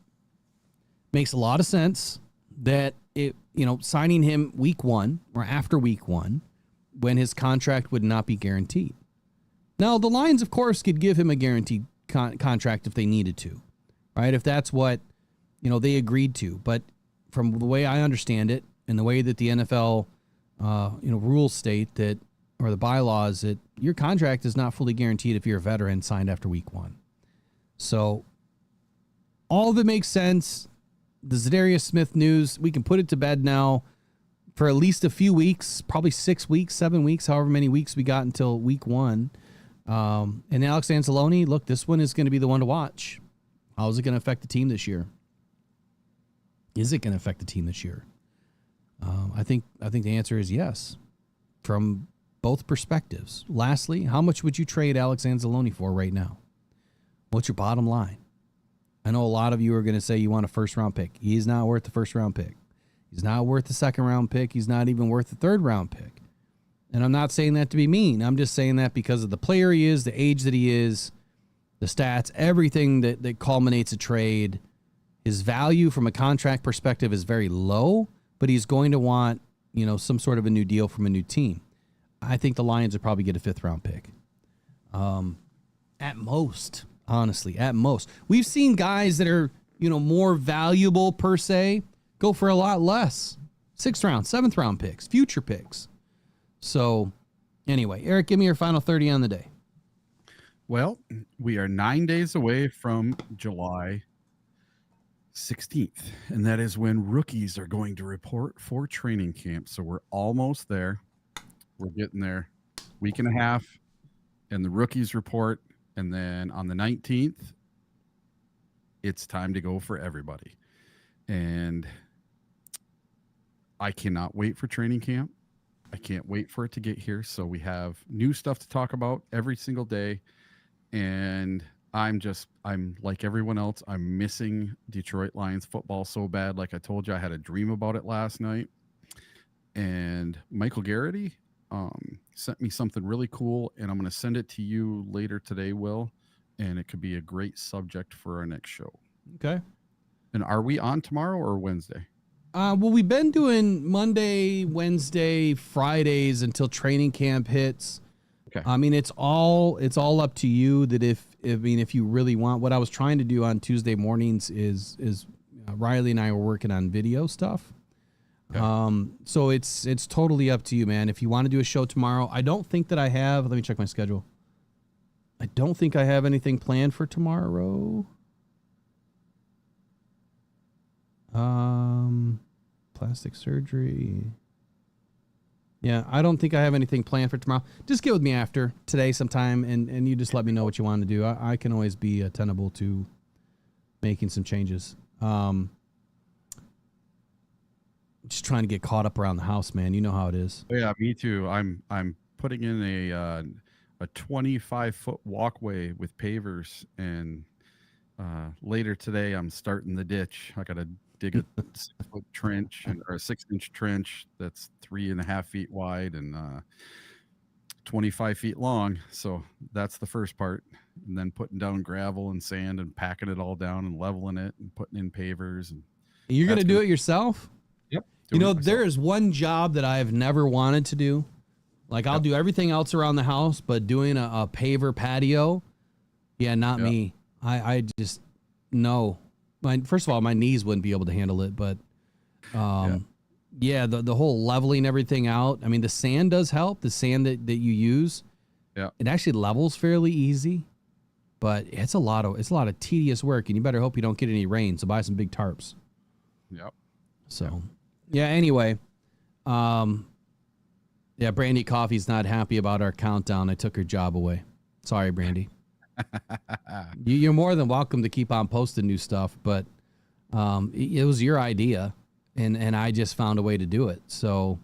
makes a lot of sense that signing him week 1 or after week 1 when his contract would not be guaranteed. Now, the Lions, of course, could give him a guaranteed contract if they needed to, right? If that's what they agreed to. But from the way I understand it and the way that the NFL, rules state that, or the bylaws, that your contract is not fully guaranteed if you're a veteran signed after week 1. So all of it makes sense. The Za'Darius Smith news, we can put it to bed now for at least a few weeks, probably 6 weeks, 7 weeks, however many weeks we got until week 1. And Alex Anzalone, look, this one is going to be the one to watch. How is it going to affect the team this year? Is it going to affect the team this year? I think the answer is yes, from both perspectives. Lastly, how much would you trade Alex Anzalone for right now? What's your bottom line? I know a lot of you are going to say you want a first-round pick. He's not worth the first-round pick. He's not worth the second-round pick. He's not even worth the third-round pick. And I'm not saying that to be mean. I'm just saying that because of the player he is, the age that he is, the stats, everything that culminates a trade. His value from a contract perspective is very low, but he's going to want, some sort of a new deal from a new team. I think the Lions would probably get a 5th-round pick. At most, honestly, at most. We've seen guys that are, more valuable per se go for a lot less. 6th round, 7th round picks, future picks. So anyway, Eric, give me your final 30 on the day. Well, we are 9 days away from July 16th, and that is when rookies are going to report for training camp. So we're almost there. We're getting there. Week and a half, and the rookies report. And then on the 19th, it's time to go for everybody. And I cannot wait for training camp. I can't wait for it to get here. So we have new stuff to talk about every single day. And I'm like everyone else. I'm missing Detroit Lions football so bad. Like I told you, I had a dream about it last night. And Michael Garrity sent me something really cool, and I'm going to send it to you later today, Will. And it could be a great subject for our next show. Okay. And are we on tomorrow or Wednesday? Well, we've been doing Monday, Wednesday, Fridays until training camp hits. Okay. I mean, it's all up to you. That if you really want, what I was trying to do on Tuesday mornings is Riley and I were working on video stuff. Okay. So it's totally up to you, man. If you want to do a show tomorrow, I don't think that I have. Let me check my schedule. I don't think I have anything planned for tomorrow. Plastic surgery. Yeah, I don't think I have anything planned for tomorrow. Just get with me after today sometime, and you just let me know what you want to do. I can always be tenable to making some changes. Just trying to get caught up around the house, man. You know how it is. Yeah, me too. I'm putting in a 25-foot walkway with pavers, and later today I'm starting the ditch. I got to dig a 6-foot trench or a 6-inch trench that's 3.5 feet wide and 25 feet long. So that's the first part. And then putting down gravel and sand and packing it all down and leveling it and putting in pavers. And you're going to do it yourself? Yep. You know, there is one job that I have never wanted to do. Like I'll do everything else around the house, but doing a paver patio, yeah, not me. I just, no. First of all, my knees wouldn't be able to handle it, but the whole leveling everything out. I mean, the sand does help. The sand that you use, it actually levels fairly easy, but it's a lot of tedious work, and you better hope you don't get any rain. So buy some big tarps. Yep. So, anyway, Brandy Coffee's not happy about our countdown. I took her job away. Sorry, Brandy. You're more than welcome to keep on posting new stuff, but it was your idea, and I just found a way to do it. So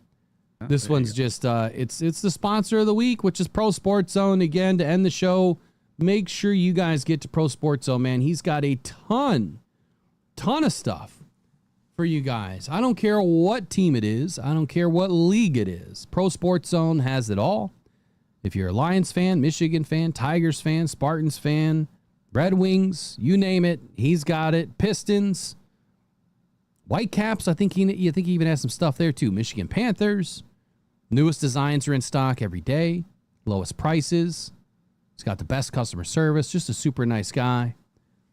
this one's just it's the sponsor of the week, which is Pro Sports Zone. Again, to end the show, make sure you guys get to Pro Sports Zone, man. He's got a ton of stuff for you guys. I don't care what team it is. I don't care what league it is. Pro Sports Zone has it all. If you're a Lions fan, Michigan fan, Tigers fan, Spartans fan, Red Wings, you name it, he's got it. Pistons, Whitecaps, I think he even has some stuff there too. Michigan Panthers, newest designs are in stock every day, lowest prices. He's got the best customer service, just a super nice guy.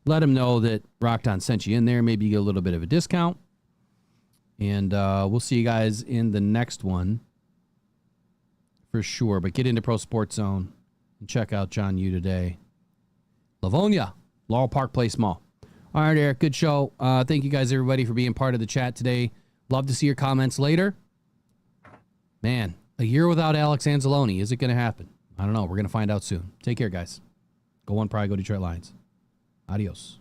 Let him know that Rockhound sent you in there. Maybe you get a little bit of a discount. And we'll see you guys in the next one. For sure, but get into Pro Sports Zone and check out John Yu today. Livonia, Laurel Park Place Mall. All right, Eric, good show. Thank you guys, everybody, for being part of the chat today. Love to see your comments later. Man, a year without Alex Anzalone. Is it going to happen? I don't know. We're going to find out soon. Take care, guys. Go One Pride, go Detroit Lions. Adios.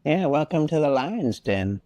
Yeah, welcome to the Lions Den.